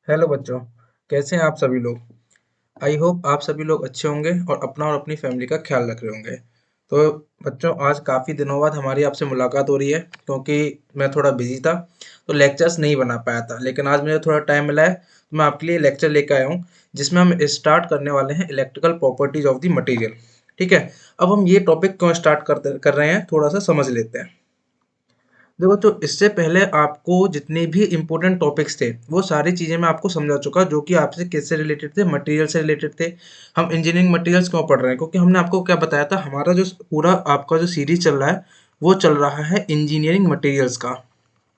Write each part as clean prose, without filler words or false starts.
Hello बच्चों। कैसे हैं आप सभी लोग। आई होप आप सभी लोग अच्छे होंगे और अपना और अपनी फैमिली का ख्याल रख रहे होंगे। तो बच्चों, आज काफ़ी दिनों बाद हमारी आपसे मुलाकात हो रही है, क्योंकि मैं थोड़ा बिजी था तो लेक्चर्स नहीं बना पाया था। लेकिन आज मुझे थोड़ा टाइम मिला है तो मैं आपके लिए लेक्चर लेकर आया हूँ, जिसमें हम स्टार्ट करने वाले हैं electrical properties of the material. ठीक है। अब हम ये टॉपिक क्यों स्टार्ट कर रहे हैं, थोड़ा सा समझ लेते हैं। देखो, तो इससे पहले आपको जितने भी इम्पोर्टेंट टॉपिक्स थे वो सारी चीज़ें मैं आपको समझा चुका, जो कि आपसे किससे रिलेटेड थे, मटेरियल से रिलेटेड थे। हम इंजीनियरिंग मटेरियल्स क्यों पढ़ रहे हैं, क्योंकि हमने आपको क्या बताया था, हमारा जो पूरा आपका जो सीरीज चल रहा है वो चल रहा है इंजीनियरिंग मटेरियल्स का।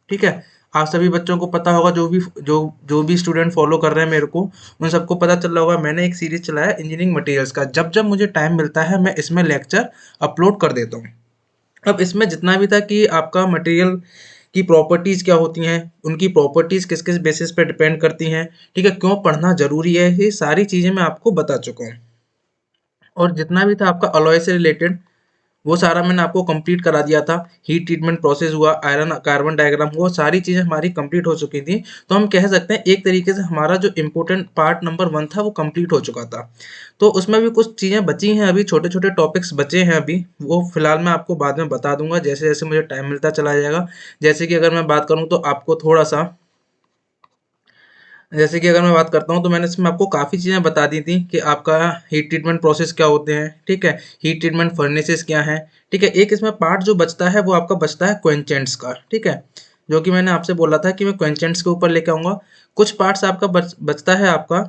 ठीक है। आप सभी बच्चों को पता होगा, जो भी स्टूडेंट फॉलो कर रहे हैं मेरे को, उन सबको पता चल रहा होगा मैंने एक सीरीज चलाया इंजीनियरिंग मटेरियल्स का। जब जब मुझे टाइम मिलता है मैं इसमें लेक्चर अपलोड कर देता हूँ। अब इसमें जितना भी था कि आपका मटेरियल की प्रॉपर्टीज़ क्या होती हैं, उनकी प्रॉपर्टीज़ किस किस बेसिस पे डिपेंड करती हैं, ठीक है, क्यों पढ़ना ज़रूरी है, ये सारी चीज़ें मैं आपको बता चुका हूँ। और जितना भी था आपका अलॉय से रिलेटेड, वो सारा मैंने आपको कंप्लीट करा दिया था। हीट ट्रीटमेंट प्रोसेस हुआ, आयरन कार्बन डायग्राम हुआ, सारी चीज़ें हमारी कंप्लीट हो चुकी थी। तो हम कह सकते हैं एक तरीके से हमारा जो इम्पोर्टेंट पार्ट नंबर 1 था वो कंप्लीट हो चुका था। तो उसमें भी कुछ चीज़ें बची हैं, अभी छोटे छोटे टॉपिक्स बचे हैं अभी, वो फिलहाल मैं आपको बाद में बता दूंगा जैसे जैसे मुझे टाइम मिलता चला जाएगा। जैसे कि अगर मैं बात करूँ तो आपको थोड़ा सा, जैसे कि अगर मैं बात करता हूँ तो मैंने इसमें आपको काफ़ी चीज़ें बता दी थी कि आपका हीट ट्रीटमेंट प्रोसेस क्या होते हैं, ठीक है, हीट ट्रीटमेंट फर्नेसेस क्या हैं। ठीक है। एक इसमें पार्ट जो बचता है वो आपका बचता है क्वेंचेंट्स का। ठीक है। जो कि मैंने आपसे बोला था कि मैं क्वेंचेंट्स के ऊपर लेके आऊँगा। कुछ पार्ट्स आपका बचता है आपका,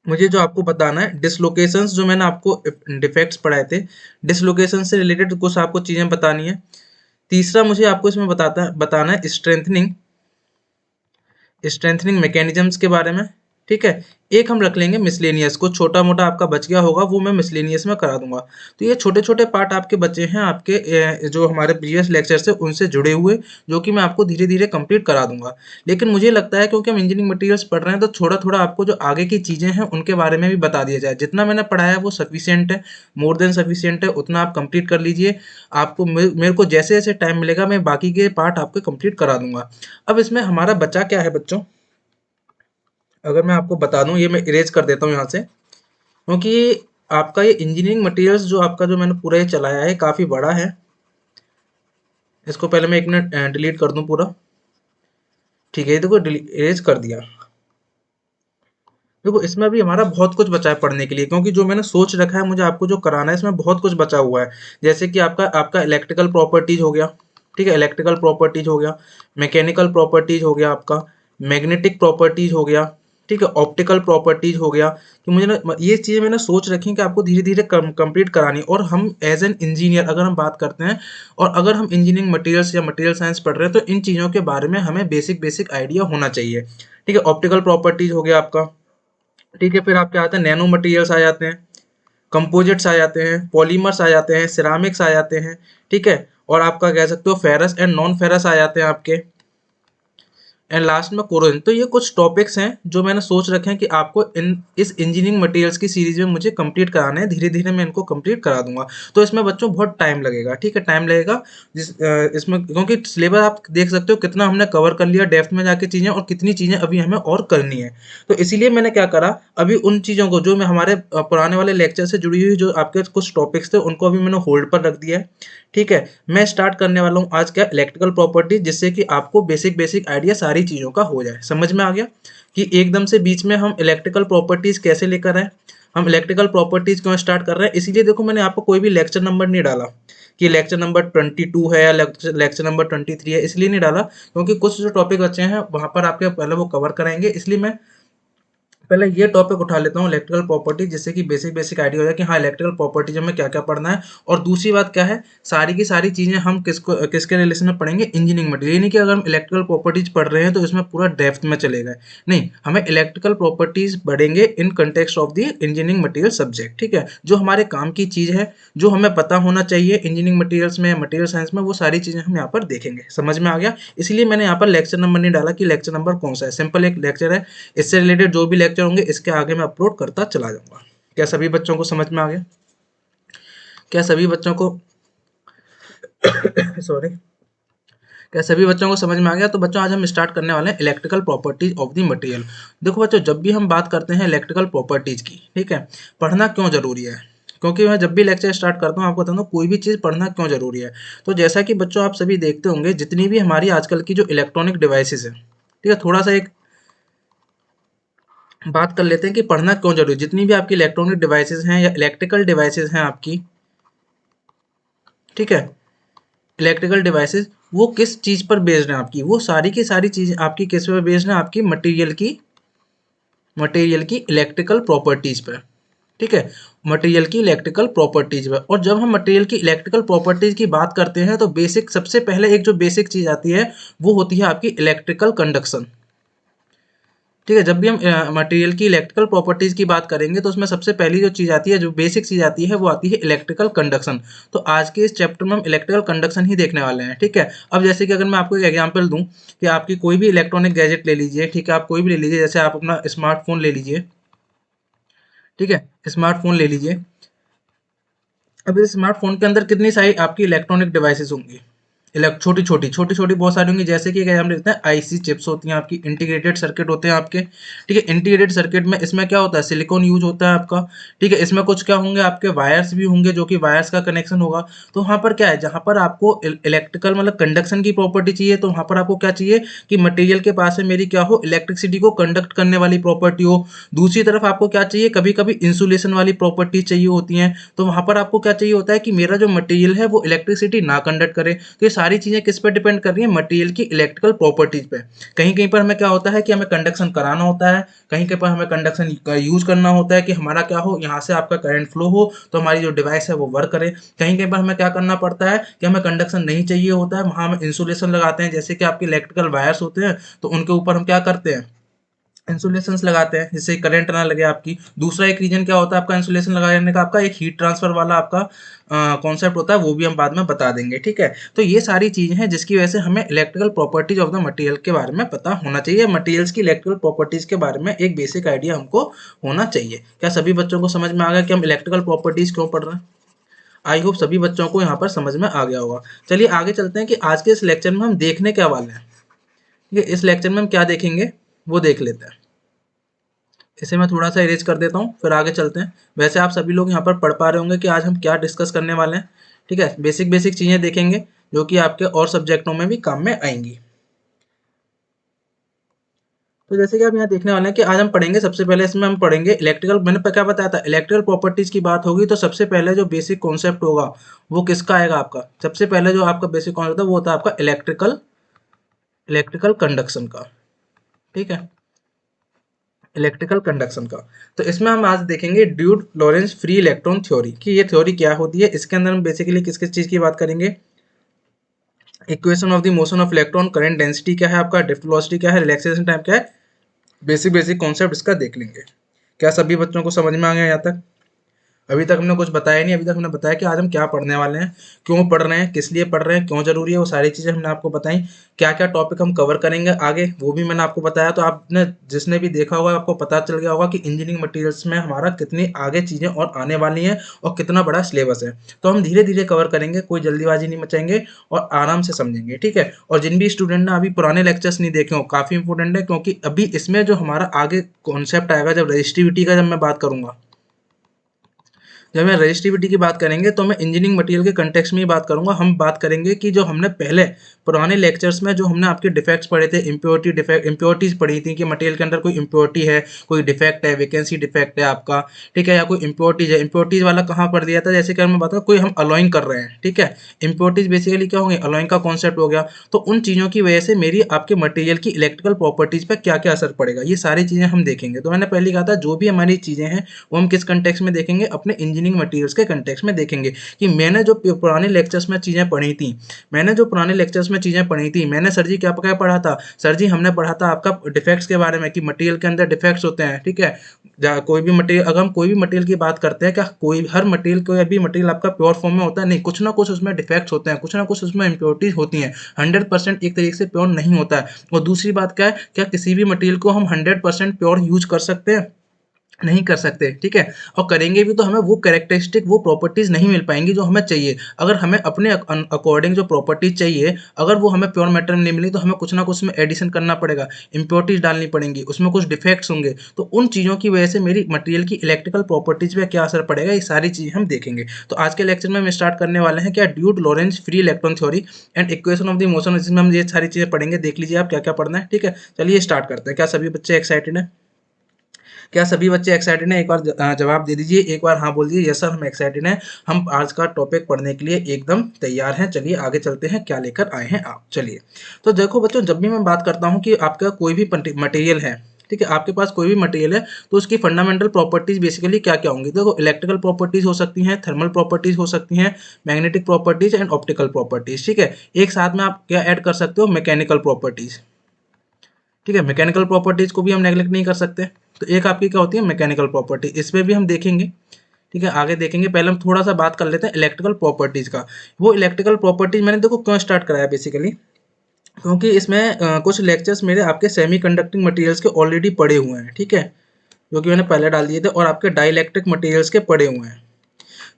मुझे जो आपको बताना है डिसलोकेशंस, जो मैंने आपको डिफेक्ट्स पढ़ाए थे, डिसलोकेशन से रिलेटेड कुछ आपको चीज़ें बतानी है। तीसरा मुझे आपको इसमें बताना है स्ट्रेंथनिंग मैकेनिज्म्स के बारे में। ठीक है। एक हम रख लेंगे मिसलेनियस को, छोटा मोटा आपका बच गया होगा वो मैं मिसलेनियस में करा दूंगा। तो ये छोटे छोटे पार्ट आपके बचे हैं आपके जो हमारे प्रीवियस लेक्चर से उनसे जुड़े हुए, जो कि मैं आपको धीरे धीरे कंप्लीट करा दूंगा। लेकिन मुझे लगता है क्योंकि हम इंजीनियरिंग मटेरियल्स पढ़ रहे हैं तो थोड़ा थोड़ा आपको जो आगे की चीज़ें हैं उनके बारे में भी बता दिया जाए। जितना मैंने पढ़ाया है वो सफिशियंट है, मोर देन सफिशियंट है, उतना आप कंप्लीट कर लीजिए। आपको मेरे को जैसे जैसे टाइम मिलेगा मैं बाकी के पार्ट आपको कंप्लीट करा दूंगा। अब इसमें हमारा बचा क्या है बच्चों, अगर मैं आपको बता दूं, ये मैं इरेज कर देता हूँ यहाँ से, क्योंकि आपका ये इंजीनियरिंग मटेरियल्स जो आपका जो मैंने पूरा ये चलाया है काफ़ी बड़ा है। इसको पहले मैं एक मिनट डिलीट कर दूं पूरा। ठीक है, ये देखो इरेज कर दिया। देखो, इसमें अभी हमारा बहुत कुछ बचा है पढ़ने के लिए, क्योंकि जो मैंने सोच रखा है मुझे आपको जो कराना है इसमें बहुत कुछ बचा हुआ है। जैसे कि आपका आपका इलेक्ट्रिकल प्रॉपर्टीज हो गया। ठीक है, इलेक्ट्रिकल प्रॉपर्टीज हो गया, मैकेनिकल प्रॉपर्टीज हो गया आपका, मैग्नेटिक प्रॉपर्टीज हो गया, ठीक है, ऑप्टिकल प्रॉपर्टीज हो गया। कि मुझे ना ये चीज़ें मैंने सोच रखी कि आपको धीरे धीरे कंप्लीट करानी। और हम एज एन इंजीनियर अगर हम बात करते हैं, और अगर हम इंजीनियरिंग मटेरियल्स या मटेरियल साइंस पढ़ रहे हैं तो इन चीज़ों के बारे में हमें बेसिक बेसिक आइडिया होना चाहिए। ठीक है, ऑप्टिकल प्रॉपर्टीज हो गया आपका। ठीक है, फिर आपके आते हैं नैनो मटेरियल्स आ जाते हैं, कंपोजिट्स आ जाते हैं, पॉलीमर्स आ जाते हैं, सिरामिक्स आ जाते हैं। ठीक है। और आपका कह सकते हो फेरस एंड नॉन फेरस आ जाते हैं आपके, एंड लास्ट में कोरोजन। तो ये कुछ टॉपिक्स हैं जो मैंने सोच रखे हैं कि आपको इस इंजीनियरिंग मटेरियल्स की सीरीज में मुझे कंप्लीट कराना है। धीरे धीरे मैं इनको कंप्लीट करा दूंगा। तो इसमें बच्चों बहुत टाइम लगेगा। ठीक है, टाइम लगेगा इसमें, क्योंकि सिलेबस आप देख सकते हो कितना हमने कवर कर लिया डेप्थ में जाके चीज़ें, और कितनी चीज़ें अभी हमें और करनी है। तो इसीलिए मैंने क्या करा, अभी उन चीज़ों को जो मैं हमारे पुराने वाले लेक्चर से जुड़ी हुई जो आपके कुछ टॉपिक्स थे उनको अभी मैंने होल्ड पर रख दिया है। ठीक है। मैं स्टार्ट करने वाला हूँ आज क्या, इलेक्ट्रिकल प्रॉपर्टी, जिससे कि आपको बेसिक बेसिक आइडिया सारी चीज़ों का हो जाए। समझ में आ गया कि एकदम से बीच में हम इलेक्ट्रिकल प्रॉपर्टीज कैसे लेकर आए, हम इलेक्ट्रिकल प्रॉपर्टीज क्यों स्टार्ट कर रहे हैं। इसीलिए देखो मैंने आपको कोई भी लेक्चर नंबर नहीं डाला कि लेक्चर नंबर 22 है या लेक्चर नंबर 23 है, इसलिए नहीं डाला क्योंकि कुछ जो टॉपिक बचे हैं वहां पर आपके पहले वो कवर कराएंगे। इसलिए मैं पहले ये टॉपिक उठा लेता हूँ इलेक्ट्रिकल प्रॉपर्टी, जिससे कि बेसिक बेसिक आइडिया हो जाए कि हाँ इलेक्ट्रिकल प्रॉपर्टीज में क्या क्या पढ़ना है। और दूसरी बात क्या है, सारी की सारी चीज़ें हम किसके रिलेशन में पढ़ेंगे, इंजीनियरिंग मटेरियल। ये नहीं कि अगर हम इलेक्ट्रिकल प्रॉपर्टीज पढ़ रहे हैं तो इसमें पूरा डेप्थ में चले गए, नहीं, हमें इलेक्ट्रिकल प्रॉपर्टीज पढ़ेंगे in context of the engineering material subject. ठीक है, जो हमारे काम की चीज़ है, जो हमें पता होना चाहिए इंजीनियरिंग मटेरियल्स में, मटेरियल साइंस में, वो सारी चीज़ें हम यहाँ पर देखेंगे। समझ में आ गया। इसलिए मैंने यहाँ पर लेक्चर नंबर नहीं डाला कि लेक्चर नंबर कौन सा है, सिंपल एक लेक्चर है। इससे रिलेटेड जो भी लेक्चर होंगे इसके आगे मैं अपलोड करता चला जाऊंगा। क्या सभी बच्चों को समझ में आ गया? क्या सभी बच्चों को सॉरी, क्या सभी बच्चों को समझ में आ गया? तो बच्चों आज हम स्टार्ट करने वाले हैं electrical properties of the material. देखो बच्चों, जब भी हम बात करते हैं इलेक्ट्रिकल प्रॉपर्टीज की, ठीक है, पढ़ना क्यों जरूरी है? क्योंकि मैं जब भी लेक्चर स्टार्ट करता हूँ आपको बताता हूँ कोई भी चीज़ पढ़ना क्यों जरूरी है। तो जैसा कि बच्चों आप सभी देखते होंगे, जितनी भी हमारी आजकल की जो इलेक्ट्रॉनिक डिवाइसेस है, ठीक है, थोड़ा सा एक बात कर लेते हैं कि पढ़ना क्यों जरूरी है। जितनी भी आपकी इलेक्ट्रॉनिक डिवाइसेस हैं या इलेक्ट्रिकल डिवाइसेस हैं आपकी, ठीक है, इलेक्ट्रिकल डिवाइसेस, वो किस चीज़ पर बेस्ड है आपकी, वो सारी की सारी चीज़ आपकी किस पर बेस्ड है? आपकी मटेरियल की इलेक्ट्रिकल प्रॉपर्टीज पर, ठीक है, मटेरियल की इलेक्ट्रिकल प्रॉपर्टीज पर। और जब हम मटेरियल की इलेक्ट्रिकल प्रॉपर्टीज की बात करते हैं तो बेसिक, सबसे पहले एक जो बेसिक चीज़ आती है वो होती है आपकी इलेक्ट्रिकल कंडक्शन, ठीक है। जब भी हम मटेरियल की इलेक्ट्रिकल प्रॉपर्टीज की बात करेंगे तो उसमें सबसे पहली जो चीज़ आती है, जो बेसिक चीज़ आती है, वो आती है इलेक्ट्रिकल कंडक्शन। तो आज के इस चैप्टर में हम इलेक्ट्रिकल कंडक्शन ही देखने वाले हैं, ठीक है। अब जैसे कि अगर मैं आपको एक एग्जांपल दूं कि आपकी कोई भी इलेक्ट्रॉनिक गैजेट ले लीजिए, ठीक है, आप कोई भी ले लीजिए, जैसे आप अपना स्मार्टफोन ले लीजिए, ठीक है, स्मार्टफोन ले लीजिए। अब इस स्मार्टफोन के अंदर कितनी सारी आपकी इलेक्ट्रॉनिक डिवाइसेस होंगी, छोटी छोटी बहुत सारी होंगी। जैसे कि हम देखते हैं आईसी चिप्स होती हैं आपकी, इंटीग्रेटेड सर्किट होते हैं आपके, ठीक है। इंटीग्रेटेड सर्किट में इसमें क्या होता है, सिलिकॉन यूज होता है आपका, ठीक है। इसमें कुछ क्या होंगे, आपके वायर्स भी होंगे, जो कि वायर्स का कनेक्शन होगा। तो वहाँ पर क्या है, जहाँ पर आपको इलेक्ट्रिकल मतलब कंडक्शन की प्रॉपर्टी चाहिए, तो वहाँ पर आपको क्या चाहिए कि मटेरियल के पास में मेरी क्या हो, इलेक्ट्रिसिटी को कंडक्ट करने वाली प्रॉपर्टी हो। दूसरी तरफ आपको क्या चाहिए, कभी कभी इंसुलेशन वाली प्रॉपर्टी चाहिए होती हैं। तो वहाँ पर आपको क्या चाहिए होता है कि मेरा जो मटेरियल है वो इलेक्ट्रिसिटी ना कंडक्ट करे। तो ये सारी चीज़ें किस पर डिपेंड कर रही है, मटेरियल की इलेक्ट्रिकल प्रॉपर्टीज पे। कहीं कहीं पर हमें क्या होता है कि हमें कंडक्शन कराना होता है, कहीं कहीं पर हमें कंडक्शन का यूज करना होता है कि हमारा क्या हो, यहाँ से आपका करंट फ्लो हो तो हमारी जो डिवाइस है वो वर्क करे। कहीं कहीं पर हमें क्या करना पड़ता है कि हमें कंडक्शन नहीं चाहिए होता है, वहाँ हम इंसुलेशन लगाते हैं, जैसे कि आपके इलेक्ट्रिकल वायर्स होते हैं तो उनके ऊपर हम क्या करते हैं, इंसुलेशंस लगाते हैं, जिससे करंट ना लगे आपकी। दूसरा एक रीजन क्या होता है आपका इंसुलेशन लगाने का, आपका एक हीट ट्रांसफर वाला आपका कॉन्सेप्ट होता है, वो भी हम बाद में बता देंगे, ठीक है। तो ये सारी चीजें हैं जिसकी वजह से हमें electrical properties of the material के बारे में पता होना चाहिए। मटेरियल्स की इलेक्ट्रिकल प्रॉपर्टीज के बारे में एक बेसिक आइडिया हमको होना चाहिए। क्या सभी बच्चों को समझ में आ गया कि हम इलेक्ट्रिकल प्रॉपर्टीज क्यों पढ़ रहे हैं? आई होप सभी बच्चों को यहाँ पर समझ में आ गया होगा। चलिए आगे चलते हैं कि आज के इस लेक्चर में हम देखने क्या वाले हैं। ये इस लेक्चर में हम क्या देखेंगे वो देख लेते हैं। इसे मैं थोड़ा सा इरेज कर देता हूँ, फिर आगे चलते हैं। वैसे आप सभी लोग यहाँ पर पढ़ पा रहे होंगे कि आज हम क्या डिस्कस करने वाले हैं, ठीक है। बेसिक बेसिक चीज़ें देखेंगे जो कि आपके और सब्जेक्टों में भी काम में आएंगी। तो जैसे कि आप यहाँ देखने वाले हैं कि आज हम पढ़ेंगे, सबसे पहले इसमें हम पढ़ेंगे इलेक्ट्रिकल, मैंने क्या बताया था, इलेक्ट्रिकल प्रॉपर्टीज की बात होगी तो सबसे पहले जो बेसिक कॉन्सेप्ट होगा वो किसका आएगा, आपका सबसे पहले जो आपका बेसिक कॉन्सेप्ट है वो होता है आपका इलेक्ट्रिकल कंडक्शन का, ठीक है, इलेक्ट्रिकल कंडक्शन का। तो इसमें हम आज देखेंगे dude Lawrence free electron theory कि ये थ्योरी क्या होती है। इसके अंदर हम बेसिकली किस किस चीज़ की बात करेंगे, equation of the motion of electron, current density क्या है आपका, ड्रिफ्ट वेलोसिटी क्या है, रिलैक्सेशन टाइम क्या है, बेसिक बेसिक कॉन्सेप्ट इसका देख लेंगे। क्या सभी बच्चों को समझ में आ गया यहाँ तक? अभी तक हमने कुछ बताया नहीं, अभी तक हमने बताया कि आज हम क्या पढ़ने वाले हैं, क्यों पढ़ रहे हैं, किस लिए पढ़ रहे हैं, क्यों जरूरी है, वो सारी चीज़ें हमने आपको बताई। क्या क्या टॉपिक हम कवर करेंगे आगे वो भी मैंने आपको बताया। तो आपने जिसने भी देखा होगा आपको पता चल गया होगा कि इंजीनियरिंग मटेरियल्स में हमारा कितनी आगे चीज़ें और आने वाली हैं और कितना बड़ा सिलेबस है। तो हम धीरे धीरे कवर करेंगे, कोई जल्दीबाजी नहीं मचाएंगे और आराम से समझेंगे, ठीक है। और जिन भी स्टूडेंट ने अभी पुराने लेक्चर्स नहीं देखे हो, काफ़ी इंपॉर्टेंट है, क्योंकि अभी इसमें जो हमारा आगे कॉन्सेप्ट आएगा, जब रजिस्टिविटी का जब मैं बात करूंगा, जब मैं रजिस्टिविटी की बात करेंगे तो मैं इंजीनियरिंग मटेरियल के कंटेक्स्ट में ही बात करूंगा। हम बात करेंगे कि जो हमने पहले पुराने लेक्चर्स में जो हमने आपके डिफेक्ट्स पढ़े थे, इम्प्योरिटीज पढ़ी थी कि मटेरियल के अंदर कोई इम्प्योरिटी है, कोई डिफेक्ट है, वैकेंसी डिफेक्ट है आपका, ठीक है, या कोई इम्प्योरिटीज है। इम्प्योरिटीज वाला कहाँ पढ़ दिया था, जैसे कि मैं बात करूँ कोई हम अलॉइंग कर रहे हैं, ठीक है, इम्प्योरिटीज बेसिकली क्या होंगे, अलॉइंग का कॉन्सेप्ट हो गया। तो उन चीज़ों की वजह से मेरी आपके मटेरियल की इलेक्ट्रिकल प्रॉपर्टीज पर क्या क्या असर पड़ेगा, ये सारी चीज़ें हम देखेंगे। तो मैंने पहले कहा था जो भी हमारी चीज़ें हैं वो हम किस कंटेक्स्ट में देखेंगे, अपने इंजीनियरिंग मटेरियल्स के कंटेक्स्ट में देखेंगे। कि मैंने जो पुराने लेक्चर्स में चीज़ें पढ़ी थी, मैंने सर जी क्या क्या पढ़ा था, सर जी हमने पढ़ा था आपका डिफेक्ट्स के बारे में कि मटेरियल के अंदर डिफेक्ट्स होते हैं, ठीक है। कोई भी मटेरियल, अगर हम कोई भी मटेरियल की बात करते हैं, क्या कोई हर मटेरियल, कोई भी मटेरियल आपका प्योर फॉर्म में होता है, नहीं, कुछ ना कुछ उसमें डिफेक्ट्स होते हैं, कुछ ना कुछ उसमें इम्प्योरिटीज होती हैं। 100% एक तरीके से प्योर नहीं होता है। और दूसरी बात क्या है, क्या किसी भी मटेरियल को हम 100% प्योर यूज कर सकते हैं? नहीं कर सकते, ठीक है। और करेंगे भी तो हमें वो कैरेक्टरिस्टिक, वो प्रॉपर्टीज़ नहीं मिल पाएंगी जो हमें चाहिए। अगर हमें अपने अकॉर्डिंग जो प्रॉपर्टीज चाहिए, अगर वो हमें प्योर मैटर में नहीं मिली, तो हमें कुछ ना कुछ उसमें एडिशन करना पड़ेगा, इम्प्योरिटीज डालनी पड़ेंगी, उसमें कुछ डिफेक्ट्स होंगे। तो उन चीज़ों की वजह से मेरी मटेरियल की इलेक्ट्रिकल प्रॉपर्टीज पे क्या असर पड़ेगा, ये सारी चीज़ें हम देखेंगे। तो आज के लेक्चर में हम स्टार्ट करने वाले हैं क्या, ड्यूड Lorentz free electron theory and equation of the motion, जिसमें हम ये सारी चीज़ें पढ़ेंगे। देख लीजिए आप क्या क्या पढ़ना है, ठीक है। चलिए स्टार्ट करते हैं। क्या सभी बच्चे एक्साइटेड हैं? क्या सभी बच्चे एक्साइटेड हैं? एक बार जवाब दे दीजिए, एक बार हाँ बोल दीजिए, यस सर हम एक्साइटेड हैं, हम आज का टॉपिक पढ़ने के लिए एकदम तैयार हैं। चलिए आगे चलते हैं, क्या लेकर आए हैं आप। चलिए, तो देखो बच्चों, जब भी मैं बात करता हूँ कि आपका कोई भी मटेरियल है, ठीक है, आपके पास कोई भी मटेरियल है, तो उसकी फंडामेंटल प्रॉपर्टीज बेसिकली क्या क्या होंगी। देखो, इलेक्ट्रिकल प्रॉपर्टीज हो सकती हैं, थर्मल प्रॉपर्टीज हो सकती हैं, magnetic properties and optical properties, ठीक है। एक साथ में आप क्या ऐड कर सकते हो, मैकेनिकल प्रॉपर्टीज, ठीक है। मैकेनिकल प्रॉपर्टीज को भी हम नेगलेक्ट नहीं कर सकते। तो एक आपकी क्या होती है, मैकेनिकल प्रॉपर्टी, इसमें भी हम देखेंगे, ठीक है, आगे देखेंगे। पहले हम थोड़ा सा बात कर लेते हैं इलेक्ट्रिकल प्रॉपर्टीज का। वो इलेक्ट्रिकल प्रॉपर्टीज मैंने देखो क्यों स्टार्ट कराया बेसिकली, क्योंकि इसमें कुछ लेक्चर्स मेरे आपके सेमी कंडक्टिंग मटेरियल्स के ऑलरेडी पड़े हुए हैं, ठीक है, जो कि मैंने पहले डाल दिए थे, और आपके डाइलेक्ट्रिक मटेरियल्स के पड़े हुए हैं,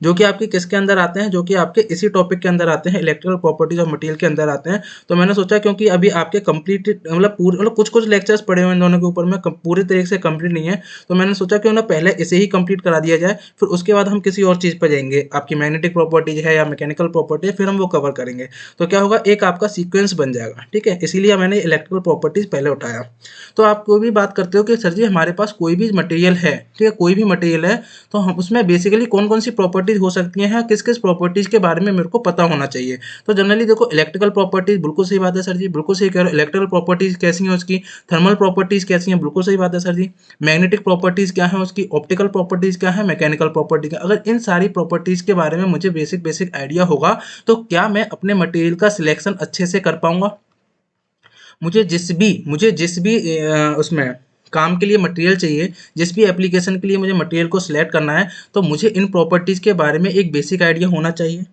जो कि आपकी किसके अंदर आते हैं, जो कि आपके इसी टॉपिक के अंदर आते हैं, इलेक्ट्रिकल प्रॉपर्टीज ऑफ मटेरियल के अंदर आते हैं। तो मैंने सोचा क्योंकि अभी आपके कंप्लीट मतलब पूरे मतलब कुछ कुछ लेक्चर्स पड़े हुए हैं इन दोनों के ऊपर में, पूरी तरीके से कंप्लीट नहीं है, तो मैंने सोचा क्यों ना पहले इसे ही कंप्लीट करा दिया जाए, फिर उसके बाद हम किसी और चीज़ पर जाएंगे, आपकी मैग्नेटिक प्रॉपर्टीज है या मैकेनिकल प्रॉपर्टी है, फिर हम वो कवर करेंगे। तो क्या होगा, एक आपका सीक्वेंस बन जाएगा, ठीक है। इसीलिए मैंने इलेक्ट्रिकल प्रॉपर्टीज पहले उठाया। तो आप कोई भी बात करते हो कि सर जी हमारे पास कोई भी मटेरियल है, ठीक है, कोई भी मटेरियल है, तो हम उसमें बेसिकली कौन कौन सी प्रॉपर्टीज हो सकती हैं, किस किस प्रॉपर्टीज के बारे में मेरे को पता होना चाहिए। तो जनरली देखो, इलेक्ट्रिकल प्रॉपर्टीज, बिल्कुल सही बात है सर जी, बिल्कुल सही कह रहे हो। इलेक्ट्रिकल प्रॉपर्टीज कैसी हैं उसकी, थर्मल प्रॉपर्टीज कैसी हैं, बिल्कुल सही बात है सर जी। मैग्नेटिक प्रॉपर्टीज क्या है उसकी, ऑप्टिकल प्रॉपर्टीज क्या है, मैकेनिकल प्रॉपर्टी क्या। अगर इन सारी प्रॉपर्टीज के बारे में मुझे बेसिक बेसिक आइडिया होगा, तो क्या मैं अपने मटेरियल का सिलेक्शन अच्छे से कर पाऊंगा। मुझे जिस भी उसमें काम के लिए मटेरियल चाहिए, जिस भी एप्लीकेशन के लिए मुझे मटेरियल को सिलेक्ट करना है, तो मुझे इन प्रॉपर्टीज़ के बारे में एक बेसिक आइडिया होना चाहिए,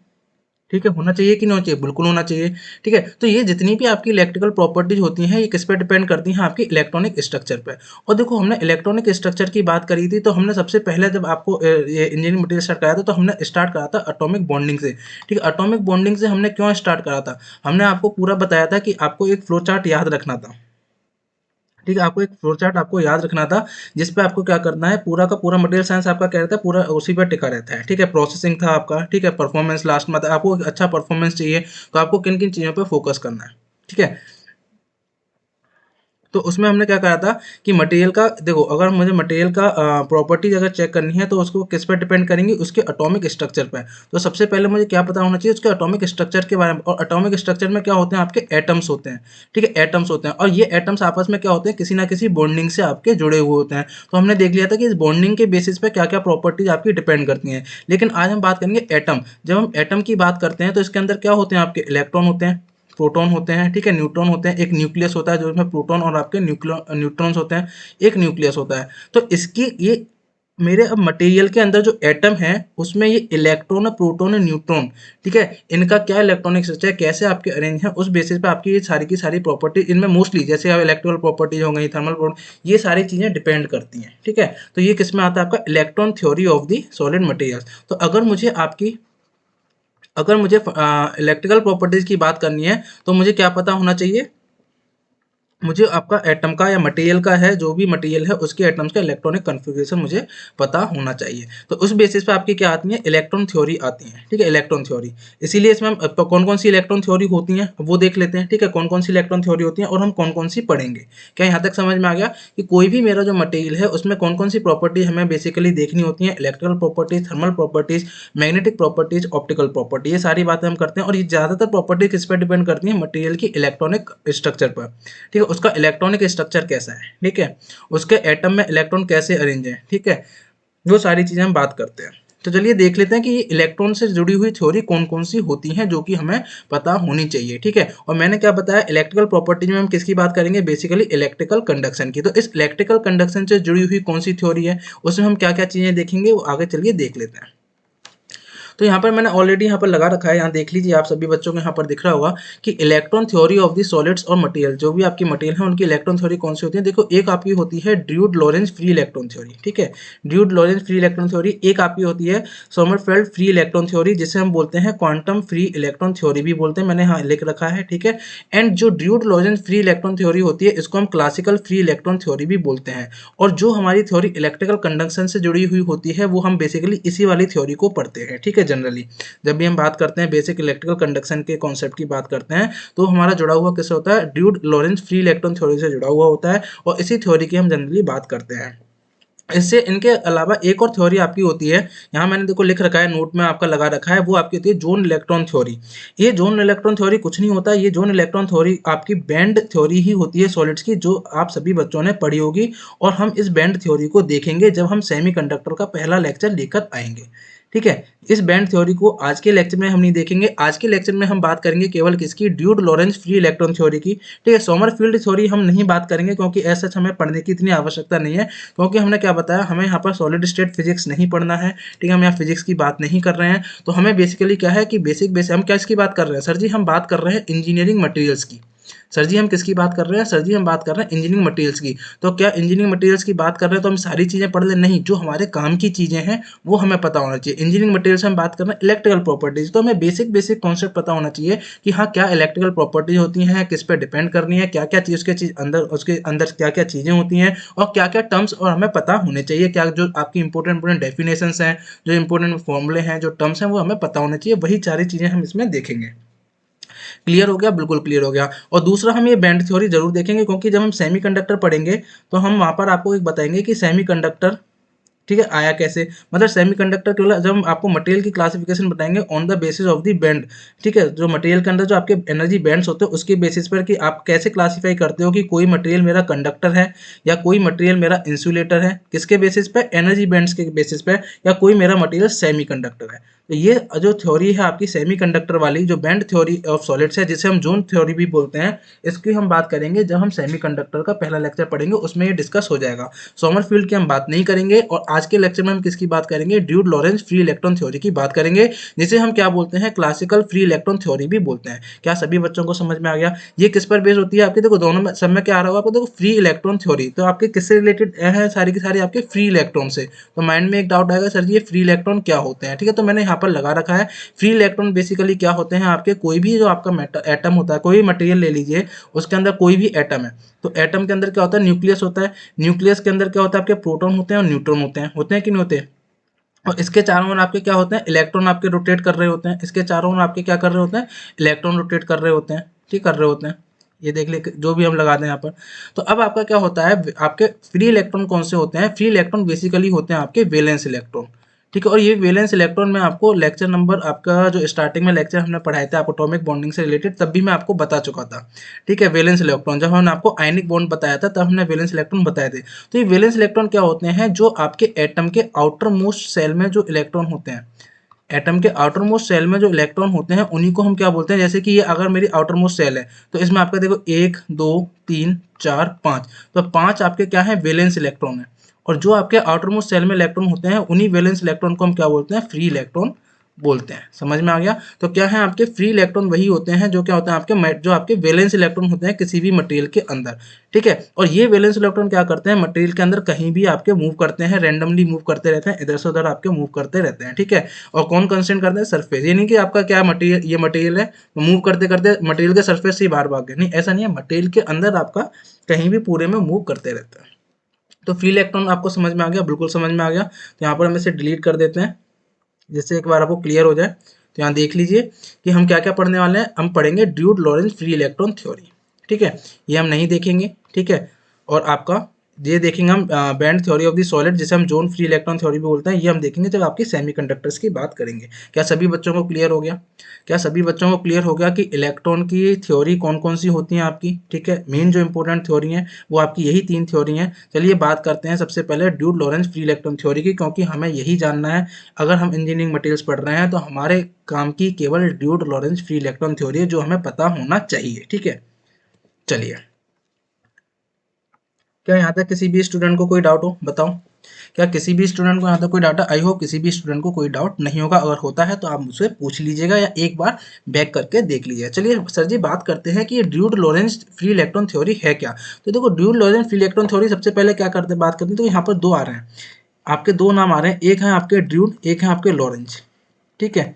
ठीक है। होना चाहिए कि नहीं होना चाहिए, बिल्कुल होना चाहिए, ठीक है। तो ये जितनी भी आपकी इलेक्ट्रिकल प्रॉपर्टीज होती हैं, ये किस पे डिपेंड करती हैं, आपकी इलेक्ट्रॉनिक स्ट्रक्चर पे। और देखो, हमने इलेक्ट्रॉनिक स्ट्रक्चर की बात करी थी, तो हमने सबसे पहले जब आपको ये इंजीनियरिंग मटेरियल स्टार्ट कराया था, तो हमने स्टार्ट करा था एटॉमिक बॉन्डिंग से, ठीक है। एटॉमिक बॉन्डिंग से हमने क्यों स्टार्ट करा था, हमने आपको पूरा बताया था कि आपको एक फ्लो चार्ट याद रखना था, ठीक है। आपको एक फ्लो चार्ट आपको याद रखना था, जिस पे आपको क्या करना है, पूरा का पूरा मटेरियल साइंस आपका क्या रहता है, पूरा उसी पर टिका रहता है, ठीक है। प्रोसेसिंग था आपका, ठीक है। परफॉर्मेंस लास्ट में था, आपको एक अच्छा परफॉर्मेंस चाहिए, तो आपको किन किन चीज़ों पर फोकस करना है, ठीक है। तो उसमें हमने क्या कहा था कि मटेरियल का, देखो, अगर मुझे मटेरियल का प्रॉपर्टीज अगर चेक करनी है, तो उसको किस पर डिपेंड करेंगी, उसके एटॉमिक स्ट्रक्चर पर। तो सबसे पहले मुझे क्या पता होना चाहिए, उसके एटॉमिक स्ट्रक्चर के बारे में। और एटॉमिक स्ट्रक्चर में क्या होते हैं, आपके एटम्स होते हैं, ठीक है, एटम्स होते हैं। और ये एटम्स आपस में क्या होते हैं, किसी ना किसी बॉन्डिंग से आपके जुड़े हुए होते हैं। तो हमने देख लिया था कि इस बॉन्डिंग के बेसिस पे क्या क्या प्रॉपर्टीज आपकी डिपेंड करती हैं। लेकिन आज हम बात करेंगे एटम। जब हम एटम की बात करते हैं, तो इसके अंदर क्या होते हैं, आपके इलेक्ट्रॉन होते हैं, प्रोटॉन होते हैं, ठीक है, न्यूट्रॉन होते हैं, एक न्यूक्लियस होता है, जो इसमें प्रोटॉन और आपके न्यूट्रॉन्स होते हैं, एक न्यूक्लियस होता है। तो इसकी ये मेरे अब मटेरियल के अंदर जो एटम है, उसमें ये इलेक्ट्रॉन और प्रोटॉन और न्यूट्रॉन, ठीक है, इनका क्या इलेक्ट्रॉनिक स्ट्रक्चर है, कैसे आपके अरेंज है, उस बेसिस पे आपकी ये सारी की सारी प्रॉपर्टी, इनमें मोस्टली जैसे आप इलेक्ट्रिकल प्रॉपर्टीज हो गई, थर्मल, ये सारी चीज़ें डिपेंड करती हैं, ठीक है। तो ये किस में आता है, आपका electron theory of the solid materials. तो अगर मुझे इलेक्ट्रिकल प्रॉपर्टीज की बात करनी है, तो मुझे क्या पता होना चाहिए, मुझे आपका एटम का या मटेरियल का है, जो भी मटेरियल है उसके एटम्स का इलेक्ट्रॉनिक कन्फिग्रेशन मुझे पता होना चाहिए। तो उस बेसिस पे आपकी क्या आती है, इलेक्ट्रॉन थ्योरी आती है, ठीक है, इलेक्ट्रॉन थ्योरी। इसीलिए इसमें हम कौन कौन सी इलेक्ट्रॉन थ्योरी होती हैं वो देख लेते हैं, ठीक है, कौन कौन सी इलेक्ट्रॉन थ्योरी होती है और हम कौन कौन सी पढ़ेंगे। क्या यहाँ तक समझ में आ गया कि कोई भी मेरा जो मटेरियल है, उसमें कौन कौन सी प्रॉपर्टी हमें बेसिकली देखनी होती है, electrical properties, thermal properties, magnetic properties, optical property, ये सारी बातें हम करते हैं। और ये ज़्यादातर प्रॉपर्टी किस पर डिपेंड करती है, मटेरियल की इलेक्ट्रॉनिक स्ट्रक्चर पर, ठीक है, उसका इलेक्ट्रॉनिक स्ट्रक्चर कैसा है, ठीक है, उसके एटम में इलेक्ट्रॉन कैसे अरेंज है, ठीक है, वो सारी चीजें हम बात करते हैं। तो चलिए देख लेते हैं कि इलेक्ट्रॉन से जुड़ी हुई थ्योरी कौन कौन सी होती हैं, जो कि हमें पता होनी चाहिए, ठीक है। और मैंने क्या बताया, इलेक्ट्रिकल प्रॉपर्टीज में हम किसकी बात करेंगे, बेसिकली इलेक्ट्रिकल कंडक्शन की। तो इस इलेक्ट्रिकल कंडक्शन से जुड़ी हुई कौन सी थ्योरी है, उसमें हम क्या क्या चीजें देखेंगे, वो आगे चलिए देख लेते हैं। तो यहाँ पर मैंने ऑलरेडी यहाँ पर लगा रखा है, यहाँ देख लीजिए, आप सभी बच्चों को यहाँ पर दिख रहा होगा कि electron theory of the solids और मटेरियल, जो भी आपकी मटेरियल है उनकी इलेक्ट्रॉन थ्योरी कौन सी होती है। देखो, एक आपकी होती है ड्यूड लॉरेंज फ्री इलेक्ट्रॉन थ्योरी, ठीक है, ड्यूड लॉरेंज फ्री इलेक्ट्रॉन थ्योरी। एक आपकी होती है सोमरफेल्ड फ्री इलेक्ट्रॉन थ्योरी, जिसे हम बोलते हैं क्वांटम फ्री इलेक्ट्रॉन थ्योरी भी बोलते हैं, मैंने यहाँ लिख रखा है, ठीक है। एंड जो ड्यूड लॉरेंज फ्री इलेक्ट्रॉन थ्योरी होती है, इसको हम क्लासिकल फ्री इलेक्ट्रॉन थ्योरी भी बोलते हैं। और जो हमारी थ्योरी इलेक्ट्रिकल कंडक्शन से जुड़ी हुई होती है, वो हम बेसिकली इसी वाली थ्योरी को पढ़ते हैं, ठीक है। जनरली जब भी हम बात करते हैं बेसिक इलेक्ट्रिकल कंडक्शन के कॉन्सेप्ट की बात करते हैं, तो हमारा जुड़ा हुआ किससे होता है, ड्यूड लॉरेंज फ्री इलेक्ट्रॉन थ्योरी से जुड़ा हुआ होता है, और इसी थ्योरी की हम जनरली बात करते हैं। इससे इनके अलावा एक और थ्योरी आपकी होती है, यहाँ मैंने देखो लिख रखा है, नोट में आपका लगा रखा है, वो आपकी होती है जोन इलेक्ट्रॉन थ्योरी। ये जोन इलेक्ट्रॉन थ्योरी कुछ नहीं होता, ये जोन इलेक्ट्रॉन थ्योरी आपकी बैंड थ्योरी ही होती है सॉलिड्स की, जो आप सभी बच्चों ने पढ़ी होगी। और हम इस बैंड थ्योरी को देखेंगे जब हम सेमीकंडक्टर का पहला लेक्चर लेकर आएंगे, ठीक है। इस बैंड थ्योरी को आज के लेक्चर में हम नहीं देखेंगे, आज के लेक्चर में हम बात करेंगे केवल किसकी, ड्यूड लॉरेंज फ्री इलेक्ट्रॉन थ्योरी की, ठीक है। सोमरफील्ड थ्योरी हम नहीं बात करेंगे, क्योंकि ऐसा हमें पढ़ने की इतनी आवश्यकता नहीं है, क्योंकि हमने क्या बताया, हमें यहाँ पर सॉलिड स्टेट फिजिक्स नहीं पढ़ना है, ठीक है। हम यहाँ फिजिक्स की बात नहीं कर रहे हैं, तो हमें बेसिकली क्या है कि बेसिक हम क्या इसकी बात कर रहे हैं, सर जी हम बात कर रहे हैं इंजीनियरिंग मटेरियल्स की। सर जी हम किसकी बात कर रहे हैं, सर जी हम बात कर रहे हैं इंजीनियरिंग मटेरियल्स की। तो क्या इंजीनियरिंग मटेरियल्स की बात कर रहे हैं तो हम सारी चीज़ें पढ़ ले, नहीं, जो हमारे काम की चीज़ें हैं वो हमें पता होना चाहिए। इंजीनियरिंग मटेरियल्स हम बात कर रहे हैं इलेक्ट्रिकल प्रॉपर्टीज, तो हमें बेसिक कॉन्सेप्ट पता होना चाहिए कि हाँ क्या इलेक्ट्रिकल प्रॉपर्टीज होती हैं, किस पे डिपेंड करनी है, क्या क्या चीज़ उसके अंदर क्या क्या चीज़ें होती हैं, और क्या क्या टर्म्स और हमें पता होने चाहिए, क्या जो आपकी इंपॉर्टेंट डेफिनेशंस हैं, जो इंपॉर्टेंट फॉर्मूले हैं, जो टर्म्स हैं, वो हमें पता होने चाहिए। वही सारी चीज़ें हम इसमें देखेंगे। क्लियर हो गया, बिल्कुल क्लियर हो गया। और दूसरा हम ये बैंड थ्योरी जरूर देखेंगे, क्योंकि जब हम सेमीकंडक्टर पढ़ेंगे तो हम वहां पर आपको एक बताएंगे कि सेमीकंडक्टर, ठीक है, आया कैसे, मतलब सेमीकंडक्टर केवल जब हम आपको मटेरियल की क्लासिफिकेशन बताएंगे on the basis of the band, ठीक है, जो मटेरियल के अंदर जो आपके एनर्जी बैंड्स होते हैं उसके बेसिस पर, कि आप कैसे क्लासिफाई करते हो कि कोई मटेरियल मेरा कंडक्टर है या कोई मटेरियल मेरा इंसुलेटर है, किसके बेसिस पे, एनर्जी बैंड्स के बेसिस पे, या कोई मेरा मटेरियल सेमीकंडक्टर है। तो ये जो थ्योरी है आपकी सेमीकंडक्टर वाली, जो बैंड थ्योरी ऑफ सॉलिड्स है, जिसे हम जोन थ्योरी भी बोलते हैं, इसकी हम बात करेंगे जब हम सेमीकंडक्टर का पहला लेक्चर पढ़ेंगे, उसमें ये डिस्कस हो जाएगा। सोमरफील्ड की हम बात नहीं करेंगे, और आज के लेक्चर में हम किसकी बात करेंगे, ड्यूड लॉरेंज फ्री इलेक्ट्रॉन थ्योरी की बात करेंगे, जिसे हम क्या बोलते हैं, क्लासिकल फ्री इलेक्ट्रॉन थ्योरी भी बोलते हैं। क्या सभी बच्चों को समझ में आ गया? ये किस पर बेस होती है आपके, देखो दोनों में सब में क्या आ रहा होगा आपको, देखो फ्री इलेक्ट्रॉन थ्योरी, तो आपके किससे रिलेटेड है, सारी की सारी आपके फ्री इलेक्ट्रॉन से। तो माइंड में एक डाउट आएगा, सर जी ये फ्री इलेक्ट्रॉन क्या होते हैं, ठीक है। तो मैंने यहाँ पर लगा रखा है, फ्री इलेक्ट्रॉन बेसिकली क्या होते हैं आपके, कोई भी जो आपका एटम होता है, कोई भी मटेरियल ले लीजिए, उसके अंदर कोई भी एटम है, तो एटम के अंदर क्या होता है, न्यूक्लियस होता है, न्यूक्लियस के अंदर क्या होता है, आपके प्रोटॉन होते हैं और न्यूट्रॉन होते हैं कि नहीं होते। और इसके चारों ओर आपके क्या होते हैं, इलेक्ट्रॉन आपके रोटेट कर रहे होते हैं, इसके चारों ओर आपके क्या कर रहे होते हैं, इलेक्ट्रॉन रोटेट कर रहे होते हैं, ठीक कर रहे होते हैं। ये देख ले जो भी हम लगाते हैं यहाँ पर। तो अब आपका क्या होता है, आपके फ्री इलेक्ट्रॉन कौन से होते हैं, फ्री इलेक्ट्रॉन बेसिकली होते हैं आपके वैलेंस इलेक्ट्रॉन, ठीक है। और ये वैलेंस इलेक्ट्रॉन में आपको लेक्चर नंबर आपका जो स्टार्टिंग में लेक्चर हमने पढ़ाए थे आपको एटॉमिक बॉन्डिंग से रिलेटेड, तब भी मैं आपको बता चुका था, ठीक है। वैलेंस इलेक्ट्रॉन जब हमने आपको आयनिक बॉन्ड बताया था, तब हमने वैलेंस इलेक्ट्रॉन बताए थे। तो ये वैलेंस इलेक्ट्रॉन क्या होते हैं, जो आपके एटम के आउटर मोस्ट सेल में जो इलेक्ट्रॉन होते हैं, एटम के आउटर मोस्ट सेल में जो इलेक्ट्रॉन होते हैं, उन्हीं को हम क्या बोलते हैं, जैसे कि ये अगर मेरी आउटर मोस्ट सेल है, तो इसमें आपका देखो 1 2 3 4 5, तो 5 आपके क्या है, वैलेंस इलेक्ट्रॉन है। और जो आपके आउटर मोस्ट सेल में इलेक्ट्रॉन होते हैं, उन्हीं वैलेंस इलेक्ट्रॉन को हम क्या बोलते हैं, फ्री इलेक्ट्रॉन बोलते हैं। समझ में आ गया? तो क्या है, आपके फ्री इलेक्ट्रॉन वही होते हैं जो क्या होते हैं, आपके जो आपके वैलेंस इलेक्ट्रॉन होते हैं किसी भी मटेरियल के अंदर, ठीक है। और ये वैलेंस इलेक्ट्रॉन क्या करते हैं, मटेरियल के अंदर कहीं भी आपके मूव करते हैं, रैंडमली मूव करते रहते हैं, इधर से उधर आपके मूव करते रहते हैं, ठीक है। और कौन कंस्ट्रेंट करते हैं, सरफेस। ये नहीं कि आपका क्या मटेरियल, ये मटेरियल है, मूव करते करते मटेरियल के सरफेस से ही बाहर भाग गए, नहीं, ऐसा नहीं है, मटेरियल के अंदर आपका कहीं भी पूरे में मूव करते रहते हैं। तो फ्री इलेक्ट्रॉन आपको समझ में आ गया, बिल्कुल समझ में आ गया। तो यहाँ पर हम इसे डिलीट कर देते हैं, जिससे एक बार आपको क्लियर हो जाए। तो यहाँ देख लीजिए कि हम क्या क्या पढ़ने वाले हैं, हम पढ़ेंगे ड्यूड लॉरेंज फ्री इलेक्ट्रॉन थ्योरी, ठीक है, ये हम नहीं देखेंगे, ठीक है। और आपका ये देखेंगे हम band theory of the solid, जिसे हम जोन फ्री इलेक्ट्रॉन थ्योरी भी बोलते हैं, ये हम देखेंगे जब आपकी सेमीकंडक्टर्स की बात करेंगे। क्या सभी बच्चों को क्लियर हो गया? क्या सभी बच्चों को क्लियर हो गया कि इलेक्ट्रॉन की थ्योरी कौन कौन सी होती हैं आपकी, ठीक है। मेन जो इंपॉर्टेंट थ्योरी है वो आपकी यही 3 थ्योरी हैं। चलिए बात करते हैं सबसे पहले ड्यूड लॉरेंज फ्री इलेक्ट्रॉन थ्योरी की, क्योंकि हमें यही जानना है। अगर हम इंजीनियरिंग मटेरियल्स पढ़ रहे हैं तो हमारे काम की केवल ड्यूड लॉरेंज फ्री इलेक्ट्रॉन थ्योरी है, जो हमें पता होना चाहिए, ठीक है। चलिए, क्या यहाँ तक किसी भी स्टूडेंट को कोई डाउट हो, बताओ। क्या किसी भी स्टूडेंट को यहाँ तक कोई डाउट? आई होप किसी भी स्टूडेंट को कोई डाउट नहीं होगा, अगर होता है तो आप मुझसे पूछ लीजिएगा या एक बार बैक करके देख लीजिएगा। चलिए सर जी बात करते हैं कि ये ड्यूड लॉरेंज फ्री इलेक्ट्रॉन थ्योरी है क्या। तो देखो ड्यूड लॉरेंज फ्री इलेक्ट्रॉन थ्योरी सबसे पहले क्या करते हैं, बात करते हैं तो यहाँ पर दो आ रहे हैं, आपके दो नाम आ रहे हैं, एक है आपके ड्यूड, एक है आपके लॉरेंज, ठीक है,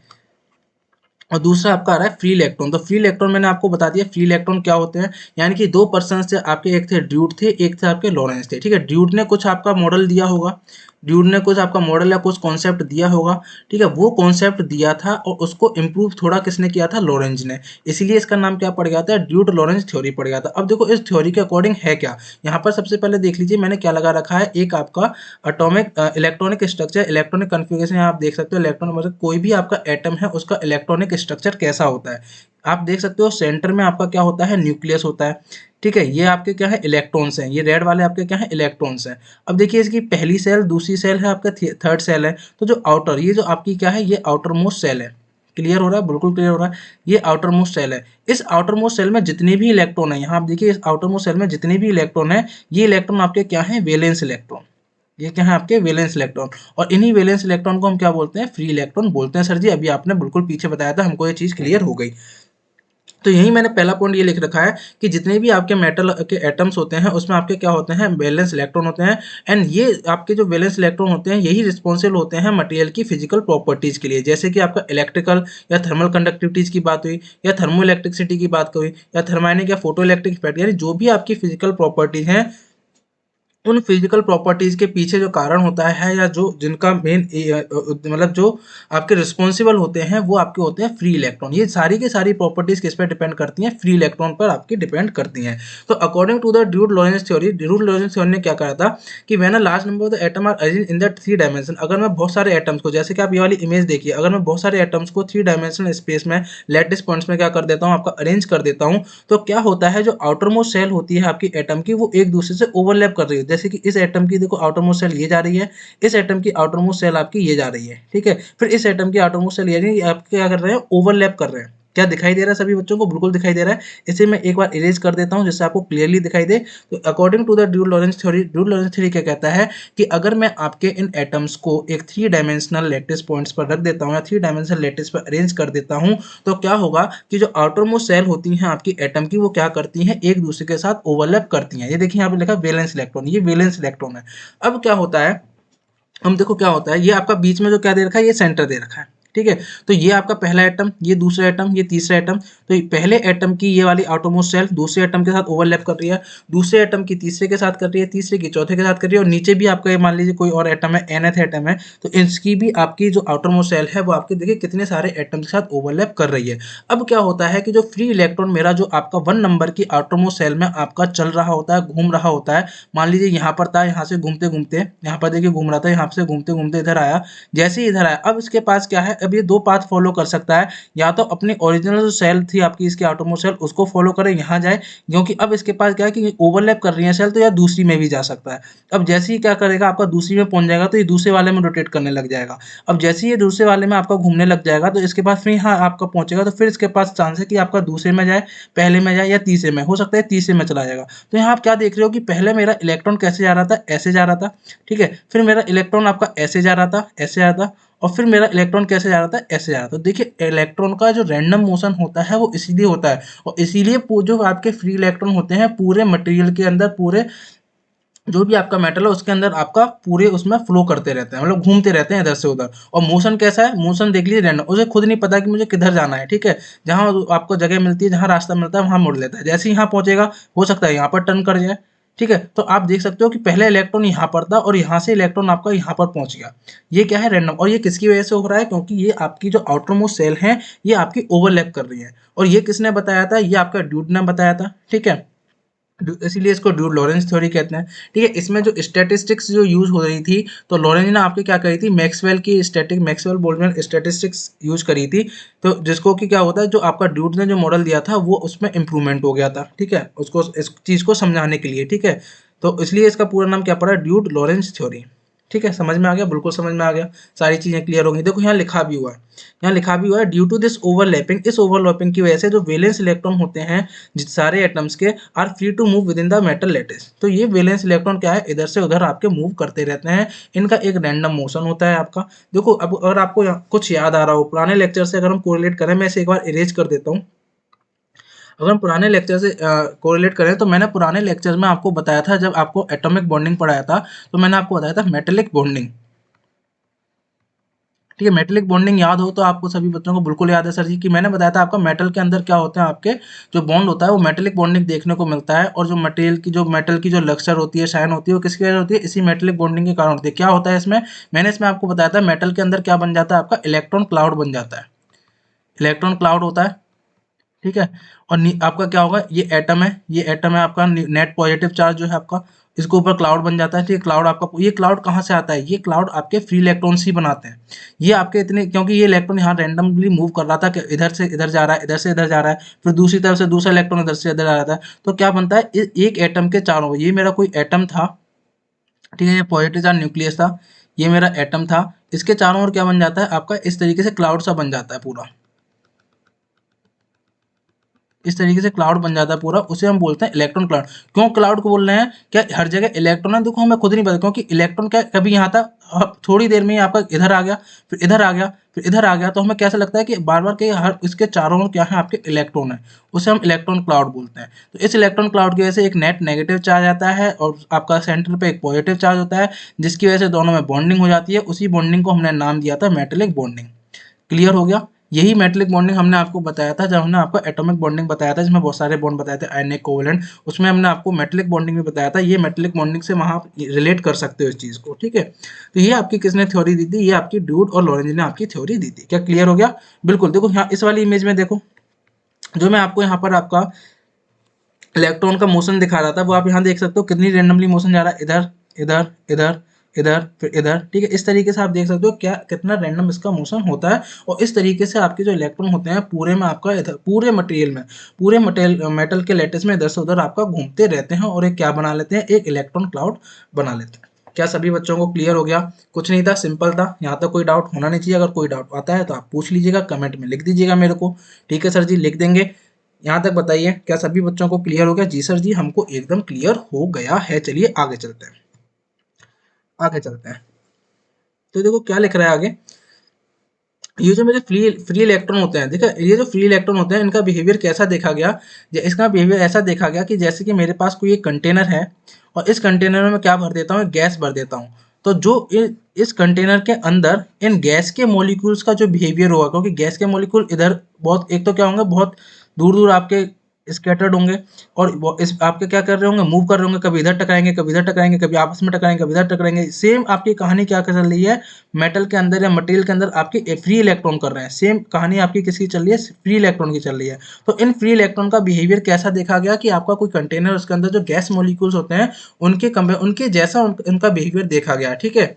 और दूसरा आपका आ रहा है फ्री इलेक्ट्रॉन। तो फ्री इलेक्ट्रॉन मैंने आपको बता दिया फ्री इलेक्ट्रॉन क्या होते हैं, यानी कि दो पर्सन से आपके, एक थे ड्यूड थे, एक थे आपके लॉरेंस थे, ठीक है। ड्यूड ने कुछ आपका मॉडल दिया होगा, ड्यूड ने कुछ आपका मॉडल या कुछ कॉन्सेप्ट दिया होगा, ठीक है, वो कॉन्सेप्ट दिया था और उसको इम्प्रूव थोड़ा किसने किया था, लॉरेंज ने, इसीलिए इसका नाम क्या पड़ गया था, ड्यूड लॉरेंज थ्योरी पड़ गया था। अब देखो इस थ्योरी के अकॉर्डिंग है क्या, यहाँ पर सबसे पहले देख लीजिए मैंने क्या लगा रखा है, एक आपका atomic electronic structure, electronic configuration, आप देख सकते हो इलेक्ट्रॉनिक मतलब कोई भी आपका एटम है उसका इलेक्ट्रॉनिक स्ट्रक्चर कैसा होता है, आप देख सकते हो सेंटर में आपका क्या होता है, न्यूक्लियस होता है, ठीक है, ये आपके क्या है, इलेक्ट्रॉन्स हैं, ये रेड वाले आपके क्या है, इलेक्ट्रॉन्स हैं। अब देखिए इसकी पहली सेल, दूसरी सेल है, आपका थर्ड सेल है, तो जो आउटर, ये जो आपकी क्या है, ये आउटर मोस्ट सेल है, क्लियर हो रहा है, बिल्कुल क्लियर हो रहा है, ये आउटर मोस्ट सेल है। इस आउटर मोस्ट सेल में जितने भी इलेक्ट्रॉन है, यहाँ आप देखिए इस आउटर मोस्ट सेल में जितने भी इलेक्ट्रॉन है, ये इलेक्ट्रॉन आपके क्या है, वैलेंस इलेक्ट्रॉन, ये क्या है आपके वैलेंस इलेक्ट्रॉन, और इन्हीं वैलेंस इलेक्ट्रॉन को हम क्या बोलते हैं, फ्री इलेक्ट्रॉन बोलते हैं। सर जी अभी आपने बिल्कुल पीछे बताया था, हमको ये चीज क्लियर हो गई। तो यही मैंने पहला पॉइंट ये लिख रखा है कि जितने भी आपके मेटल के एटम्स होते हैं उसमें आपके क्या होते हैं, वैलेंस इलेक्ट्रॉन होते हैं, एंड ये आपके जो वैलेंस इलेक्ट्रॉन होते हैं यही रिस्पॉन्सिबल होते हैं मटेरियल की फिजिकल प्रॉपर्टीज के लिए, जैसे कि आपका इलेक्ट्रिकल या थर्मल कंडक्टिविटीज की बात हुई, या थर्मो इलेक्ट्रिसिटी की बात हुई, या थर्मैनिक या फोटो इलेक्ट्रिक इफेक्ट, यानी जो भी आपकी फिजिकल प्रॉपर्टीज हैं, उन फिजिकल प्रॉपर्टीज के पीछे जो कारण होता है या जो जिनका मेन मतलब जो आपके रिस्पॉन्सिबल होते हैं वो आपके होते हैं फ्री इलेक्ट्रॉन। ये सारी की सारी प्रॉपर्टीज किस पे डिपेंड करती हैं, फ्री इलेक्ट्रॉन पर आपकी डिपेंड करती हैं। तो अकॉर्डिंग टू द ड्यूड लॉरेंज थ्योरी, ड्यूड लॉरेंज थ्योरी ने क्या कहा था कि when a large number of the atom are arranged in the three dimension, अगर मैं बहुत सारे एटम्स को, जैसे कि आप ये वाली इमेज देखिए, अगर मैं बहुत सारे एटम्स को थ्री डायमेंशनल स्पेस में लैटिस पॉइंट्स में क्या कर देता हूँ, आपका अरेंज कर देता हूँ, तो क्या होता है जो आउटर मोस्ट सेल होती है आपकी एटम की, वो एक दूसरे से ओवरलैप कर रही है। जैसे कि इस एटम की देखो आउटर मोस्ट सेल ये जा रही है, इस एटम की आउटर मोस्ट सेल आपकी ये जा रही है, ठीक है, फिर इस एटम की आउटर मोस्ट सेल ये आप क्या कर रहे हैं, ओवरलैप कर रहे हैं। क्या दिखाई दे रहा है सभी बच्चों को, बिल्कुल दिखाई दे रहा है। इसे मैं एक बार इरेज कर देता हूं जिससे आपको क्लियरली दिखाई दे। तो अकॉर्डिंग टू द ड्यूड लॉरेंज थ्योरी, ड्यूड लॉरेंज थ्योरी क्या कहता है कि अगर मैं आपके इन एटम्स को एक थ्री डायमेंशनल लैटिस पॉइंट्स पर रख देता हूं या थ्री डायमेंशनल लैटिस पर अरेंज कर देता हूं, तो क्या होगा कि जो आउटर मोस्ट सेल होती हैं आपकी एटम की, वो क्या करती हैं, एक दूसरे के साथ ओवरलैप करती हैं। ये देखिए यहाँ पे लिखा वैलेंस इलेक्ट्रॉन, ये वैलेंस इलेक्ट्रॉन है। अब क्या होता है, हम देखो क्या होता है, ये आपका बीच में जो क्या दे रखा है, ये सेंटर दे रखा है, ठीक है, तो ये आपका पहला एटम, ये दूसरा एटम, ये तीसरा एटम, तो पहले एटम की ये वाली आउटरमोस्ट सेल दूसरे एटम के साथ ओवरलैप कर रही है, दूसरे एटम की तीसरे के साथ कर रही है, तीसरे की चौथे के साथ कर रही है, और नीचे भी आपका ये मान लीजिए कोई और एटम है, nth एटम है, तो इसकी भी आपकी जो आउटरमोस्ट सेल है वो आपके देखिए कितने सारे एटम के साथ ओवरलैप कर रही है। अब क्या होता है कि जो फ्री इलेक्ट्रॉन मेरा जो आपका 1 नंबर की आउटरमोस्ट सेल में आपका चल रहा होता है, घूम रहा होता है, मान लीजिए यहाँ पर था, यहाँ से घूमते घूमते यहाँ पर देखिए घूम रहा था, यहाँ से घूमते घूमते इधर आया, जैसे ही इधर आया, अब इसके पास क्या है, अब ये दो पाथ फॉलो कर सकता है, या तो अपनी ओरिजिनल जो सेल थी आपकी इसकी आउटरमोस्ट सेल उसको फॉलो करे यहाँ जाए, क्योंकि अब इसके पास क्या है कि ओवरलैप कर रही है सेल, तो या दूसरी में भी जा सकता है। अब जैसे ही क्या करेगा, आपका दूसरी में पहुंच जाएगा तो ये दूसरे वाले में रोटेट करने लग जाएगा। अब जैसे ही ये दूसरे वाले में आपका घूमने लग जाएगा तो इसके पास फिर यहाँ आपका पहुंचेगा, तो फिर इसके पास चांस है कि आपका दूसरे में जाए, पहले में जाए, या तीसरे में, हो सकता है तीसरे में चला जाएगा। तो यहाँ आप क्या देख रहे हो कि पहले मेरा इलेक्ट्रॉन कैसे जा रहा था, ऐसे जा रहा था, ठीक है, फिर मेरा इलेक्ट्रॉन आपका ऐसे जा रहा था, ऐसे जा रहा था, और फिर मेरा इलेक्ट्रॉन कैसे जा रहा था, ऐसे जा रहा था। तो देखिए इलेक्ट्रॉन का जो रैंडम मोशन होता है वो इसीलिए होता है, और इसीलिए जो आपके फ्री इलेक्ट्रॉन होते हैं पूरे मटेरियल के अंदर, पूरे जो भी आपका मेटल है उसके अंदर आपका पूरे उसमें फ्लो करते रहते हैं, मतलब घूमते रहते हैं इधर से उधर। और मोशन कैसा है, मोशन देख लीजिए रैंडम, उसे खुद नहीं पता कि मुझे किधर जाना है, ठीक है, जहाँ आपको जगह मिलती है, जहाँ रास्ता मिलता है वहां मुड़ लेता है, जैसे ही यहाँ पहुंचेगा हो सकता है यहाँ पर टर्न कर जाए, ठीक है। तो आप देख सकते हो कि पहले इलेक्ट्रॉन यहाँ पर था और यहाँ से इलेक्ट्रॉन आपका यहाँ पर पहुंच गया, ये क्या है, रैंडम। और ये किसकी वजह से हो रहा है, क्योंकि ये आपकी जो आउटर मोस्ट सेल है ये आपकी ओवरलैप कर रही है, और ये किसने बताया था, ये आपका ड्यूड ने बताया था, ठीक है, इसीलिए इसको ड्यूड लॉरेंज थ्योरी कहते हैं, ठीक है। इसमें जो स्टैटिस्टिक्स जो यूज हो रही थी, तो लॉरेंज ने आपके क्या करी थी, मैक्सवेल की static, Maxwell Boltzmann statistics use करी थी, तो जिसको कि क्या होता है, जो आपका ड्यूड ने जो मॉडल दिया था वो उसमें इंप्रूवमेंट हो गया था, ठीक है, उसको इस चीज को समझाने के लिए, ठीक है। तो इसलिए इसका पूरा नाम क्या पड़ा, ड्यूड लॉरेंज थ्योरी, ठीक है, समझ में आ गया, बिल्कुल समझ में आ गया, सारी चीजें क्लियर हो गई। देखो यहाँ लिखा भी हुआ है, यहाँ लिखा भी हुआ है ड्यू टू दिस ओवरलैपिंग, इस ओवरलैपिंग की वजह से जो वैलेंस इलेक्ट्रॉन होते हैं जिस सारे एटम्स के are free to move within the metal lattice. तो ये वैलेंस इलेक्ट्रॉन क्या है, इधर से उधर आपके मूव करते रहते हैं, इनका एक रैंडम मोशन होता है आपका। देखो अब अगर आपको कुछ याद आ रहा हो पुराने लेक्चर से, अगर हम कोरिलेट करें, मैं इसे एक बार इरेज कर देता हूँ। अगर हम पुराने लेक्चर से कोरिलेट करें तो मैंने पुराने लेक्चर में आपको बताया था, जब आपको एटॉमिक बॉन्डिंग पढ़ाया था तो मैंने आपको बताया था मेटेलिक बॉन्डिंग। ठीक है, मेटेलिक बॉन्डिंग याद हो तो आपको सभी बच्चों को बिल्कुल याद है सर जी, कि मैंने बताया था आपका मेटल के अंदर क्या होते हैं, आपके जो बॉन्ड होता है वो मेटेलिक बॉन्डिंग देखने को मिलता है, और जो मटेरियल की जो मेटल की जो लक्सर होती है, शाइन होती है, वो किसकी वजह होती है, इसी मेटेलिक बॉन्डिंग के कारण होती है। क्या होता है इसमें, मैंने इसमें आपको बताया था मेटल के अंदर क्या बन जाता है, आपका इलेक्ट्रॉन क्लाउड बन जाता है, इलेक्ट्रॉन क्लाउड होता है। ठीक है, और आपका क्या होगा, ये एटम है, ये एटम है आपका, नेट पॉजिटिव चार्ज जो है आपका, इसके ऊपर क्लाउड बन जाता है। ठीक है, क्लाउड आपका, ये क्लाउड कहाँ से आता है, ये क्लाउड आपके फ्री इलेक्ट्रॉन्स ही बनाते हैं। ये आपके इतने, क्योंकि ये इलेक्ट्रॉन यहाँ रैंडमली मूव कर रहा था कि इधर से इधर जा रहा है, इधर से इधर जा रहा है, फिर दूसरी तरफ से दूसरा इलेक्ट्रॉन इधर से इधर आ रहा था, तो क्या बनता है, एक एटम के चारों, ये मेरा कोई एटम था, ठीक है, ये पॉजिटिव चार्ज न्यूक्लियस था, ये मेरा एटम था, इसके चारों ओर क्या बन जाता है आपका, इस तरीके से क्लाउड सा बन जाता है पूरा, इस तरीके से क्लाउड बन जाता है पूरा, उसे हम बोलते हैं इलेक्ट्रॉन क्लाउड। क्यों क्लाउड को बोल रहे हैं, क्या हर जगह इलेक्ट्रॉन है, देखो हमें खुद नहीं पता, क्योंकि इलेक्ट्रॉन क्या कभी यहाँ था, थोड़ी देर में ही आपका इधर आ गया, फिर इधर आ गया, फिर इधर आ गया, तो हमें कैसा लगता है कि बार बार के हर इसके चारों ओर क्या है, आपके इलेक्ट्रॉन है, उसे हम इलेक्ट्रॉन क्लाउड बोलते हैं। तो इस इलेक्ट्रॉन क्लाउड की वजह से एक नेट नेगेटिव चार्ज आता है, और आपका सेंटर पे एक पॉजिटिव चार्ज होता है, जिसकी वजह से दोनों में बॉन्डिंग हो जाती है, उसी बॉन्डिंग को हमने नाम दिया था मेटेलिक बॉन्डिंग। क्लियर हो गया, यही मेटेलिक बॉन्डिंग हमने आपको बताया था जब हमने आपको एटॉमिक बॉन्डिंग बताया था, जिसमें बहुत सारे बॉन्ड बताए थे आयनिक कोवेलेंट, उसमें हमने आपको मेटेलिक बॉन्डिंग भी बताया था। ये मेटेलिक बॉन्डिंग से वहां आप रिलेट कर सकते हो इस चीज को। ठीक है, तो ये आपकी किसने थ्योरी दी थी, ये आपकी ड्यूड और लॉरेंज ने आपकी थ्योरी दी थी। क्या क्लियर हो गया, बिल्कुल। देखो यहाँ इस वाली इमेज में देखो, जो मैं आपको यहाँ पर आपका इलेक्ट्रॉन का मोशन दिखा रहा था, वो आप यहाँ देख सकते हो कितनी रेंडमली मोशन जा रहा है, इधर इधर इधर इधर फिर इधर। ठीक है, इस तरीके से आप देख सकते हो क्या कितना रैंडम इसका मोशन होता है, और इस तरीके से आपके जो इलेक्ट्रॉन होते हैं पूरे में आपका इधर पूरे मटेरियल में, पूरे मटेरियल मेटल के लेटिस में इधर से उधर आपका घूमते रहते हैं, और एक क्या बना लेते हैं, एक इलेक्ट्रॉन क्लाउड बना लेते हैं। क्या सभी बच्चों को क्लियर हो गया, कुछ नहीं था, सिंपल था, यहाँ तक कोई डाउट होना नहीं चाहिए। अगर कोई डाउट आता है तो आप पूछ लीजिएगा, कमेंट में लिख दीजिएगा मेरे को। ठीक है सर जी, लिख देंगे। यहाँ तक बताइए, क्या सभी बच्चों को क्लियर हो गया? जी सर जी, हमको एकदम क्लियर हो गया है। चलिए आगे चलते हैं, आगे चलते हैं। तो देखो क्या लिख रहा है आगे, ये जो मेरे फ्री फ्री इलेक्ट्रॉन होते हैं, देखो ये जो फ्री इलेक्ट्रॉन होते हैं, इनका बिहेवियर कैसा देखा गया, इसका बिहेवियर ऐसा देखा गया कि जैसे कि मेरे पास कोई एक कंटेनर है, और इस कंटेनर में मैं क्या भर देता हूँ, गैस भर देता हूँ। तो जो इस कंटेनर के अंदर इन गैस के मॉलिक्यूल्स का जो बिहेवियर होगा, क्योंकि गैस के मॉलिक्यूल इधर बहुत, एक तो क्या होंगे, बहुत दूर दूर आपके स्कैटर्ड होंगे, और इस आपके क्या कर रहे होंगे, मूव कर रहे होंगे, कभी इधर टकराएंगे, कभी इधर टकराएंगे, कभी आपस में टकराएंगे, कभी इधर टकराएंगे। सेम आपकी कहानी क्या चल रही है, मेटल के अंदर या मटेरियल के अंदर आपके फ्री इलेक्ट्रॉन कर रहे हैं। सेम कहानी आपकी किसकी चल रही है, फ्री इलेक्ट्रॉन की चल रही है। तो इन फ्री इलेक्ट्रॉन का बिहेवियर कैसा देखा गया कि आपका कोई कंटेनर, उसके अंदर जो गैस मॉलिक्यूल्स होते हैं उनके जैसा उनका बिहेवियर देखा गया। ठीक है,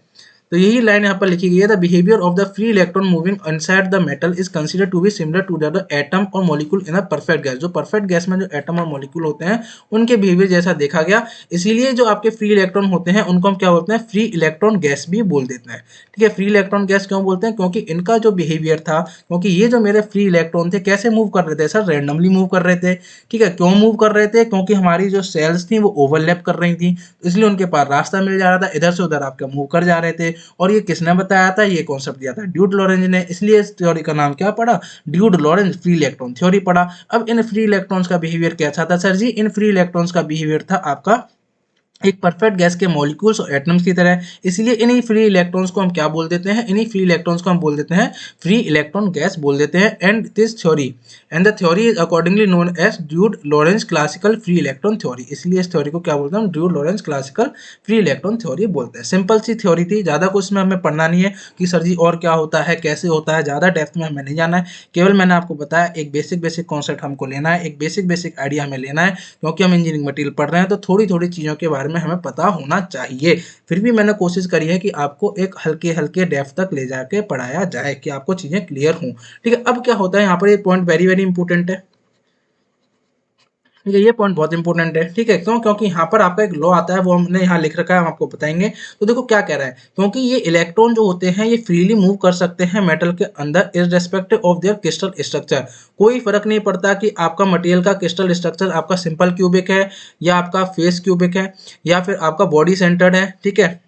तो यही लाइन यहाँ पर लिखी गई है, the behaviour of the free electron moving inside the metal is consider to be similar to the atom और molecule in a perfect gas. जो परफेक्ट गैस में जो एटम और मॉलिक्यूल होते हैं उनके बिहेवियर जैसा देखा गया। इसीलिए जो आपके फ्री इलेक्ट्रॉन होते हैं उनको हम क्या बोलते हैं, फ्री इलेक्ट्रॉन गैस भी बोल देते हैं। ठीक है, फ्री इलेक्ट्रॉन गैस क्यों बोलते हैं, क्योंकि इनका जो बिहेवियर था, क्योंकि ये जो मेरे फ्री इलेक्ट्रॉन थे कैसे मूव कर रहे थे सर, रैंडमली मूव कर रहे थे। ठीक है, क्यों मूव कर रहे थे, क्योंकि हमारी जो सेल्स थी वो ओवरलैप कर रही थी, इसलिए उनके पास रास्ता मिल जा रहा था, इधर से उधर आपका मूव कर जा रहे थे। और ये किसने बताया था, ये कॉन्सेप्ट दिया था ड्यूड लॉरेंज ने, इसलिए इस थ्योरी का नाम क्या पड़ा, ड्यूड लॉरेंज फ्री इलेक्ट्रॉन थ्योरी पड़ा। अब इन फ्री इलेक्ट्रॉन्स का बिहेवियर कैसा था सर जी, इन फ्री इलेक्ट्रॉन्स का बिहेवियर था आपका एक परफेक्ट गैस के मॉलिक्यूल्स और एटम्स की तरह। इसलिए इन्हीं फ्री इलेक्ट्रॉन्स को हम क्या बोल देते हैं, इन्हीं फ्री इलेक्ट्रॉन्स को हम बोल देते हैं फ्री इलेक्ट्रॉन गैस बोल देते हैं। And the theory is accordingly known as ड्यूड Lorentz classical free electron theory. इसलिए इस थ्योरी को क्या बोलते हैं, ड्यूड Lorentz classical free electron theory बोलते हैं। सिंपल सी थ्योरी थी, ज्यादा कुछ में हमें पढ़ना नहीं है कि सर जी और क्या होता है, कैसे होता है, ज्यादा डेप्थ में हमें नहीं जाना है। केवल मैंने आपको बताया एक बेसिक बेसिक कॉन्सेप्ट हमको लेना है, एक बेसिक बेसिक आइडिया हमें लेना है, क्योंकि हम इंजीनियरिंग मटेरियल पढ़ रहे हैं तो थोड़ी थोड़ी चीजों के बारे में हमें पता होना चाहिए। फिर भी मैंने कोशिश करी है कि आपको एक हल्के हल्के डेप्थ तक ले जाके पढ़ाया जाए कि आपको चीजें क्लियर हों। ठीक है, अब क्या होता है यहाँ पर, ये पॉइंट वेरी वेरी इंपॉर्टेंट है। ठीक है, ये पॉइंट बहुत इंपॉर्टेंट है। ठीक है, क्यों? क्योंकि यहाँ पर आपका एक लॉ आता है, वो हमने यहाँ लिख रखा है, हम आपको बताएंगे। तो देखो क्या कह रहा है, क्योंकि ये इलेक्ट्रॉन जो होते हैं ये फ्रीली मूव कर सकते हैं मेटल के अंदर irrespective of their crystal structure. कोई फर्क नहीं पड़ता कि आपका मटेरियल का क्रिस्टल स्ट्रक्चर आपका सिंपल क्यूबिक है या आपका फेस क्यूबिक है या फिर आपका बॉडी सेंटर्ड है, ठीक है,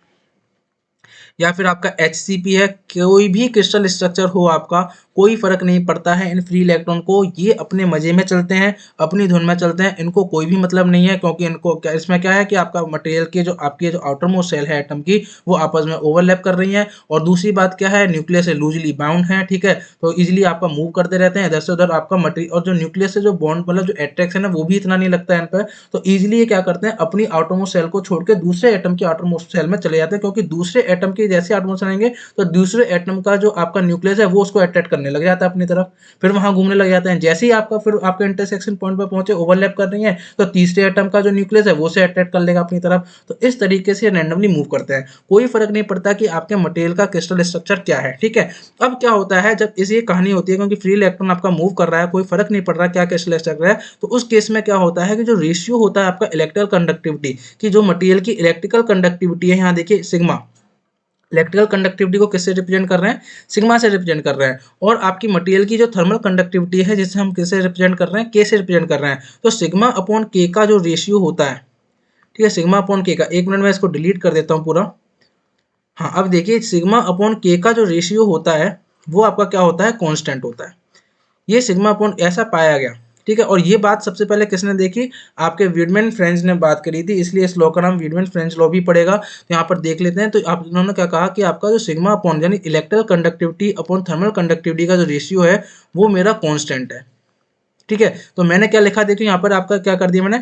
या फिर आपका HCP है, कोई भी क्रिस्टल स्ट्रक्चर हो आपका, कोई फर्क नहीं पड़ता है इन फ्री इलेक्ट्रॉन को। ये अपने मजे में चलते हैं, अपनी धुन में चलते हैं, इनको कोई भी मतलब नहीं है, क्योंकि इनको क्या, इसमें क्या है कि आपका मटेरियल के जो आपकी जो आउटर मोस्ट सेल है एटम की, वो आपस में ओवरलैप कर रही है। और दूसरी बात क्या है, न्यूक्लियस से लूजली बाउंड है, ठीक है, तो इजिली आपका मूव करते रहते हैं इधर से उधर आपका मटेरियल। और जो न्यूक्लियस से जो बॉन्ड मतलब जो अट्रैक्शन है वो भी इतना नहीं लगता है इन पर, तो इजिली ये क्या करते हैं, अपनी आउटर मोस्ट सेल को छोड़ के दूसरे एटम के आउटर मोस्ट सेल में चले जाते हैं, क्योंकि दूसरे एटम के जैसे आउटर मोस्ट रहेंगे तो दूसरे एटम का जो आपका न्यूक्लियस है वो उसको अट्रैक्ट करने लग जाता है अपनी तरफ, फिर वहां घूमने लग जाते हैं। जैसे ही आपका फिर आपके इंटरसेक्शन पॉइंट पर पहुंचे, ओवरलैप कर रही है, तो तीसरे एटम का जो न्यूक्लियस है वो से अट्रैक्ट कर लेगा अपनी तरफ। तो इस तरीके से रैंडमली मूव करते हैं, कोई फर्क नहीं पड़ता कि आपके मटेरियल का क्रिस्टल स्ट्रक्चर क्या है। ठीक है, अब क्या होता है जब इस ये कहानी होती है, क्योंकि फ्री इलेक्ट्रॉन आपका मूव कर रहा है, कोई फर्क नहीं पड़ रहा क्या क्रिस्टल स्ट्रक्चर है, तो उस केस में क्या होता है कि जो रेशियो होता है आपका इलेक्ट्रिकल कंडक्टिविटी की, जो मटेरियल की इलेक्ट्रिकल कंडक्टिविटी है, यहाँ देखिए सिग्मा, इलेक्ट्रिकल कंडक्टिविटी को किससे रिप्रेजेंट कर रहे हैं, सिग्मा से रिप्रेजेंट कर रहे हैं। और आपकी मटेरियल की जो थर्मल कंडक्टिविटी है जिसे हम किससे रिप्रेजेंट कर रहे हैं, के से रिप्रेजेंट कर रहे हैं। तो सिग्मा अपॉन के का जो रेशियो होता है, ठीक है, सिग्मा अपॉन के का, एक मिनट में इसको डिलीट कर देता हूँ पूरा। हाँ, अब देखिए सिग्मा अपॉन के का जो रेशियो होता है वो आपका क्या होता है, कांस्टेंट होता है। ये सिग्मा अपॉन ऐसा पाया गया। ठीक है, और ये बात सबसे पहले किसने देखी, आपके वीडमैन फ्रेंच ने बात करी थी, इसलिए इस लॉ का नाम वीडमैन फ्रेंच लॉ भी पड़ेगा। तो यहाँ पर देख लेते हैं, तो आप इन्होंने क्या कहा कि आपका जो सिग्मा अपॉन यानी electrical conductivity upon thermal conductivity का जो रेशियो है वो मेरा कांस्टेंट है। ठीक है, तो मैंने क्या लिखा, देखिए यहाँ पर आपका क्या कर दिया मैंने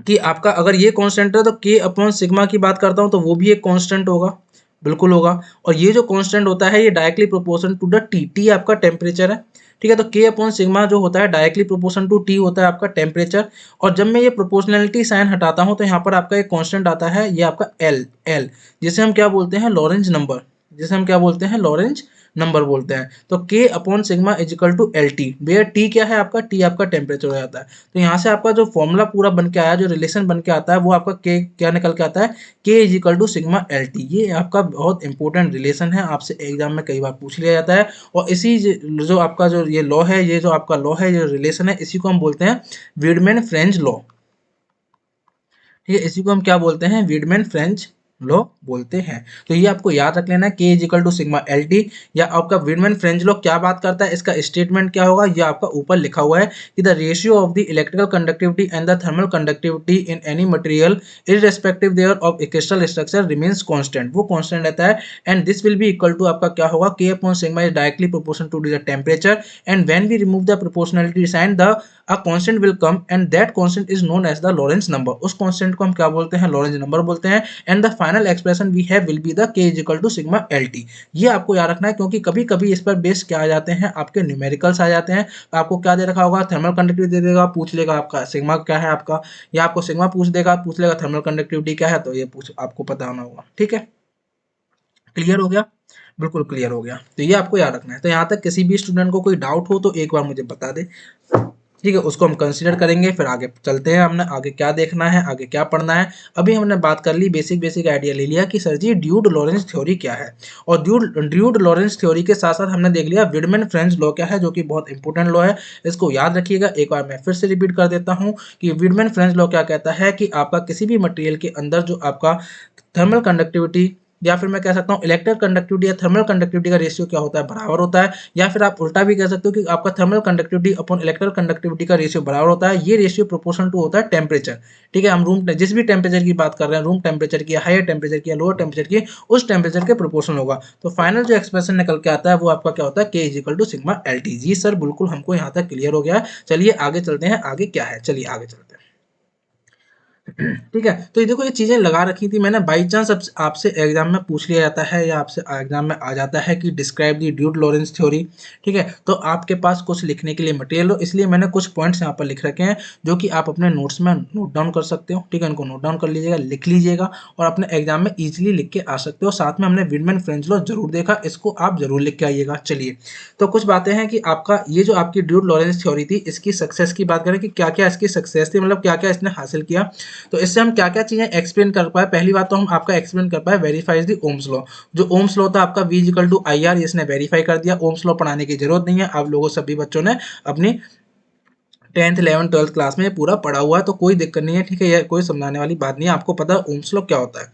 कि आपका अगर ये कांस्टेंट है तो के अपॉन सिग्मा की बात करता हूँ तो वो भी एक कांस्टेंट होगा, बिल्कुल होगा। और ये जो कांस्टेंट होता है ये directly proportion to the T, T आपका टेम्परेचर है। ठीक है, तो के अपॉन सिग्मा जो होता है डायरेक्टली प्रोपोर्शन टू टी होता है आपका टेम्परेचर। और जब मैं ये प्रोपोर्शनलिटी साइन हटाता हूँ तो यहाँ पर आपका एक कांस्टेंट आता है, ये आपका एल, एल जिसे हम क्या बोलते हैं, लॉरेंज नंबर, जिसे हम क्या बोलते हैं, लॉरेंज नंबर बोलते हैं। तो K upon sigma is equal to L T, where T क्या है आपका, टी आपका टेम्परेचर हो जाता है। तो यहाँ से आपका जो फॉर्मूला पूरा बन के आया, जो रिलेशन बन के आता है वो आपका के क्या निकल के आता है, K is equal to sigma L T. ये आपका बहुत इंपॉर्टेंट रिलेशन है, आपसे एग्जाम में कई बार पूछ लिया जाता है। और इसी जो आपका जो ये लॉ है, ये जो आपका लॉ है, ये रिलेशन है, इसी को हम बोलते हैं वीडमैन फ्रेंच लॉ। ठीक है, इसी को हम क्या बोलते हैं, वीडमैन फ्रेंच लॉ बोलते हैं। तो ये आपको याद रख लेना, K is equal to sigma L T. या आपका वीडमैन फ्रेंच लॉ क्या बात करता है, इसका स्टेटमेंट क्या होगा, ये आपका ऊपर लिखा हुआ है कि the ratio of the electrical conductivity and the thermal conductivity in any material irrespective their of a crystal structure remains constant, वो कांस्टेंट रहता है। And this will be equal to आपका क्या होगा, K upon sigma is directly proportional to the temperature, and when we remove the proportionality sign the a constant will come and that constant is known as the Lorentz number। उस constant को हम क्या बोलते हैं, Lorentz number बोलते हैं। and the final expression we have will be the k is equal to sigma lt। ये आपको याद रखना है, क्योंकि कभी कभी इस पर बेस क्या आ जाते हैं, आपके न्यूमेरिकल्स आ जाते हैं। आपको क्या दे रखा होगा, थर्मल कंडक्टिविटी दे देगा, पूछ लेगा आपका सिग्मा क्या है आपका, या आपको सिग्मा पूछ देगा, पूछ लेगा थर्मल कंडक्टिविटी क्या है, तो ये पूछ आपको पता होना होगा। ठीक है, क्लियर हो गया, बिल्कुल क्लियर हो गया। तो ये आपको याद रखना है। तो यहाँ तक किसी भी स्टूडेंट को कोई डाउट हो तो एक बार मुझे बता दे, ठीक है, उसको हम कंसीडर करेंगे, फिर आगे चलते हैं। हमने आगे क्या देखना है, आगे क्या पढ़ना है। अभी हमने बात कर ली, बेसिक बेसिक आइडिया ले लिया कि सर जी ड्यूड लॉरेंस थ्योरी क्या है। और ड्यूड लॉरेंस थ्योरी के साथ साथ हमने देख लिया वीडमैन फ्रेंच लॉ क्या है, जो कि बहुत इंपॉर्टेंट लॉ है, इसको याद रखिएगा। एक बार मैं फिर से रिपीट कर देता हूँ कि वीडमैन फ्रेंच लॉ क्या कहता है कि आपका किसी भी मटेरियल के अंदर जो आपका थर्मल कंडक्टिविटी, या फिर मैं कह सकता हूँ इलेक्ट्रिक कंडक्टिविटी या थर्मल कंडक्टिविटी का रेशियो क्या होता है, बराबर होता है। या फिर आप उल्टा भी कह सकते हो कि आपका thermal conductivity upon electrical conductivity का रेशियो बराबर होता है। ये रेशियो प्रोपोर्शनल टू होता है टेम्परेचर। ठीक है, हम रूम जिस भी टेम्परेचर की बात कर रहे हैं, रूम टेम्परेचर की, हायर टेम्परेचर की या लोअर टेम्परेचर की, उस टेम्परेचर के प्रोपोर्शनल होगा। तो फाइनल जो एक्सप्रेशन निकल के आता है वो आपका क्या होता है, K is equal to sigma L T. जी सर, बिल्कुल हमको यहाँ तक क्लियर हो गया है। चलिए आगे चलते हैं, आगे क्या है, चलिए आगे चलते हैं। ठीक है। तो ये देखो, ये चीजें लगा रखी थी मैंने, बाई चांस आपसे एग्जाम में पूछ लिया जाता है या आपसे एग्जाम में आ जाता है कि describe the dude Lorentz theory, ठीक है, तो आपके पास कुछ लिखने के लिए मटेरियल हो, इसलिए मैंने कुछ पॉइंट्स यहाँ पर लिख रखे हैं जो कि आप अपने नोट्स में नोट डाउन कर सकते हो। ठीक है, उनको नोट डाउन कर लीजिएगा, लिख लीजिएगा और अपने एग्जाम में इजीली लिख के आ सकते हो। साथ में हमने विडमैन फ्रेंच लॉ जरूर देखा, इसको आप जरूर लिख के आइएगा। चलिए, तो कुछ बातें हैं कि आपका ये जो आपकी ड्यूड लॉरेंस थ्योरी थी, इसकी सक्सेस की बात करें कि क्या क्या इसकी सक्सेस थी, मतलब क्या क्या इसने हासिल किया, तो इससे हम क्या क्या चीजें एक्सप्लेन कर पाए। पहली बात तो हम आपका एक्सप्लेन कर पाए वेरीफाइज द ओम्स लॉ। जो ओम्स लॉ था आपका V इक्वल टू IR, इसने वेरीफाई कर दिया। ओम्स लॉ पढ़ाने की जरूरत नहीं है, आप लोगों सभी बच्चों ने अपनी 10th 11th 12th क्लास में पूरा पढ़ा हुआ है, तो कोई दिक्कत नहीं है। ठीक है, यह कोई समझाने वाली बात नहीं है, आपको पता है ओम्स लॉ क्या होता है।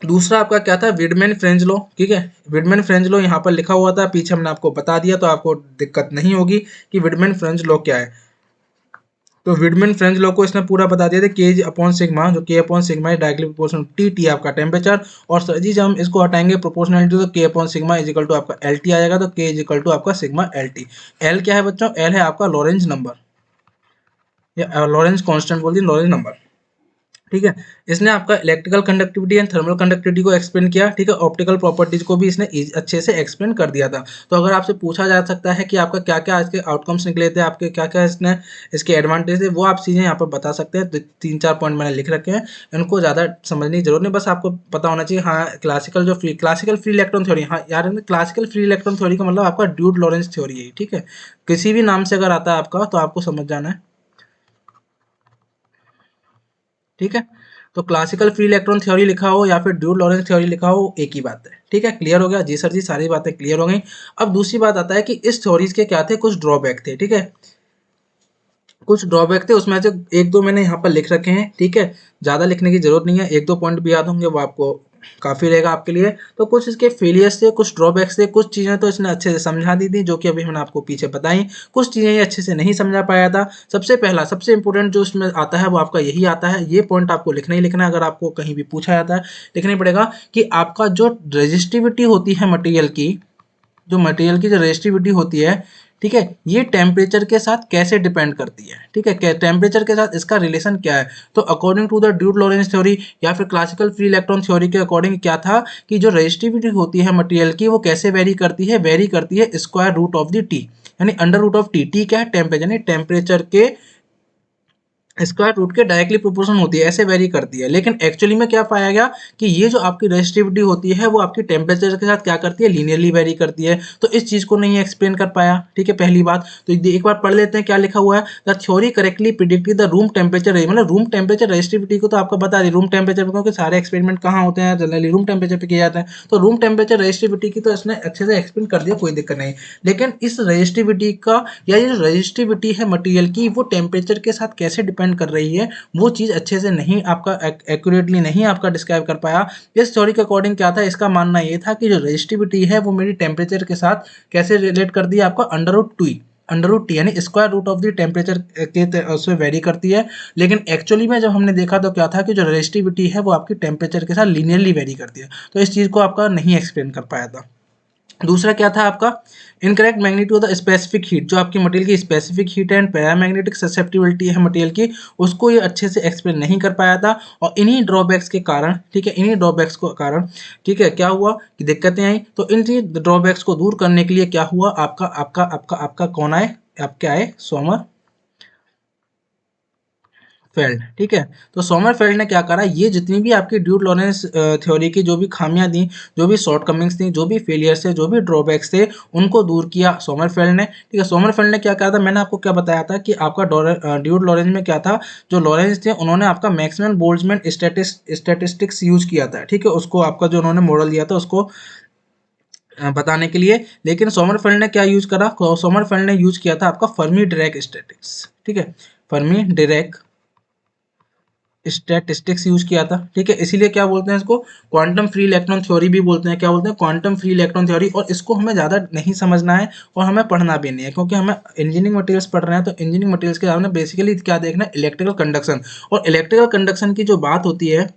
दूसरा आपका क्या था, विडमैन फ्रेंच लॉ। ठीक है, विडमैन फ्रेंच लॉ यहाँ पर लिखा हुआ था, पीछे हमने आपको बता दिया, तो आपको दिक्कत नहीं होगी कि विडमैन फ्रेंच लॉ क्या है। तो विडमैन फ्रेंच लॉ को इसने पूरा बता दिया था, केज अपॉन सिग्मा, जो K upon sigma is directly proportional T, T आपका टेम्परेचर, और सर जी जब हम इसको हटाएंगे प्रोपोर्शनलिटी तो K upon sigma is equal to आपका एल टी आ जाएगा, तो के इज इक्वल टू आपका सिग्मा एल टी। एल क्या है बच्चों, एल है आपका लॉरेंज नंबर, या लॉरेंज कांस्टेंट बोल दी, लॉरेंज नंबर। ठीक है, इसने आपका electrical conductivity and thermal conductivity को एक्सप्लेन किया। ठीक है, ऑप्टिकल प्रॉपर्टीज को भी इसने अच्छे से एक्सप्लेन कर दिया था। तो अगर आपसे पूछा जा सकता है कि आपका क्या क्या इसके आउटकम्स निकले थे, आपके क्या क्या इसने इसके एडवांटेज थे, वो आप चीज़ें यहाँ पर बता सकते हैं। तो 3-4 पॉइंट मैंने लिख रखे हैं, इनको ज़्यादा समझने की जरूरत नहीं, बस आपको पता होना चाहिए। हाँ, क्लासिकल फ्री इलेक्ट्रॉन थ्योरी, हाँ यार, क्लासिकल फ्री इलेक्ट्रॉन थ्योरी का मतलब आपका ड्यूड लॉरेंस थ्योरी है। ठीक है, किसी भी नाम से अगर आता है आपका तो आपको समझ जाना है। ठीक है, तो क्लासिकल फ्री इलेक्ट्रॉन थ्योरी लिखा हो या फिर ड्यूड लॉरेंस थ्योरी लिखा हो, एक ही बात है। ठीक है, क्लियर हो गया जी सर जी, सारी बातें क्लियर हो गई। अब दूसरी बात आता है कि इस थ्योरीज के क्या थे, कुछ ड्रॉबैक थे। ठीक है, कुछ ड्रॉबैक थे, उसमें से एक दो मैंने यहाँ पर लिख रखे हैं। ठीक है, ज़्यादा लिखने की जरूरत नहीं है, एक दो पॉइंट भी याद होंगे वो आपको काफ़ी रहेगा आपके लिए। तो कुछ इसके फेलियर्स थे, कुछ ड्रॉबैक्स थे, कुछ चीज़ें तो इसने अच्छे से समझा दी थी जो कि अभी मैंने आपको पीछे बताई, कुछ चीज़ें ये अच्छे से नहीं समझा पाया था। सबसे पहला सबसे इंपॉर्टेंट जो इसमें आता है वो आपका यही आता है, ये पॉइंट आपको लिखना ही लिखना है। अगर आपको कहीं भी पूछा जाता है लिखना ही पड़ेगा कि आपका जो रजिस्टिविटी होती है मटेरियल की, जो मटेरियल की जो रेजिस्टिविटी होती है, ठीक है, ये टेम्परेचर के साथ कैसे डिपेंड करती है। ठीक है, टेम्परेचर के साथ इसका रिलेशन क्या है। तो अकॉर्डिंग टू द ड्यूड लॉरेंस थ्योरी या फिर क्लासिकल फ्री इलेक्ट्रॉन थ्योरी के अकॉर्डिंग क्या था कि जो रेजिस्टिविटी होती है मटेरियल की, वो कैसे वेरी करती है square root of the T, यानी under root of T. T क्या है, टेम्परेचर, यानी टेम्परेचर के स्क्वायर रूट के डायरेक्टली प्रोपोर्शन होती है, ऐसे वेरी करती है। लेकिन एक्चुअली में क्या पाया गया कि ये जो आपकी रेजिस्टिविटी होती है वो आपकी टेम्परेचर के साथ क्या करती है, लीनियरली वेरी करती है। तो इस चीज को नहीं एक्सप्लेन कर पाया। ठीक है, पहली बात तो एक बार पढ़ लेते हैं क्या लिखा हुआ है। The theory correctly predicted the room temperature, मतलब रूम टेम्परेचर रेजिस्टिविटी को तो आपको बता दी, रूम टेम्परेचर, क्योंकि सारे एक्सपेरिमेंट कहाँ होते हैं, जनरली रूम टेम्परेचर पे किए जाते हैं। तो रूम टेम्परेचर रेजिस्टिविटी की तो इसने अच्छे से एक्सप्लेन कर दिया, कोई दिक्कत नहीं। लेकिन इस रेजिस्टिविटी का, या ये जो रेजिस्टिविटी है मटेरियल की, वो टेम्परेचर के साथ कैसे डिपेंड कर रही है, वो चीज़ अच्छे से नहीं आपका एक्यूरेटली नहीं आपका डिस्क्राइब कर पाया। इस थ्योरी के अकॉर्डिंग क्या था, इसका मानना ये था कि जो रेजिस्टिविटी है वो मेरी टेम्परेचर के साथ कैसे रिलेट कर दी, आपका अंडर रूट टी, यानी square root of the temperature के उससे वेरी करती है। लेकिन एक्चुअली में जब हमने देखा तो क्या था कि जो रेजिस्टिविटी है वो आपकी टेम्परेचर के साथ लीनियरली वेरी करती है। तो इस चीज़ को आपका नहीं एक्सप्लेन कर पाया था। दूसरा क्या था आपका, incorrect magnitude of the specific heat, जो आपकी मटेरियल की स्पेसिफिक हीट है एंड पैरामैग्नेटिक ससेप्टिबिलिटी है मटेरियल की, उसको ये अच्छे से एक्सप्लेन नहीं कर पाया था। और इन्हीं ड्रॉबैक्स के कारण, ठीक है, इन्हीं ड्रॉबैक्स को कारण, ठीक है, क्या हुआ कि दिक्कतें आई। तो इन ड्रॉबैक्स को दूर करने के लिए क्या हुआ, आपका आपका आपका आपका कौन आए, आपके आए सोमर फेल्ड। ठीक है, तो सोमरफेल्ड ने क्या करा, ये जितनी भी आपकी ड्यूड लॉरेंस थ्योरी की जो भी खामियां थी, जो भी शॉर्टकमिंग्स थी, जो भी फेलियर्स थे, जो भी ड्रॉबैक्स थे, उनको दूर किया सोमरफेल्ड ने। ठीक है, सोमरफेल्ड ने क्या कहा था, मैंने आपको क्या बताया था कि आपका ड्यूड लॉरेंस में क्या था, जो लॉरेंस थे उन्होंने आपका मैक्सिमम बोल्ट्जमैन स्टैटिस्टिक्स यूज किया था। ठीक है, उसको आपका जो उन्होंने मॉडल दिया था उसको बताने के लिए। लेकिन सोमरफेल्ड ने क्या यूज करा, सोमरफेल्ड ने यूज किया था आपका फर्मी डिरैक स्टैटिक्स। ठीक है, फर्मी डिरैक स्टैटिस्टिक्स यूज किया था। ठीक है, इसीलिए क्या बोलते हैं इसको, क्वांटम फ्री इलेक्ट्रॉन थ्योरी भी बोलते हैं। क्या बोलते हैं, क्वांटम फ्री इलेक्ट्रॉन थ्योरी। और इसको हमें ज़्यादा नहीं समझना है और हमें पढ़ना भी नहीं है, क्योंकि हमें इंजीनियरिंग मटेरियल्स पढ़ रहे हैं। तो इंजीनियरिंग मटेरियल्स के सामने बेसिकली क्या देखना है, इलेक्ट्रिकल कंडक्शन। और इलेक्ट्रिकल कंडक्शन की जो बात होती है,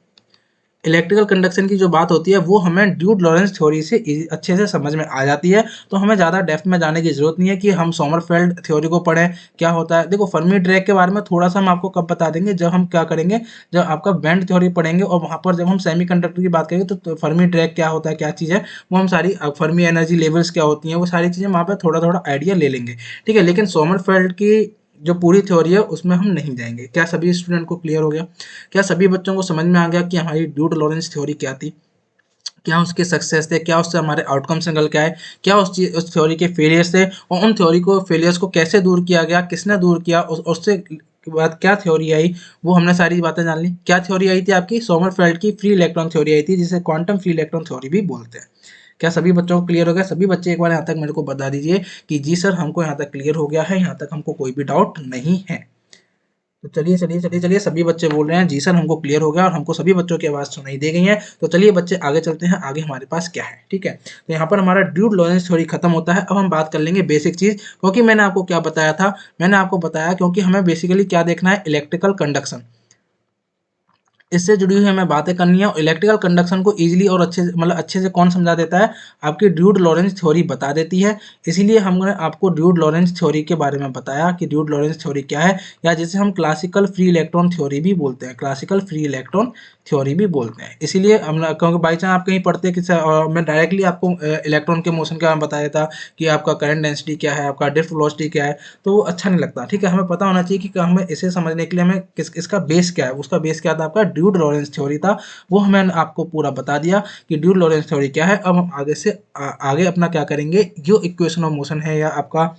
इलेक्ट्रिकल कंडक्शन की जो बात होती है वो हमें ड्यूड लॉरेंस थ्योरी से अच्छे से समझ में आ जाती है, तो हमें ज़्यादा डेप्थ में जाने की जरूरत नहीं है कि हम सोमरफेल्ड थ्योरी को पढ़ें क्या होता है। देखो फर्मी ड्रैग के बारे में थोड़ा सा हम आपको कब बता देंगे, जब हम क्या करेंगे, जब आपका बैंड थ्योरी पढ़ेंगे और वहाँ पर जब हम सेमीकंडक्टर की बात करेंगे तो फर्मी ड्रैग क्या होता है, क्या चीज़ है, वो हम सारी फर्मी एनर्जी लेवल्स क्या होती हैं, वो सारी चीज़ें वहाँ पर थोड़ा थोड़ा आइडिया ले लेंगे। ठीक है, लेकिन सोमरफेल्ड की जो पूरी थ्योरी है उसमें हम नहीं जाएंगे। क्या सभी स्टूडेंट को क्लियर हो गया? क्या सभी बच्चों को समझ में आ गया कि हमारी ड्यूड लॉरेंस थ्योरी क्या थी, क्या उसके सक्सेस थे, क्या उससे हमारे आउटकम्स निकल के आए, क्या उस थ्योरी के फेलियर्स थे, और उन थ्योरी को फेलियर्स को कैसे दूर किया गया, किसने दूर किया, उससे के बाद क्या थ्योरी आई, वो हमने सारी बातें जान ली। क्या थ्योरी आई थी आपकी? सोमरफेल्ड की फ्री इलेक्ट्रॉन थ्योरी आई थी, जिसे क्वांटम फ्री इलेक्ट्रॉन थ्योरी भी बोलते हैं। क्या सभी बच्चों को क्लियर हो गया? सभी बच्चे एक बार यहाँ तक मेरे को बता दीजिए कि जी सर हमको यहाँ तक क्लियर हो गया है, यहाँ तक हमको कोई भी डाउट नहीं है। तो चलिए चलिए चलिए चलिए, सभी बच्चे बोल रहे हैं जी सर हमको क्लियर हो गया और हमको सभी बच्चों की आवाज़ सुनाई दे गई है। तो चलिए बच्चे आगे चलते हैं, आगे हमारे पास क्या है। ठीक है, तो यहाँ पर हमारा ड्यूड लॉरेंस थ्योरी खत्म होता है। अब हम बात कर लेंगे बेसिक चीज़, क्योंकि मैंने आपको क्या बताया था, मैंने आपको बताया क्योंकि हमें बेसिकली क्या देखना है, इलेक्ट्रिकल कंडक्शन, इससे जुड़ी हुई हमें बातें करनी है। और इलेक्ट्रिकल कंडक्शन को इजीली और अच्छे से कौन समझा देता है, आपकी ड्यूड लॉरेंस थ्योरी बता देती है। इसीलिए हमने आपको ड्यूड लॉरेंस थ्योरी के बारे में बताया कि ड्यूड लॉरेंस थ्योरी क्या है, या जिसे हम क्लासिकल फ्री इलेक्ट्रॉन थ्योरी भी बोलते हैं, क्लासिकल फ्री इलेक्ट्रॉन थ्योरी भी बोलते हैं। इसीलिए हम, क्योंकि बाई चांस आप कहीं पढ़ते कि मैं डायरेक्टली आपको इलेक्ट्रॉन के मोशन के बारे में बता देता कि आपका करंट डेंसिटी क्या है, आपका ड्रिफ्ट वेलोसिटी क्या है, तो वो अच्छा नहीं लगता। ठीक है, हमें पता होना चाहिए कि हमें इसे समझने के लिए हमें इसका बेस क्या है। उसका बेस क्या था, आपका ड्यूड लॉरेंस थ्योरी था। वो हमें आपको पूरा बता दिया कि ड्यूड लॉरेंस थ्योरी क्या है। अब हम आगे से आगे अपना क्या करेंगे, जो इक्वेशन ऑफ मोशन है, या आपका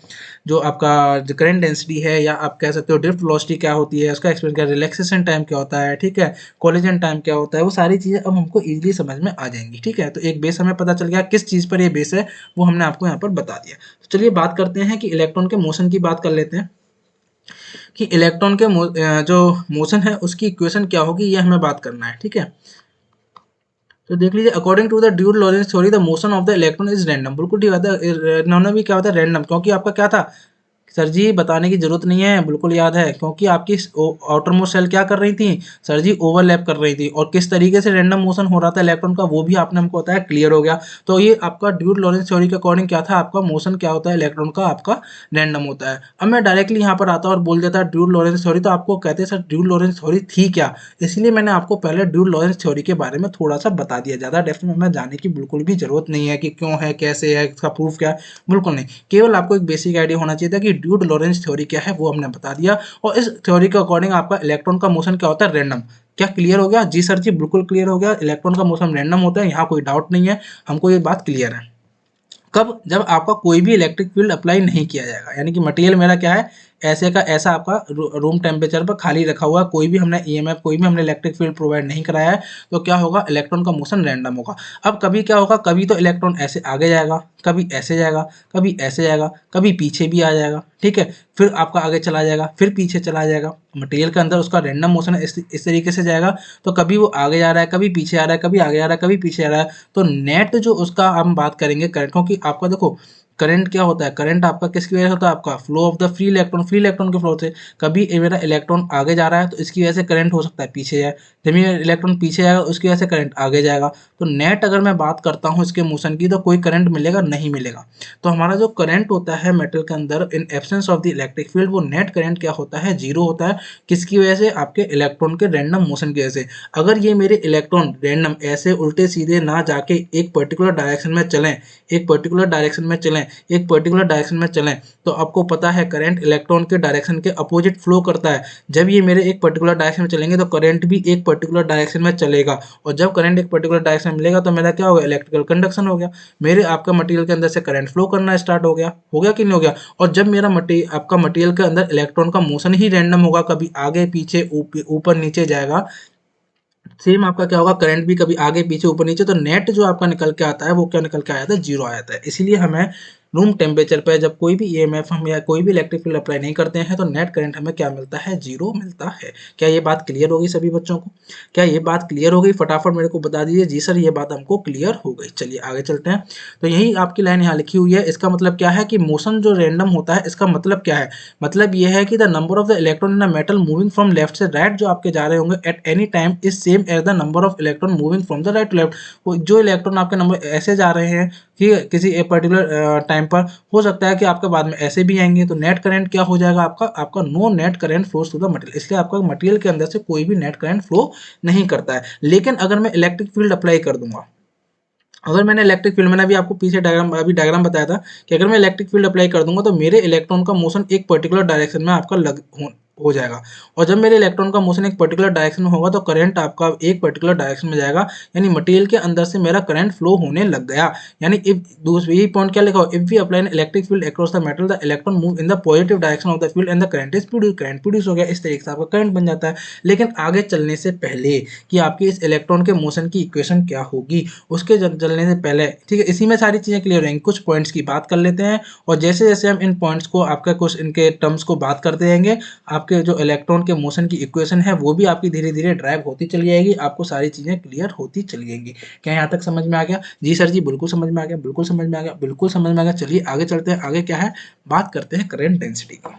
जो आपका करंट डेंसिटी है, या आप कह सकते हो ड्रिफ्ट वेलोसिटी क्या होती है, उसका एक्सप्लेन क्या, रिलैक्सेशन टाइम क्या होता है, ठीक है, कोलिजन टाइम क्या होता है, वो सारी चीज़ें अब हमको इजीली समझ में आ जाएंगी। ठीक है, तो एक बेस हमें पता चल गया, किस चीज़ पर ये बेस है वो हमने आपको यहाँ पर बता दिया। तो चलिए बात करते हैं कि इलेक्ट्रॉन के मोशन की बात कर लेते हैं कि इलेक्ट्रॉन के जो मोशन है उसकी इक्वेशन क्या होगी, ये हमें बात करना है। ठीक है, तो देख लीजिए, अकॉर्डिंग टू द ड्यूड Lorentz theory the motion of the electron is random. बिल्कुल ठीक है, इन्होंने भी क्या होता है, रैंडम, क्योंकि आपका क्या था सर जी, बताने की जरूरत नहीं है, बिल्कुल याद है, क्योंकि आपकी आउटर मोस्ट शेल क्या कर रही थी सर जी, ओवरलैप कर रही थी, और किस तरीके से रैंडम मोशन हो रहा था इलेक्ट्रॉन का वो भी आपने हमको बताया, क्लियर हो गया। तो ये आपका ड्यूड लॉरेंस थ्योरी के अकॉर्डिंग क्या था, आपका मोशन क्या होता है इलेक्ट्रॉन का, आपका रैंडम होता है। अब मैं डायरेक्टली यहाँ पर आता और बोल देता ड्यूड लॉरेंस थ्योरी, तो आपको कहते हैं सर ड्यूड लॉरेंस थ्योरी थी क्या। इसलिए मैंने आपको पहले ड्यूड लॉरेंस थ्योरी के बारे में थोड़ा सा बता दिया, ज़्यादा डेप्थ में हमें जाने की बिल्कुल भी जरूरत नहीं है कि क्यों है, कैसे है, इसका प्रूफ क्या है, बिल्कुल नहीं। केवल आपको एक बेसिक आइडिया होना चाहिए था कि ड्यूड लॉरेंस थ्योरी क्या है, वो हमने बता दिया। और इस थ्योरी के अकॉर्डिंग आपका इलेक्ट्रॉन का मोशन क्या होता है, रैंडम। क्या क्लियर हो गया? जी सर जी, बिल्कुल क्लियर हो गया, इलेक्ट्रॉन का मोशन रैंडम होता है, यहाँ कोई डाउट नहीं है, हमको ये बात क्लियर है। कब? जब आपका कोई भी इलेक्ट्रिक फील्ड अप्लाई नहीं किया जाएगा, यानी कि मटेरियल मेरा क्या है, ऐसे का ऐसा आपका रूम टेम्परेचर पर खाली रखा हुआ है, कोई भी हमने ईएमएफ, कोई भी हमने इलेक्ट्रिक फील्ड प्रोवाइड नहीं कराया है, तो क्या होगा, इलेक्ट्रॉन का मोशन रैंडम होगा। अब कभी क्या होगा, कभी तो इलेक्ट्रॉन ऐसे आगे जाएगा, कभी ऐसे जाएगा, कभी ऐसे जाएगा, कभी पीछे भी आ जाएगा। ठीक है, फिर आपका आगे चला जाएगा, फिर पीछे चला जाएगा। मटेरियल के अंदर उसका रैंडम मोशन इस तरीके से जाएगा, तो कभी वो आगे जा रहा है, कभी पीछे आ रहा है, कभी आगे आ रहा है, कभी पीछे आ रहा है। तो नेट जो उसका हम बात करेंगे करंट, क्योंकि आपका देखो करंट क्या होता है, करंट आपका किसकी वजह से होता है, आपका flow of the free electron के फ्लो से। कभी मेरा इलेक्ट्रॉन आगे जा रहा है तो इसकी वजह से करंट हो सकता है पीछे जाए, जब ये इलेक्ट्रॉन पीछे जाएगा उसकी वजह से करंट आगे जाएगा। तो नेट अगर मैं बात करता हूँ इसके मोशन की, तो कोई करंट मिलेगा नहीं मिलेगा। तो हमारा जो करंट होता है मेटल के अंदर in absence of the electric field, वो नेट करंट क्या होता है, जीरो होता है। किसकी वजह से, आपके इलेक्ट्रॉन के रैंडम मोशन की वजह से। अगर ये मेरे इलेक्ट्रॉन रैंडम ऐसे उल्टे सीधे ना जाके एक पर्टिकुलर डायरेक्शन में चलें, एक पर्टिकुलर डायरेक्शन में चलें, एक पर्टिकुलर डायरेक्शन में चलें, तो आपको पता है करंट इलेक्ट्रॉन के डायरेक्शन के अपोजिट फ्लो करता है। जब ये मेरे एक पर्टिकुलर डायरेक्शन में चलेंगे तो करंट भी एक पर्टिकुलर डायरेक्शन में चलेगा, और जब करंट एक पर्टिकुलर डायरेक्शन में मिलेगा तो मेरा क्या हो गया, इलेक्ट्रिकल कंडक्शन हो गया। मेरे आपका मटेरियल के अंदर से करंट फ्लो करना स्टार्ट हो गया कि नहीं हो गया। और जब मेरा आपका मटेरियल के अंदर इलेक्ट्रॉन का मोशन ही रैंडम होगा, कभी आगे पीछे ऊपर नीचे जाएगा, सेम आपका क्या होगा, करंट भी कभी आगे पीछे ऊपर नीचे, तो नेट जो आपका निकल के आता है वो क्या निकल के आया था, जीरो आया था। इसीलिए हमें रूम टेम्परेचर पर जब कोई भी ईएमएफ हम या कोई भी इलेक्ट्रिक फील्ड अप्लाई नहीं करते हैं तो नेट करंट हमें क्या मिलता है, जीरो मिलता है। क्या ये बात क्लियर होगी सभी बच्चों को? क्या ये बात क्लियर हो गई? फटाफट मेरे को बता दीजिए। जी सर ये बात हमको क्लियर हो गई। चलिए आगे चलते हैं। तो यही आपकी लाइन यहाँ लिखी हुई है, इसका मतलब क्या है कि मोशन जो रैंडम होता है इसका मतलब क्या है, मतलब ये है कि the number of the electron in a metal moving from left से राइट जो आपके जा रहे होंगे at any time is same as the number of electron moving from the right to left. जो इलेक्ट्रॉन आपके नंबर ऐसे जा रहे हैं कि किसी एक पर्टिकुलर टाइम पर, हो सकता है कि आपके बाद में ऐसे भी आएंगे, तो नेट करंट क्या हो जाएगा आपका, आपका no net current flows to the material. इसलिए आपका मटेरियल के अंदर से कोई भी नेट करंट फ्लो नहीं करता है। लेकिन अगर मैं इलेक्ट्रिक फील्ड अप्लाई कर दूंगा, अगर मैंने इलेक्ट्रिक फील्ड, मैंने अभी आपको पीछे डायग्राम अभी डायग्राम बताया था कि अगर मैं इलेक्ट्रिक फील्ड अप्लाई कर दूंगा तो मेरे इलेक्ट्रॉन का मोशन एक पर्टिकुलर डायरेक्शन में आपका हो जाएगा। और जब मेरे इलेक्ट्रॉन का मोशन एक पर्टिकुलर डायरेक्शन में होगा तो करंट आपका एक पर्टिकुलर डायरेक्शन में जाएगा, यानी मटेरियल के अंदर से मेरा करंट फ्लो होने लग गया। यानी इफ दूसरी यही पॉइंट क्या लिखा हो, if we apply an electric field across the metal the electron move in the positive direction of the field and the current is produce, current produce हो गया। इस तरीके से आपका करंट बन जाता है। लेकिन आगे चलने से पहले कि आपके इस इलेक्ट्रॉन के मोशन की इक्वेशन क्या होगी, उसके चलने से पहले, ठीक है, इसी में सारी चीजें क्लियर रहेंगी। कुछ पॉइंट्स की बात कर लेते हैं और जैसे जैसे हम इन पॉइंट्स को आपका कुछ इनके टर्म्स को बात करते रहेंगे, आपके जो इलेक्ट्रॉन के मोशन की इक्वेशन है वो भी आपकी धीरे धीरे ड्राइव होती चली जाएगी, आपको सारी चीजें क्लियर होती चली जाएंगी। क्या यहाँ तक समझ में आ गया? जी सर जी बिल्कुल समझ में आ गया, बिल्कुल समझ में आ गया, बिल्कुल समझ में आ गया। चलिए आगे चलते हैं। आगे क्या है, बात करते हैं करंट डेंसिटी की।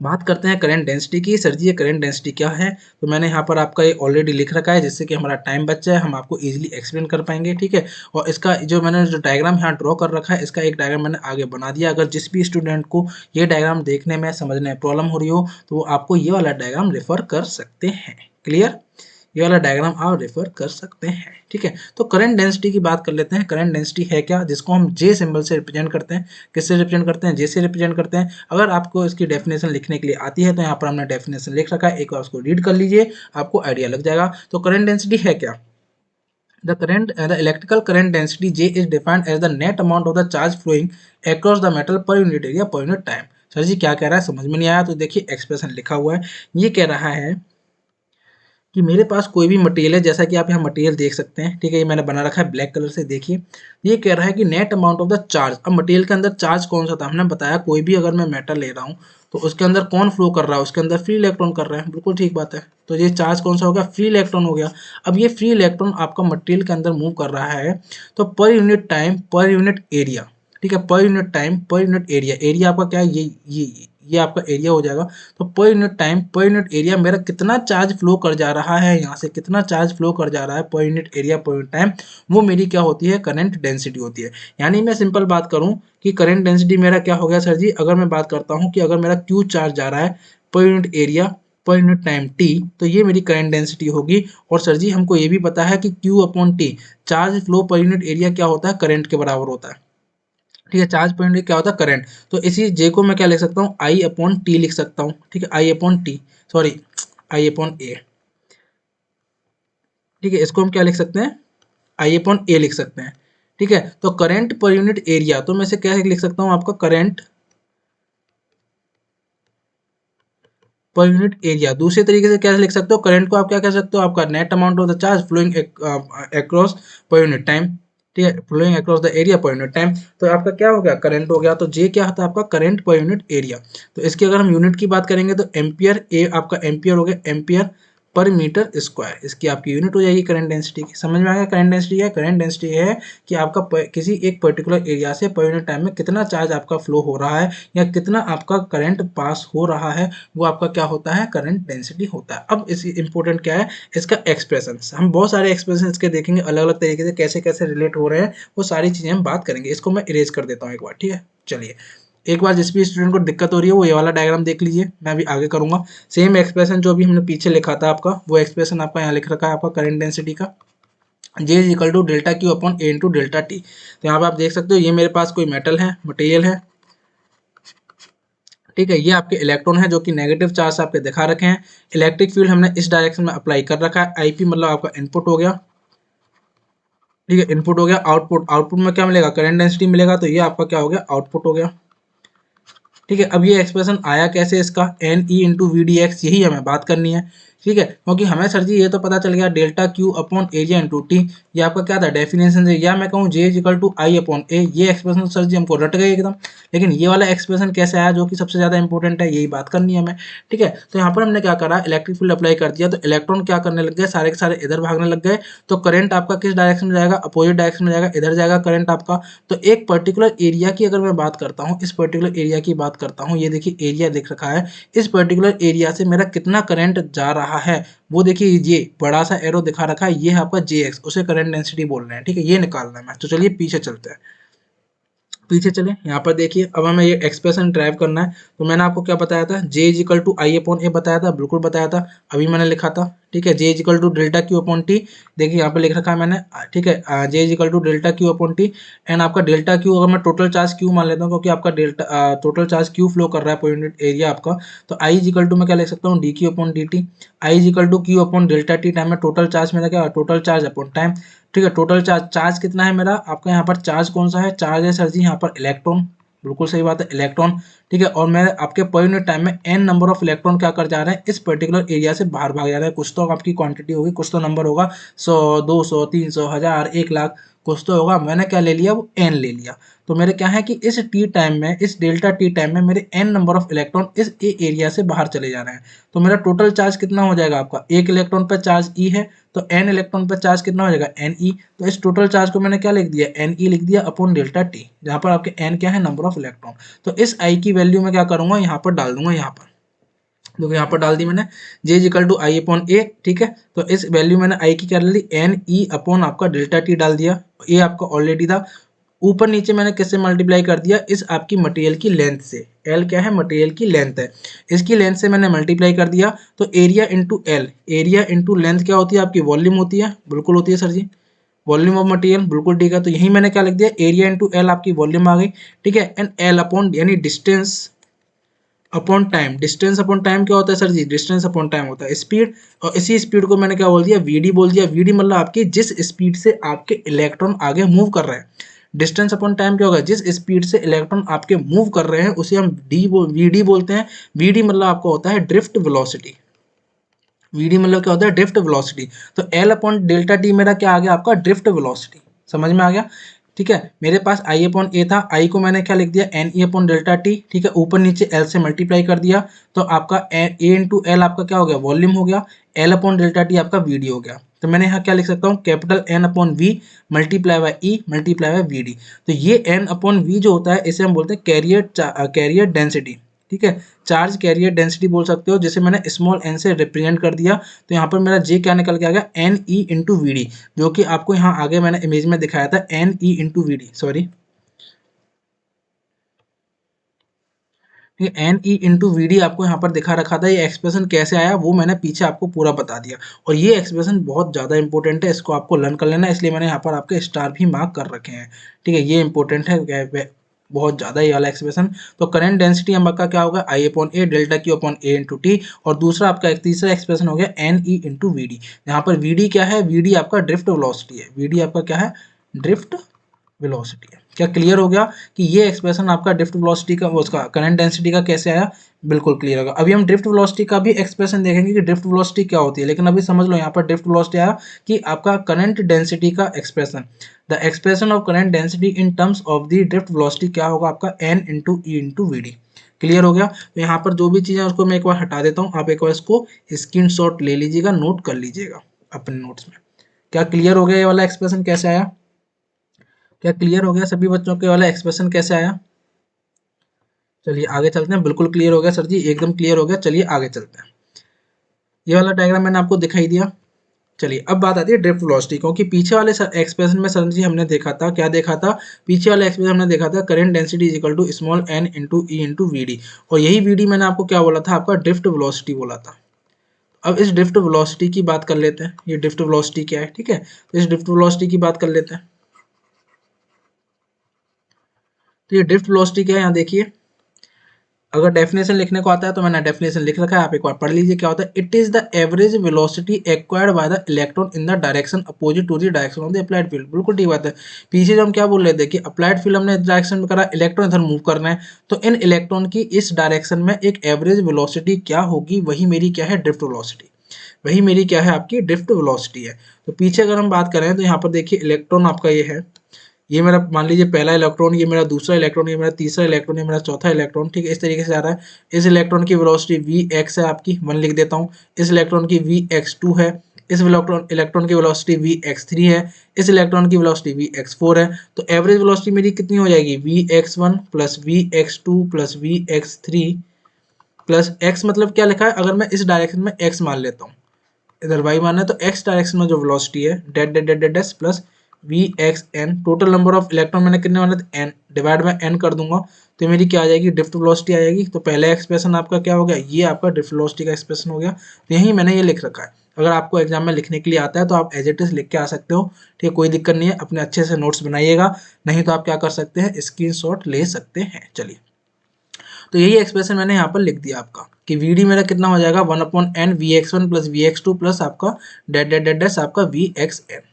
बात करते हैं करंट डेंसिटी की। सर जी ये करंट डेंसिटी क्या है? तो मैंने यहाँ पर आपका ये ऑलरेडी लिख रखा है जिससे कि हमारा टाइम बच जाए, हम आपको इजीली एक्सप्लेन कर पाएंगे, ठीक है। और इसका जो मैंने जो डायग्राम यहाँ ड्रॉ कर रखा है, इसका एक डायग्राम मैंने आगे बना दिया। अगर जिस भी स्टूडेंट को ये डायग्राम देखने में समझने में प्रॉब्लम हो रही हो तो वो आपको ये वाला डायग्राम रेफर कर सकते हैं। क्लियर? ये वाला डायग्राम आप रेफर कर सकते हैं, ठीक है। तो करंट डेंसिटी की बात कर लेते हैं। करंट डेंसिटी है क्या, जिसको हम जे सिंबल से रिप्रेजेंट करते हैं। किससे रिप्रेजेंट करते हैं? जे से रिप्रेजेंट करते हैं। अगर आपको इसकी डेफिनेशन लिखने के लिए आती है तो यहाँ पर हमने डेफिनेशन लिख रखा है, एक बार उसको रीड कर लीजिए, आपको आइडिया लग जाएगा। तो करंट डेंसिटी है क्या? The electrical current density J is defined as the net amount of the charge flowing across the metal per unit area per unit time। Sir ji क्या कह रहा है, समझ में नहीं आया? तो देखिए एक्सप्रेशन लिखा हुआ है, ये कह रहा है कि मेरे पास कोई भी मटेरियल है, जैसा कि आप यहाँ मटेरियल देख सकते हैं, ठीक है, ये मैंने बना रखा है ब्लैक कलर से। देखिए ये कह रहा है कि net amount of the charge. अब मटेरियल के अंदर चार्ज कौन सा था, हमने बताया कोई भी अगर मैं मेटल ले रहा हूँ तो उसके अंदर कौन फ्लो कर रहा है, उसके अंदर फ्री इलेक्ट्रॉन कर रहा है, बिल्कुल ठीक बात है। तो ये चार्ज कौन सा हो गया, फ्री इलेक्ट्रॉन हो गया। अब ये फ्री इलेक्ट्रॉन आपका मटेरियल के अंदर मूव कर रहा है, तो पर unit time per unit area, ठीक है, पर unit time per unit area, area आपका क्या है, ये आपका एरिया हो जाएगा। तो पर unit time per unit area मेरा कितना चार्ज फ्लो कर जा रहा है, यहाँ से कितना चार्ज फ्लो कर जा रहा है per unit area per unit time, वो मेरी क्या होती है, करंट डेंसिटी होती है। यानी मैं सिंपल बात करूं कि करंट डेंसिटी मेरा क्या हो गया सर जी, अगर मैं बात करता हूं कि अगर मेरा क्यू चार्ज जा रहा है per unit area per unit time T, तो ये मेरी करंट डेंसिटी होगी। और सर जी हमको ये भी पता है कि Q upon T, charge flow per unit area क्या होता है, करंट के बराबर होता है, ठीक है। चार्ज पर यूनिट क्या होता है, करंट। तो इसी जे को मैं क्या लिख सकता हूँ, आई अपॉन टी लिख सकता हूँ, ठीक है, I upon T, sorry I upon A, ठीक है। इसको हम क्या लिख सकते हैं, आई अपॉन ए लिख सकते हैं, ठीक है। तो करंट पर यूनिट एरिया, तो मैं इसे क्या लिख सकता हूँ, आपका करंट पर यूनिट एरिया। दूसरे तरीके से क्या लिख सकते हो, करंट को आप क्या कह सकते हो, आपका net amount of the charge flowing across per unit time, ठीक है, flowing across the area per unit time. तो आपका क्या हो गया, करंट हो गया। तो जे क्या होता है आपका, करंट पर यूनिट एरिया। तो इसकी अगर हम यूनिट की बात करेंगे तो एम्पियर, ए आपका एम्पियर हो गया, एम्पियर पर मीटर स्क्वायर, इसकी आपकी यूनिट हो जाएगी करंट डेंसिटी की। समझ में आ गया करंट डेंसिटी है? करंट डेंसिटी है कि आपका किसी एक पर्टिकुलर एरिया से पर यूनिट टाइम में कितना चार्ज आपका फ्लो हो रहा है या कितना आपका करंट पास हो रहा है, वो आपका क्या होता है, करंट डेंसिटी होता है। अब इस इंपॉर्टेंट क्या है, इसका एक्सप्रेशन। हम बहुत सारे एक्सप्रेशन इसके देखेंगे अलग अलग तरीके से कैसे कैसे रिलेट हो रहे हैं, वो सारी चीजें हम बात करेंगे। इसको मैं इरेज कर देता हूँ एक बार, ठीक है। चलिए एक बार जिस भी स्टूडेंट को दिक्कत हो रही है वो ये वाला डायग्राम देख लीजिए, मैं अभी आगे करूंगा। सेम एक्सप्रेशन जो भी हमने पीछे लिखा था आपका, वो एक्सप्रेशन आपका यहाँ लिख रखा है आपका करंट डेंसिटी का, J is equal to delta Q upon A into delta T. तो यहाँ पे आप देख सकते हो ये मेरे पास कोई मेटल है, मटेरियल है, ठीक है। ये आपके इलेक्ट्रॉन है जो कि नेगेटिव चार्ज आपके दिखा रखे हैं। इलेक्ट्रिक फील्ड हमने इस डायरेक्शन में अप्लाई कर रखा है, आईपी मतलब आपका इनपुट हो गया, ठीक है, इनपुट हो गया। आउटपुट, आउटपुट में क्या मिलेगा, करंट डेंसिटी मिलेगा, तो ये आपका क्या हो गया, आउटपुट हो गया, ठीक है। अब ये एक्सप्रेशन आया कैसे इसका, N E into V D X, यही हमें बात करनी है ठीक है, क्योंकि हमें सर जी ये तो पता चल गया delta Q upon area into T, ये आपका क्या था डेफिनेशन से, या मैं कहूँ J is equal to I upon A, ये एक्सप्रेशन सर जी हमको रट गए एकदम। लेकिन ये वाला एक्सप्रेशन कैसे आया जो कि सबसे ज़्यादा इंपॉर्टेंट है, यही बात करनी है हमें। ठीक है, तो यहाँ पर हमने क्या करा, इलेक्ट्रिक फील्ड अप्लाई कर दिया, तो इलेक्ट्रॉन क्या करने लग गए, सारे के सारे इधर भागने लग गए। तो करंट आपका किस डायरेक्शन में जाएगा, अपोजिट डायरेक्शन में जाएगा, इधर जाएगा करंट आपका। तो एक पर्टिकुलर एरिया की अगर मैं बात करता हूँ, इस पर्टिकुलर एरिया की बात करता हूँ, ये देखिए एरिया दिख रखा है, इस पर्टिकुलर एरिया से मेरा कितना करंट जा रहा है वो देखिए, ये बड़ा सा एरो दिखा रखा है, ये है आपका JX, उसे करंट डेंसिटी बोल रहे हैं। ठीक है, ये निकालना है मैं, तो चलिए पीछे चलते हैं। पीछे चले, यहाँ पर देखिए अब हमें ये एक्सप्रेशन ड्राइव करना है। तो मैंने आपको क्या बताया था, J is equal to I upon A बताया था, बिल्कुल बताया था, अभी मैंने लिखा था। ठीक है, J is equal to delta Q upon T, देखिए यहाँ पे लिख रखा है मैंने। ठीक है, J is equal to delta Q upon T, and आपका डेल्टा क्यू अगर मैं टोटल चार्ज क्यू मान लेता हूँ, क्योंकि आपका delta total charge Q flow कर रहा है पर यूनिट एरिया आपका, तो आई इज इक्वल टू मैं क्या लिख सकता हूँ, D Q upon D T. I is equal to Q upon delta T, time में टोटल चार्ज मेरा क्या, टोटल चार्ज अपॉन टाइम। ठीक है, टोटल चार्ज, चार्ज कितना है मेरा आपका, यहाँ पर चार्ज कौन सा है, चार्ज है सर जी यहाँ पर इलेक्ट्रॉन, बिल्कुल सही बात है, इलेक्ट्रॉन। ठीक है, और मेरे आपके पर यूनिट टाइम में एन नंबर ऑफ इलेक्ट्रॉन क्या कर जा रहे हैं, इस पर्टिकुलर एरिया से बाहर भाग जा रहे हैं। कुछ तो आपकी क्वांटिटी होगी, कुछ तो नंबर होगा, 100, 200, 300, 1000, 1 लाख, कुछ तो होगा। मैंने क्या ले लिया, वो एन ले लिया। तो मेरे क्या है कि इस टी टाइम में, इस डेल्टा टी टाइम में मेरे एन नंबर ऑफ इलेक्ट्रॉन इस ए एरिया से बाहर चले जा रहे हैं। तो मेरा टोटल चार्ज कितना हो जाएगा आपका, एक इलेक्ट्रॉन पर चार्ज ई है, तो एन इलेक्ट्रॉन पर चार्ज कितना हो जाएगा, एन ई। तो इस टोटल चार्ज को मैंने क्या लिख दिया, एन ई लिख दिया अपॉन डेल्टा टी, जहाँ पर आपके एन क्या है, नंबर ऑफ इलेक्ट्रॉन। तो इस आई की वैल्यू मैं क्या करूंगा, यहाँ पर डाल दूंगा, यहाँ पर देखो, यहाँ पर डाल दी मैंने, J equal to I upon A. ठीक है, तो इस वैल्यू मैंने आई की क्या डाल दी, एन ई अपॉन आपका डेल्टा टी डाल दिया, ए आपका ऑलरेडी था। ऊपर नीचे मैंने किससे मल्टीप्लाई कर दिया, इस आपकी मटेरियल की लेंथ से, एल क्या है, मटेरियल की लेंथ है, इसकी लेंथ से मैंने मल्टीप्लाई कर दिया। तो area into L, area into length क्या होती है आपकी, वॉल्यूम होती है, बिल्कुल होती है sir ji, volume of material, बिल्कुल ठीक है। तो यही मैंने क्या लिख दिया, एरिया इंटू एल आपकी वॉल्यूम आ गई। ठीक है, एंड एल अपॉन यानी distance upon time, distance upon time क्या होता है sir ji, distance upon time होता है स्पीड, और इसी स्पीड को मैंने क्या बोल दिया, वीडी बोल दिया। वीडी मतलब आपकी जिस स्पीड से आपके इलेक्ट्रॉन आगे मूव कर रहे हैं। डिस्टेंस अपॉन टाइम क्या होगा, जिस स्पीड से इलेक्ट्रॉन आपके मूव कर रहे हैं उसे हम वीडी बोलते हैं। वीडी मतलब आपका होता है ड्रिफ्ट वेलोसिटी, वीडी मतलब क्या होता है, ड्रिफ्ट वेलोसिटी। तो एल अपॉन डेल्टा टी मेरा क्या आ गया आपका, ड्रिफ्ट वेलोसिटी, समझ में आ गया। ठीक है, मेरे पास आई अपॉन ए था, आई को मैंने क्या लिख दिया, N E upon delta T. ठीक है, ऊपर नीचे एल से मल्टीप्लाई कर दिया, तो आपका ए इंटू एल आपका क्या हो गया, वॉल्यूम हो गया, एल अपॉन डेल्टा टी आपका वीडी हो गया। तो मैंने यहाँ क्या लिख सकता हूँ, capital N upon V multiply by E multiply by V D. तो ये एन अपॉन वी जो होता है इसे हम बोलते हैं कैरियर डेंसिटी। ठीक है, चार्ज कैरियर डेंसिटी बोल सकते हो, जिसे मैंने स्मॉल एन से रिप्रेजेंट कर दिया। तो यहाँ पर मेरा जे क्या निकल के आ गया, N E into V D, जो कि आपको यहाँ आगे मैंने इमेज में दिखाया था, N E into V D, sorry, N E into V D आपको यहाँ पर दिखा रखा था। ये एक्सप्रेशन कैसे आया वो मैंने पीछे आपको पूरा बता दिया, और ये एक्सप्रेशन बहुत ज़्यादा इंपॉर्टेंट है, इसको आपको लर्न कर लेना है, इसलिए मैंने यहाँ पर आपके स्टार भी मार्क कर रखे हैं। ठीक है, ये इंपॉर्टेंट है बहुत ज़्यादा ये वाला एक्सप्रेशन। तो करंट डेंसिटी आपका क्या होगा, I upon A delta Q upon A into T, और दूसरा आपका एक तीसरा एक्सप्रेशन हो गया N E into V D. यहाँ पर वी डी क्या है, वी डी आपका ड्रिफ्ट वेलोसिटी है, वी डी आपका क्या है, ड्रिफ्ट वेलोसिटी है। क्या क्लियर हो गया कि ये एक्सप्रेशन आपका ड्रिफ्ट वेलोसिटी का, उसका करंट डेंसिटी का कैसे आया, बिल्कुल क्लियर होगा। अभी हम ड्रिफ्ट वेलोसिटी का भी एक्सप्रेशन देखेंगे कि ड्रिफ्ट वेलोसिटी क्या होती है, लेकिन अभी समझ लो यहाँ पर ड्रिफ्ट वेलोसिटी आया कि आपका करंट डेंसिटी का expression, the expression of current density in terms of the drift velocity क्या होगा आपका, N into E into V D. Clear हो गया। तो यहाँ पर जो भी चीज़ें उसको मैं एक बार हटा देता हूँ, आप एक बार इसको स्क्रीनशॉट ले लीजिएगा, नोट कर लीजिएगा अपने नोट्स में। क्या क्लियर हो गया ये वाला एक्सप्रेशन कैसे आया, क्या क्लियर हो गया सभी बच्चों के वाला एक्सप्रेशन कैसे आया। चलिए आगे चलते हैं, बिल्कुल क्लियर हो गया सर जी, एकदम क्लियर हो गया। चलिए आगे चलते हैं, ये वाला डायग्राम मैंने आपको दिखाई दिया। चलिए अब बात आती है ड्रिफ्ट वेलोसिटी, क्योंकि पीछे वाले एक्सप्रेशन में सर जी हमने देखा था, क्या देखा था, पीछे वाले एक्सप्रेशन हमने देखा था current density is equal to small N into E into V D, और यही वी डी मैंने आपको क्या बोला था, आपका ड्रिफ्ट वेलोसिटी बोला था। अब इस ड्रिफ्ट वेलोसिटी की बात कर लेते हैं, ये ड्रिफ्ट वेलोसिटी क्या है। ठीक है, तो इस ड्रिफ्ट वेलोसिटी की बात कर लेते हैं। तो ये ड्रिफ्ट वेलोसिटी क्या है, यहाँ देखिए, अगर डेफिनेशन लिखने को आता है तो मैंने डेफिनेशन लिख रखा है, आप एक बार पढ़ लीजिए क्या होता है। It is the average velocity acquired by the electron in the direction opposite to the direction of the applied field. बिल्कुल ठीक बात है। पीछे जो हम क्या बोल रहे थे कि अप्लाइड फील्ड हमने इस डायरेक्शन में करा, इलेक्ट्रॉन इधर मूव कर रहे हैं, तो इन इलेक्ट्रॉन की इस डायरेक्शन में एक एवरेज वेलोसिटी क्या होगी, वही मेरी क्या है, ड्रिफ्ट वेलोसिटी। वही मेरी क्या है, आपकी ड्रिफ्ट वेलोसिटी है। तो पीछे अगर हम बात करें तो यहाँ पर देखिए इलेक्ट्रॉन आपका ये है, ये मेरा मान लीजिए पहला इलेक्ट्रॉन, ये मेरा दूसरा इलेक्ट्रॉन, ये मेरा तीसरा इलेक्ट्रॉन, ये मेरा चौथा इलेक्ट्रॉन, ठीक है, इस तरीके से आ रहा है। इस इलेक्ट्रॉन की वेलोसिटी Vx है आपकी 1 लिख देता हूँ, इस इलेक्ट्रॉन की Vx2 है, इस इलेक्ट्रॉन की वेलोसिटी Vx3 है, इस इलेक्ट्रॉन की वेलोसिटी Vx4 है। तो एवरेज वेलोसिटी मेरी कितनी हो जाएगी, Vx1 plus Vx2 plus Vx3 plus x, मतलब क्या लिखा है, अगर मैं इस डायरेक्शन में x मान लेता हूँ, इधर y मानना है, तो x डायरेक्शन में जो वेलोसिटी है डेट डेट डेट डेट plus Vxn, total number of electron मैंने कितने माने थे n, डिवाइड बाय n कर दूंगा, तो मेरी क्या आ जाएगी, ड्रिफ्ट वेलोसिटी आ जाएगी। तो पहला एक्सप्रेशन आपका क्या हो गया, ये आपका ड्रिफ्ट वेलोसिटी का एक्सप्रेशन हो गया। तो यही मैंने ये लिख रखा है, अगर आपको एग्जाम में लिखने के लिए आता है तो आप एज इट इज लिख के आ सकते हो, ठीक है, कोई दिक्कत नहीं है, अपने अच्छे से नोट्स बनाइएगा, नहीं तो आप क्या कर सकते हैं, स्क्रीनशॉट ले सकते हैं। चलिए, तो यही एक्सप्रेशन मैंने यहाँ पर लिख दिया आपका कि Vd मेरा कितना हो जाएगा 1/n Vx1 plus Vx2 plus आपका डेट डेट डेट डैश आपका Vxn।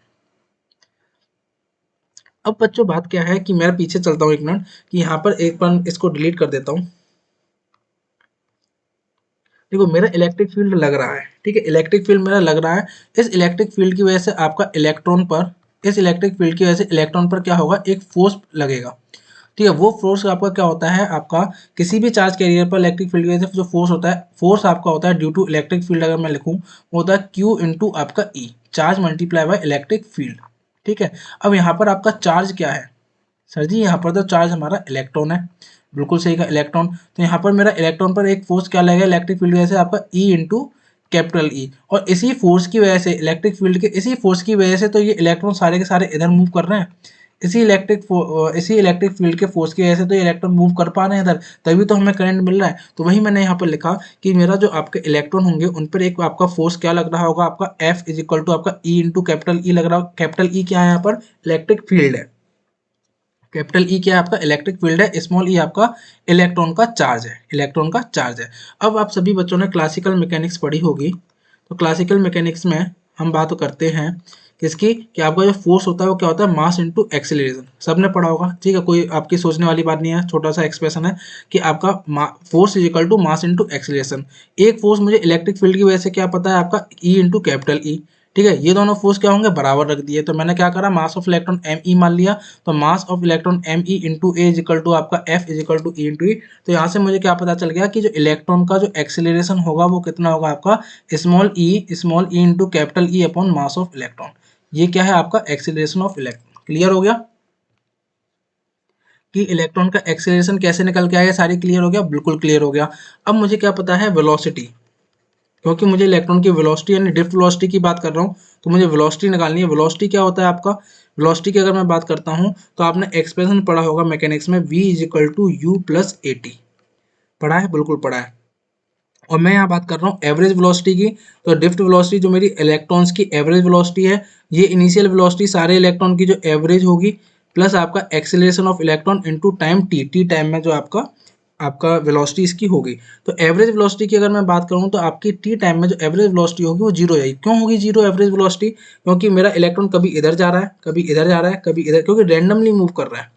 अब बच्चों बात क्या है कि मैं पीछे चलता हूँ एक मिनट, कि यहाँ पर एक बार इसको डिलीट कर देता हूँ। देखो मेरा इलेक्ट्रिक फील्ड लग रहा है, ठीक है, इलेक्ट्रिक फील्ड मेरा लग रहा है। इस इलेक्ट्रिक फील्ड की वजह से आपका इलेक्ट्रॉन पर, इस इलेक्ट्रिक फील्ड की वजह से इलेक्ट्रॉन पर क्या होगा, एक फोर्स लगेगा, ठीक है। वो फोर्स आपका क्या होता है, आपका किसी भी चार्ज कैरियर पर इलेक्ट्रिक फील्ड की वजह से जो फोर्स होता है, फोर्स आपका होता है ड्यू टू इलेक्ट्रिक फील्ड, अगर मैं लिखूं वो होता है Q इंटू आपका E, charge multiply by electric field, ठीक है। अब यहाँ पर आपका चार्ज क्या है, सर जी यहाँ पर तो चार्ज हमारा इलेक्ट्रॉन है, बिल्कुल सही का इलेक्ट्रॉन। तो यहाँ पर मेरा इलेक्ट्रॉन पर एक फोर्स क्या लगेगा इलेक्ट्रिक फील्ड की वजह से, आपका E इंटू कैपिटल ई, और इसी फोर्स की वजह से, इलेक्ट्रिक फील्ड के इसी फोर्स की वजह से तो ये इलेक्ट्रॉन सारे के सारे इधर मूव कर रहे हैं, इसी इलेक्ट्रिक फील्ड के फोर्स की वजह से तो ये इलेक्ट्रॉन मूव कर पा रहे हैं इधर, तभी तो हमें करंट मिल रहा है। तो वही मैंने यहाँ पर लिखा कि मेरा जो आपके इलेक्ट्रॉन होंगे उन पर एक आपका फोर्स क्या लग रहा होगा, आपका F इज इक्वल टू आपका E इंटू कैपिटल ई लग रहा होगा। कैपिटल ई क्या है, यहाँ पर इलेक्ट्रिक फील्ड है, कैपिटल ई क्या है, आपका इलेक्ट्रिक फील्ड है, स्मॉल ई आपका इलेक्ट्रॉन का चार्ज है, इलेक्ट्रॉन का चार्ज है। अब आप सभी बच्चों ने क्लासिकल मैकेनिक्स पढ़ी होगी, तो क्लासिकल मैकेनिक्स में हम बात करते हैं किसकी, कि आपका जो फोर्स होता है वो क्या होता है, मास इनटू एक्सीलरेशन, सबने पढ़ा होगा, ठीक है, कोई आपकी सोचने वाली बात नहीं है, छोटा सा एक्सप्रेशन है कि आपका force is equal to mass into acceleration. एक फोर्स मुझे इलेक्ट्रिक फील्ड की वजह से क्या पता है, आपका ई इंटू कैपिटल ई, ठीक है, ये दोनों फोर्स क्या होंगे, बराबर रख दिए, तो मैंने क्या करा, mass of electron M E मान लिया, तो mass of electron M E into A is equal to आपका F is equal to E into E. तो यहाँ से मुझे क्या पता चल गया कि जो इलेक्ट्रॉन का जो एक्सेलरेशन होगा वो कितना होगा, आपका small E into capital E upon mass of electron. ये क्या है, आपका एक्सेलरेशन ऑफ इलेक्ट्रॉन। क्लियर हो गया कि इलेक्ट्रॉन का एक्सेलरेशन कैसे निकल के आएगा, सारी क्लियर हो गया, बिल्कुल क्लियर हो गया। अब मुझे क्या पता है, वेलोसिटी, क्योंकि मुझे इलेक्ट्रॉन की वेलोसिटी यानी ड्रिफ्ट वेलोसिटी की बात कर रहा हूँ, तो मुझे वेलोसिटी निकालनी है। वेलोसिटी क्या होता है आपका, वेलोसिटी की अगर मैं बात करता हूँ तो आपने एक्सप्रेशन पढ़ा होगा मैकेनिक्स में, v is equal to U plus A T, पढ़ा है, बिल्कुल पढ़ा है। और मैं यहाँ बात कर रहा हूँ एवरेज वेलोसिटी की, तो ड्रिफ्ट वेलोसिटी जो मेरी इलेक्ट्रॉन्स की एवरेज वेलोसिटी है, ये इनिशियल वेलोसिटी सारे इलेक्ट्रॉन की जो एवरेज होगी, प्लस आपका acceleration of electron into time T time में जो आपका आपका वेलोसिटी इसकी होगी। तो एवरेज वेलोसिटी की अगर मैं बात करूँ तो आपकी टी टाइम में जो एवरेज वेलोसिटी होगी वो जीरो जाएगी। क्यों होगी जीरो एवरेज वेलोसिटी, क्योंकि मेरा इलेक्ट्रॉन कभी इधर जा रहा है, कभी इधर जा रहा है, कभी इधर, क्योंकि रैंडमली मूव कर रहा है।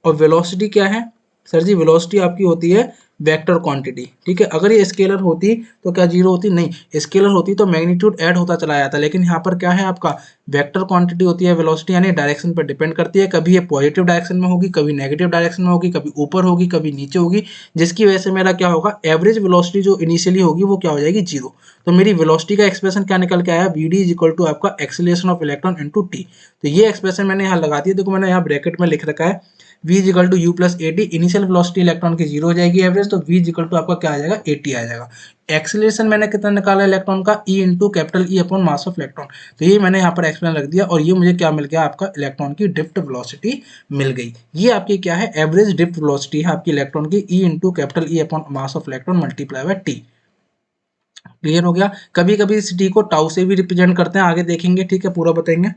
और वेलोसिटी क्या है, सर जी वेलोसिटी आपकी होती है वेक्टर क्वांटिटी, ठीक है। अगर ये स्केलर होती तो क्या जीरो होती, नहीं, स्केलर होती तो मैग्नीट्यूड ऐड होता चला जाता, लेकिन यहाँ पर क्या है, आपका वेक्टर क्वांटिटी होती है वेलोसिटी, यानी डायरेक्शन पर डिपेंड करती है, कभी ये पॉजिटिव डायरेक्शन में होगी, कभी नेगेटिव डायरेक्शन में होगी, कभी ऊपर होगी, कभी नीचे होगी, जिसकी वजह से मेरा क्या होगा, एवरेज वेलोसिटी जो इनिशियली होगी वो क्या हो जाएगी, जीरो। तो मेरी वेलोसिटी का एक्सप्रेशन क्या निकल के आया, V D is equal to आपका acceleration of electron into T. तो ये एक्सप्रेशन मैंने यहाँ लगा दिया, देखो मैंने यहाँ ब्रैकेट में लिख रखा है, v is equal to U plus A T, initial velocity electron की जीरो हो जाएगी एवरेज, तो v इज इक्वल टू आपका क्या आ जाएगा, ए टी आ जाएगा। एक्सीलरेशन मैंने कितना निकाला इलेक्ट्रॉन का, e into capital E upon mass of electron. तो ये मैंने यहाँ पर एक्सप्लेन रख दिया, और ये मुझे क्या मिल गया, आपका इलेक्ट्रॉन की ड्रिफ्ट वेलोसिटी मिल गई। ये आपकी क्या है, एवरेज ड्रिफ्ट वेलोसिटी है आपकी इलेक्ट्रॉन की, e into capital E upon mass of electron multiply by T. Clear हो गया। कभी कभी इस टी को टाउ से भी रिप्रेजेंट करते हैं, आगे देखेंगे, ठीक है, पूरा बताएंगे।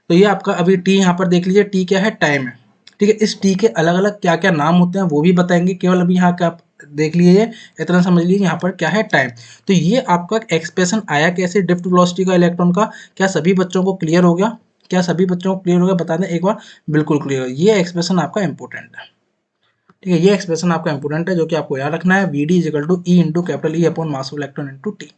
तो ये आपका अभी टी यहाँ पर देख लीजिए, टी क्या है, टाइम है, ठीक है। इस टी के अलग अलग क्या क्या नाम होते हैं वो भी बताएंगे, केवल अभी यहाँ का देख लीजिए, इतना समझ लीजिए यहाँ पर क्या है, टाइम। तो ये आपका एक्सप्रेशन आया कैसे ड्रिफ्ट वेलोसिटी का इलेक्ट्रॉन का, क्या सभी बच्चों को क्लियर हो गया, क्या सभी बच्चों को क्लियर हो गया, बता दें एक बार, बिल्कुल क्लियर हो। ये एक्सप्रेशन आपका इंपॉर्टेंट है, ठीक है, ये एक्सप्रेशन आपका इंपॉर्टेंट है, जो कि आपको याद रखना है, V D is equal to E into capital E upon mass of electron into T.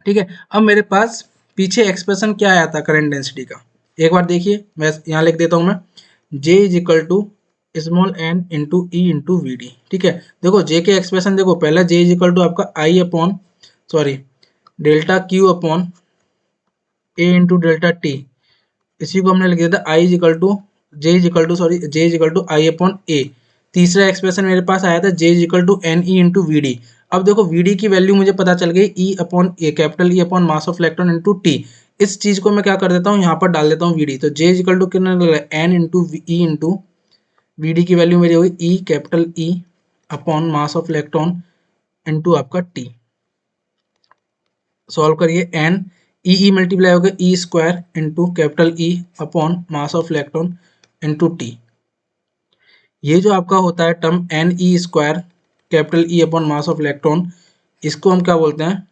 ठीक है। अब मेरे पास पीछे एक्सप्रेशन क्या आया था करंट डेंसिटी का, एक बार देखिए, मैं यहाँ लिख देता हूँ मैं, J is equal to small n into E into V D. ठीक है, देखो J के एक्सप्रेशन देखो, पहला J इज इक्वल टू आपका I upon sorry delta Q upon A into delta T, इसी को हमने लिख दिया था I is equal to J is equal to sorry J is equal to I upon A. तीसरा एक्सप्रेशन मेरे पास आया था J is equal to N E into V D. अब देखो वी डी की वैल्यू मुझे पता चल गई ई upon A, capital E upon mass of electron into T. इस चीज को मैं क्या कर देता हूँ, यहाँ पर डाल देता हूँ वी डी। तो जे इज इक्वल टू कितना लग रहा है, N into E into V D की वैल्यू मेरी होगी E capital E upon mass of electron into आपका टी। सॉल्व करिए, एन ई मल्टीप्लाई होगा E square into capital E upon mass of electron into T. ये जो आपका होता है term N E square capital E upon mass of electron, इसको हम क्या बोलते हैं,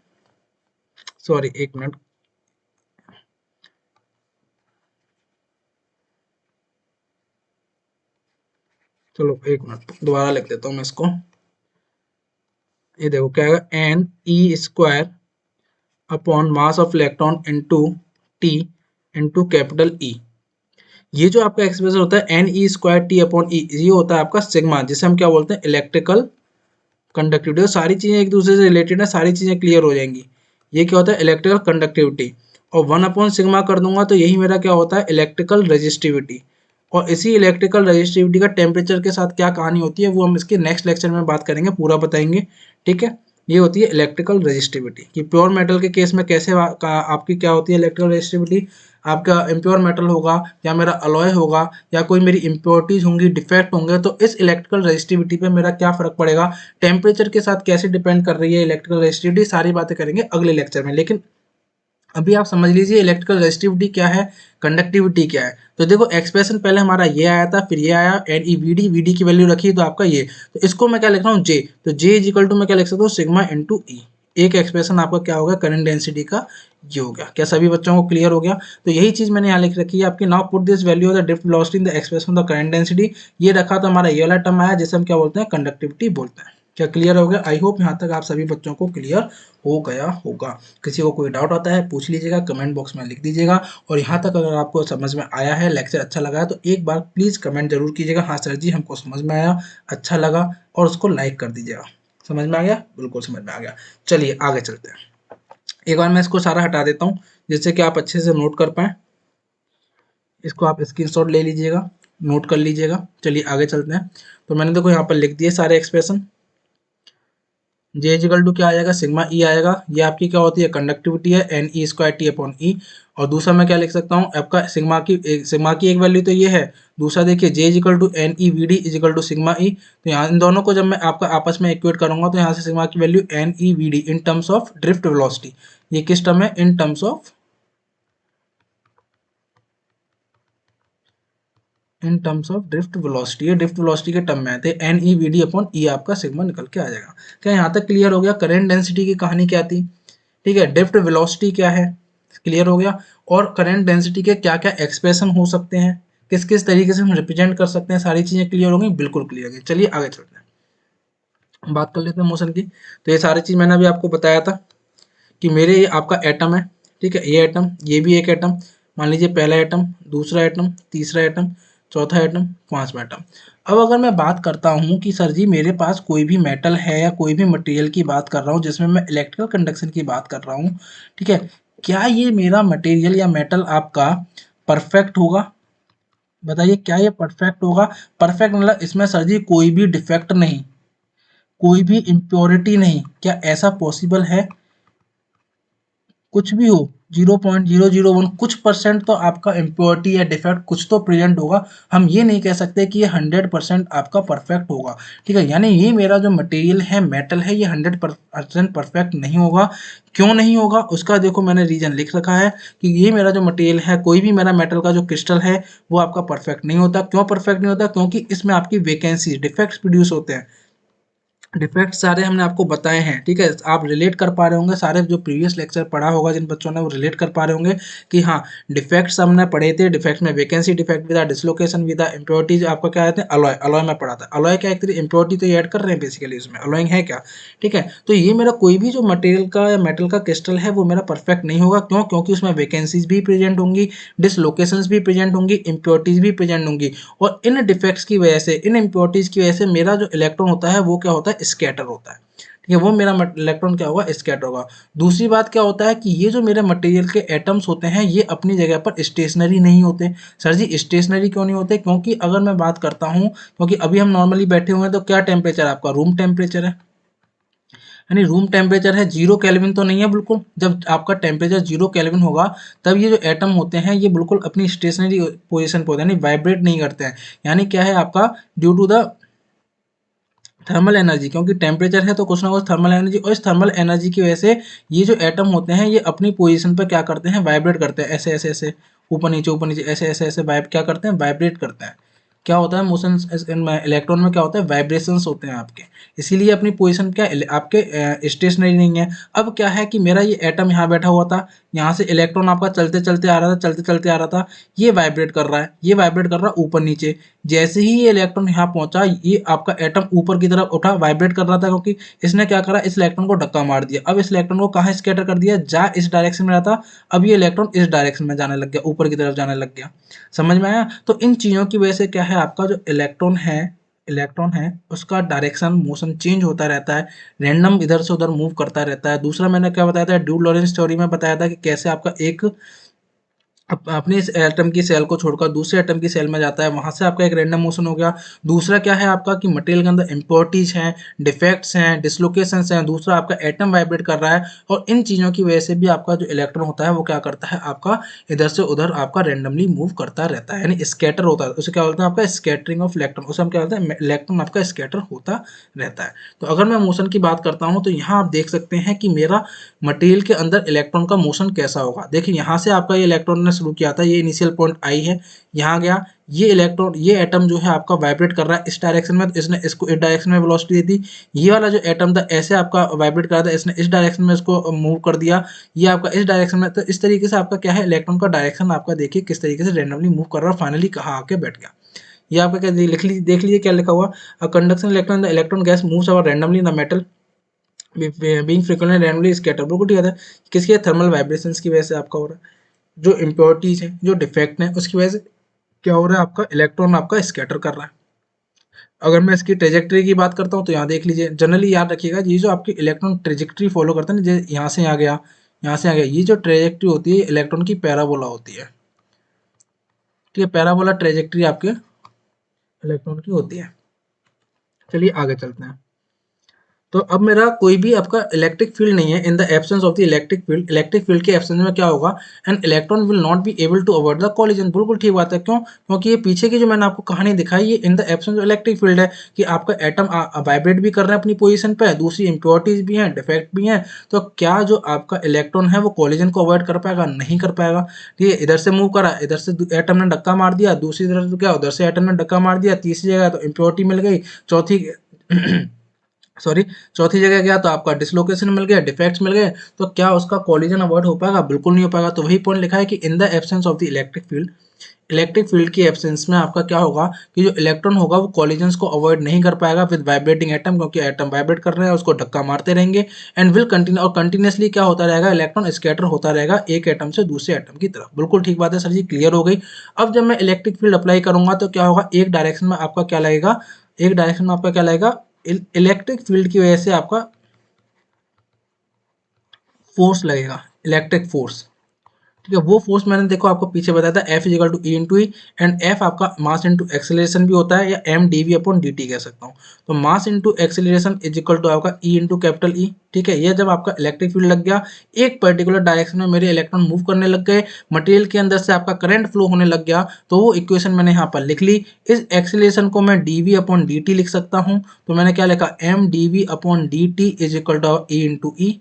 सॉरी एक मिनट, चलो एक मिनट दोबारा लिख देता हूँ मैं इसको। ये देखो क्या है, N E square upon mass of electron into T into capital E. ये जो आपका एक्सप्रेशन होता है N E square T upon E, ये होता है आपका सिग्मा, जिसे हम क्या बोलते हैं इलेक्ट्रिकल कंडक्टिविटी। सारी चीजें एक दूसरे से रिलेटेड है, सारी चीजें क्लियर हो जाएंगी। ये क्या होता है इलेक्ट्रिकल कंडक्टिविटी, और 1 अपॉन सिग्मा कर दूंगा तो यही मेरा क्या होता है इलेक्ट्रिकल रेजिस्टिविटी। और इसी इलेक्ट्रिकल रेजिस्टिविटी का टेम्परेचर के साथ क्या कहानी होती है वो हम इसके नेक्स्ट लेक्चर में बात करेंगे, पूरा बताएंगे। ठीक है, ये होती है इलेक्ट्रिकल रेजिस्टिविटी कि प्योर मेटल के केस में कैसे आपकी क्या होती है इलेक्ट्रिकल रेजिस्टिविटी। आपका इम्प्योर मेटल होगा या मेरा अलॉय होगा या कोई मेरी इम्प्योरिटीज होंगी, डिफेक्ट होंगे, तो इस इलेक्ट्रिकल रेजिस्टिविटी पे मेरा क्या फर्क पड़ेगा, टेम्परेचर के साथ कैसे डिपेंड कर रही है इलेक्ट्रिकल रेजिस्टिविटी, सारी बातें करेंगे अगले लेक्चर में। लेकिन अभी आप समझ लीजिए इलेक्ट्रिकल रेजिस्टिविटी क्या है, कंडक्टिविटी क्या है। तो देखो एक्सप्रेशन पहले हमारा ये आया था, फिर ये आया N E V D, V D की वैल्यू रखी तो आपका ये, तो इसको मैं क्या लिख रहा हूँ जे, तो जे इज इक्वल टू मैं क्या लिख सकता हूँ सिग्मा इंटू ई। एक एक्सप्रेशन आपका क्या होगा करंट डेंसिटी का ये हो गया। क्या सभी बच्चों को क्लियर हो गया? तो यही चीज मैंने यहाँ लिख रखी है आपकी, now put this value of the drift velocity in the expression of the current density. ये रखा तो हमारा ये वाला टर्म आया जिसे हम क्या बोलते हैं कंडक्टिविटी बोलते हैं। क्या क्लियर हो गया? आई होप यहाँ तक आप सभी बच्चों को क्लियर हो गया होगा। किसी को कोई डाउट आता है पूछ लीजिएगा, कमेंट बॉक्स में लिख दीजिएगा। और यहाँ तक अगर आपको समझ में आया है, लेक्चर अच्छा लगा है, तो एक बार प्लीज कमेंट जरूर कीजिएगा, हाँ सर जी हमको समझ में आया, अच्छा लगा, और उसको लाइक कर दीजिएगा। समझ में आ गया? बिल्कुल समझ में आ गया। चलिए आगे चलते हैं। एक बार मैं इसको सारा हटा देता हूँ जिससे कि आप अच्छे से नोट कर पाए। इसको आप स्क्रीनशॉट ले लीजिएगा, नोट कर लीजिएगा। चलिए आगे चलते हैं। तो मैंने देखो यहाँ पर लिख दिए सारे एक्सप्रेशन। जे इजिकल टू क्या आ जाएगा सिग्मा ई आएगा, ये आपकी क्या होती है कंडक्टिविटी है N E square T upon E. और दूसरा मैं क्या लिख सकता हूँ आपका सिग्मा की एक वैल्यू तो ये है, दूसरा देखिए J is equal to N E V D is equal to sigma E. तो यहाँ इन दोनों को जब मैं आपका आपस में इक्वेट करूंगा तो यहाँ से सिग्मा की value N E V D in terms of drift velocity. ये किस टर्म है? In terms of drift velocity, ये ड्रिफ्ट वेलोसिटी के टर्म में आते हैं N E V D upon E, आपका सिग्मा निकल के आ जाएगा। क्या यहाँ तक क्लियर हो गया? करंट डेंसिटी की कहानी क्या थी, ठीक है, ड्रिफ्ट वेलोसिटी क्या है, क्लियर हो गया। और करंट डेंसिटी के क्या क्या एक्सप्रेशन हो सकते हैं, किस किस तरीके से हम रिप्रेजेंट कर सकते हैं, सारी चीजें क्लियर हो गई, बिल्कुल क्लियर हो गई। चलिए आगे चलते हैं, बात कर लेते हैं मोशन की। तो ये सारी चीज मैंने अभी आपको बताया था कि मेरे ये आपका एटम है, ठीक है, ये एटम, ये भी एक एटम, मान लीजिए पहला एटम, दूसरा एटम, तीसरा एटम, चौथा एटम, पांचवा एटम। अब अगर मैं बात करता हूँ कि सर जी मेरे पास कोई भी मेटल है या कोई भी मटेरियल की बात कर रहा हूँ जिसमें मैं इलेक्ट्रिकल कंडक्शन की बात कर रहा हूँ, ठीक है, क्या ये मेरा मटेरियल या मेटल आपका परफेक्ट होगा? बताइए क्या ये परफेक्ट होगा? परफेक्ट मतलब इसमें सर जी कोई भी डिफेक्ट नहीं, कोई भी इम्प्योरिटी नहीं, क्या ऐसा पॉसिबल है? कुछ भी हो 0.001 कुछ परसेंट तो आपका इम्प्योरिटी या डिफेक्ट कुछ तो प्रेजेंट होगा। हम ये नहीं कह सकते कि ये 100% आपका परफेक्ट होगा, ठीक है। यानी ये मेरा जो मटेरियल है मेटल है ये 100% परफेक्ट नहीं होगा। क्यों नहीं होगा उसका देखो मैंने रीजन लिख रखा है कि ये मेरा जो मटेरियल है, कोई भी मेरा मेटल का जो क्रिस्टल है वो आपका परफेक्ट नहीं होता। क्यों परफेक्ट नहीं होता? क्योंकि इसमें आपकी वैकेंसी डिफेक्ट्स प्रोड्यूस होते हैं। डिफेक्ट सारे हमने आपको बताए हैं, ठीक है। आप रिलेट कर पा रहे होंगे, सारे जो प्रीवियस लेक्चर पढ़ा होगा जिन बच्चों ने, वो रिलेट कर पा रहे होंगे कि हाँ, डिफेक्ट्स हमने पढ़े थे। डिफेक्ट्स में vacancy defect with dislocation with impurities आपका क्या कहते हैं, अलॉय। अलॉय में पढ़ा था। अलॉय क्या, एक तरीके इम्प्योरिटी तो ये ऐड कर रहे हैं बेसिकली इसमें, अलॉइंग है क्या, ठीक है। तो ये मेरा कोई भी जो मटेरियल का या मेटल का क्रिस्टल है वो मेरा परफेक्ट नहीं होगा। क्यों? क्योंकि उसमें वैकेंसीज भी प्रेजेंट होंगी, डिसलोकेशंस भी प्रेजेंट होंगी, इम्प्योरिटीज भी प्रेजेंट होंगी। और इन डिफेक्ट्स की वजह से, इन इम्प्योरिटीज की वजह से मेरा जो इलेक्ट्रॉन होता है वो क्या होता है, स्कैटर होता है, ठीक है। वो मेरा इलेक्ट्रॉन क्या होगा, स्कैटर होगा। दूसरी बात क्या होता है कि ये जो मेरे मटेरियल के एटम्स होते हैं ये अपनी जगह पर स्टेशनरी नहीं होते। सर जी स्टेशनरी क्यों नहीं होते? क्योंकि अगर मैं बात करता हूँ, क्योंकि अभी हम नॉर्मली बैठे हुए हैं तो क्या टेम्परेचर आपका, रूम टेम्परेचर है, यानी रूम टेम्परेचर है, 0 केल्विन तो नहीं है बिल्कुल। जब आपका टेम्परेचर 0 केल्विन होगा तब ये जो एटम होते हैं ये बिल्कुल अपनी स्टेशनरी पोजिशन पर होते हैं, यानी वाइब्रेट नहीं करते हैं। यानी क्या है आपका, due to the thermal energy, क्योंकि टेम्परेचर है तो कुछ ना कुछ थर्मल एनर्जी, और इस थर्मल एनर्जी की वजह से ये जो एटम होते हैं ये अपनी पोजीशन पर क्या करते हैं, वाइब्रेट करते हैं, ऐसे ऐसे ऐसे, ऊपर नीचे ऐसे ऐसे ऐसे वाइब क्या करते हैं, वाइब्रेट करते हैं। क्या होता है मोशन, इलेक्ट्रॉन में क्या होता है, वाइब्रेशंस होते हैं आपके, इसीलिए अपनी पोजीशन क्या आपके स्टेशनरी नहीं है। अब क्या है कि मेरा ये एटम यहाँ बैठा हुआ था, यहाँ से इलेक्ट्रॉन आपका चलते चलते आ रहा था, चलते चलते आ रहा था, ये वाइब्रेट कर रहा है, ये वाइब्रेट कर रहा है ऊपर नीचे। जैसे ही ये इलेक्ट्रॉन यहाँ पहुंचा, ये आपका एटम ऊपर की तरफ उठा, वाइब्रेट कर रहा था, क्योंकि इसने क्या करा, इस इलेक्ट्रॉन को धक्का मार दिया। अब इस इलेक्ट्रॉन को कहाँ स्कैटर कर दिया, जा इस डायरेक्शन में रहा था, अब ये इलेक्ट्रॉन इस डायरेक्शन में जाने लग गया, ऊपर की तरफ जाने लग गया। समझ में आया? तो इन चीजों की वजह से क्या है, आपका जो इलेक्ट्रॉन है उसका डायरेक्शन मोशन चेंज होता रहता है, रैंडम इधर से उधर मूव करता रहता है। दूसरा मैंने क्या बताया था, ड्यू लॉरेंस थ्योरी में बताया था कि कैसे आपका एक अपने इस एटम की सेल को छोड़कर दूसरे एटम की सेल में जाता है, वहां से आपका एक रैंडम मोशन हो गया। दूसरा क्या है आपका कि मटेरियल के अंदर इम्प्योरिटीज हैं, डिफेक्ट्स हैं, डिसलोकेशंस हैं। दूसरा आपका एटम वाइब्रेट कर रहा है, और इन चीज़ों की वजह से भी आपका जो इलेक्ट्रॉन होता है वो क्या करता है, आपका इधर से उधर आपका रैंडमली मूव करता रहता है, यानी स्कैटर होता है। उसे क्या बोलते हैं, आपका स्कैटरिंग ऑफ इलेक्ट्रॉन, उसे हम क्या बोलते हैं, इलेक्ट्रॉन आपका स्कैटर होता रहता है। तो अगर मैं मोशन की बात करता हूँ तो यहाँ आप देख सकते हैं कि मेरा मटेरियल के अंदर इलेक्ट्रॉन का मोशन कैसा होगा। देखिए यहाँ से आपका ये इलेक्ट्रॉन ने शुरू किया था, ये इनिशियल पॉइंट आई है, यहाँ गया, ये इलेक्ट्रॉन, ये एटम जो है आपका वाइब्रेट कर रहा है इस डायरेक्शन में, तो इसने इसको इस डायरेक्शन में वेलोसिटी दी थी। ये वाला जो एटम था ऐसे आपका वाइब्रेट कर रहा था, इसने इस डायरेक्शन में इसको मूव कर दिया, ये आपका इस डायरेक्शन में। तो इस तरीके से आपका क्या है, इलेक्ट्रॉन का डायरेक्शन आपका देखिए किस तरीके से रैंडमली मूव कर रहा है, फाइनली कहाँ आके बैठ गया। ये आपका क्या लिख लीजिए, देख लीजिए क्या लिखा हुआ, conduction electron the electron gas moves our randomly in the metal being frequently randomly scatter. बिल्कुल ठीक है, किसकी थर्मल वाइब्रेशंस की वजह से आपका हो रहा है, जो इम्प्योरिटीज है, जो डिफेक्ट है, उसकी वजह से क्या हो रहा है, आपका इलेक्ट्रॉन आपका स्कैटर कर रहा है। अगर मैं इसकी ट्रेजेक्ट्री की बात करता हूँ तो यहाँ देख लीजिए, जनरली याद रखिएगा ये जो आपकी इलेक्ट्रॉन ट्रेजेक्ट्री फॉलो करता है ना, जैसे यहाँ से यहाँ गया, यहाँ से आ गया, ये जो ट्रेजेक्ट्री होती है इलेक्ट्रॉन की पैराबोला होती है, ठीक है। पैराबोला ट्रेजेक्ट्री आपके इलेक्ट्रॉन की होती है। चलिए आगे चलते हैं। तो अब मेरा कोई भी आपका इलेक्ट्रिक फील्ड नहीं है, in the absence of the electric field के एब्सेंस में क्या होगा, and electron will not be able to avoid the collision. बिल्कुल ठीक बात है। क्यों? क्योंकि ये पीछे की जो मैंने आपको कहानी दिखाई, ये इन the absence of electric field है, कि आपका एटम वाइब्रेट भी कर रहे हैं अपनी पोजीशन पे, दूसरी इंप्योरिटीज भी हैं, डिफेक्ट भी हैं। तो क्या जो आपका इलेक्ट्रॉन है वो कॉलिजन को अवॉइड कर पाएगा? नहीं कर पाएगा। ठीक है, इधर से मूव करा, इधर से एटम ने धक्का मार दिया, दूसरी तरफ तो क्या, उधर से एटम ने धक्का मार दिया, तीसरी जगह तो इंप्योरिटी मिल गई, चौथी सॉरी चौथी जगह गया तो आपका डिसलोकेशन मिल गया, डिफेक्ट्स मिल गए। तो क्या उसका कॉलिजन अवॉइड हो पाएगा? बिल्कुल नहीं हो पाएगा। तो वही पॉइंट लिखा है कि इन the absence of the electric field की एब्सेंस में आपका क्या होगा कि जो इलेक्ट्रॉन होगा वो कॉलिजन्स को अवॉइड नहीं कर पाएगा विद वाइब्रेटिंग एटम, क्योंकि एटम वाइब्रेट कर रहे हैं, उसको धक्का मारते रहेंगे, एंड विल कंटिन्यू, और कंटिन्यूसली क्या होता रहेगा, इलेक्ट्रॉन स्कैटर होता रहेगा एक एटम से दूसरे एटम की तरफ। बिल्कुल ठीक बात है सर जी, क्लियर हो गई। अब जब मैं इलेक्ट्रिक फील्ड अप्लाई करूंगा तो क्या होगा, एक डायरेक्शन में आपका क्या लगेगा, एक डायरेक्शन में आपका क्या लगेगा, इलेक्ट्रिक फील्ड की वजह से आपका फोर्स लगेगा, इलेक्ट्रिक फोर्स। ठीक है, वो फोर्स मैंने देखो आपको पीछे बताया था, F is equal to E into E, and F आपका मास इंटू एक्सेलरेशन भी होता है, या M D V upon D T कह सकता हूँ। तो mass into acceleration is equal to आपका ई इंटू कैपिटल ई। ठीक है, ये जब आपका इलेक्ट्रिक फील्ड लग गया, एक पर्टिकुलर डायरेक्शन में मेरे इलेक्ट्रॉन मूव करने लग गए, मटेरियल के अंदर से आपका करंट फ्लो होने लग गया, तो वो इक्वेशन मैंने यहाँ पर लिख ली। इस एक्सेलरेशन को मैं D V upon D T लिख सकता हूँ। तो मैंने क्या लिखा, M D V upon D T is equal to E into E.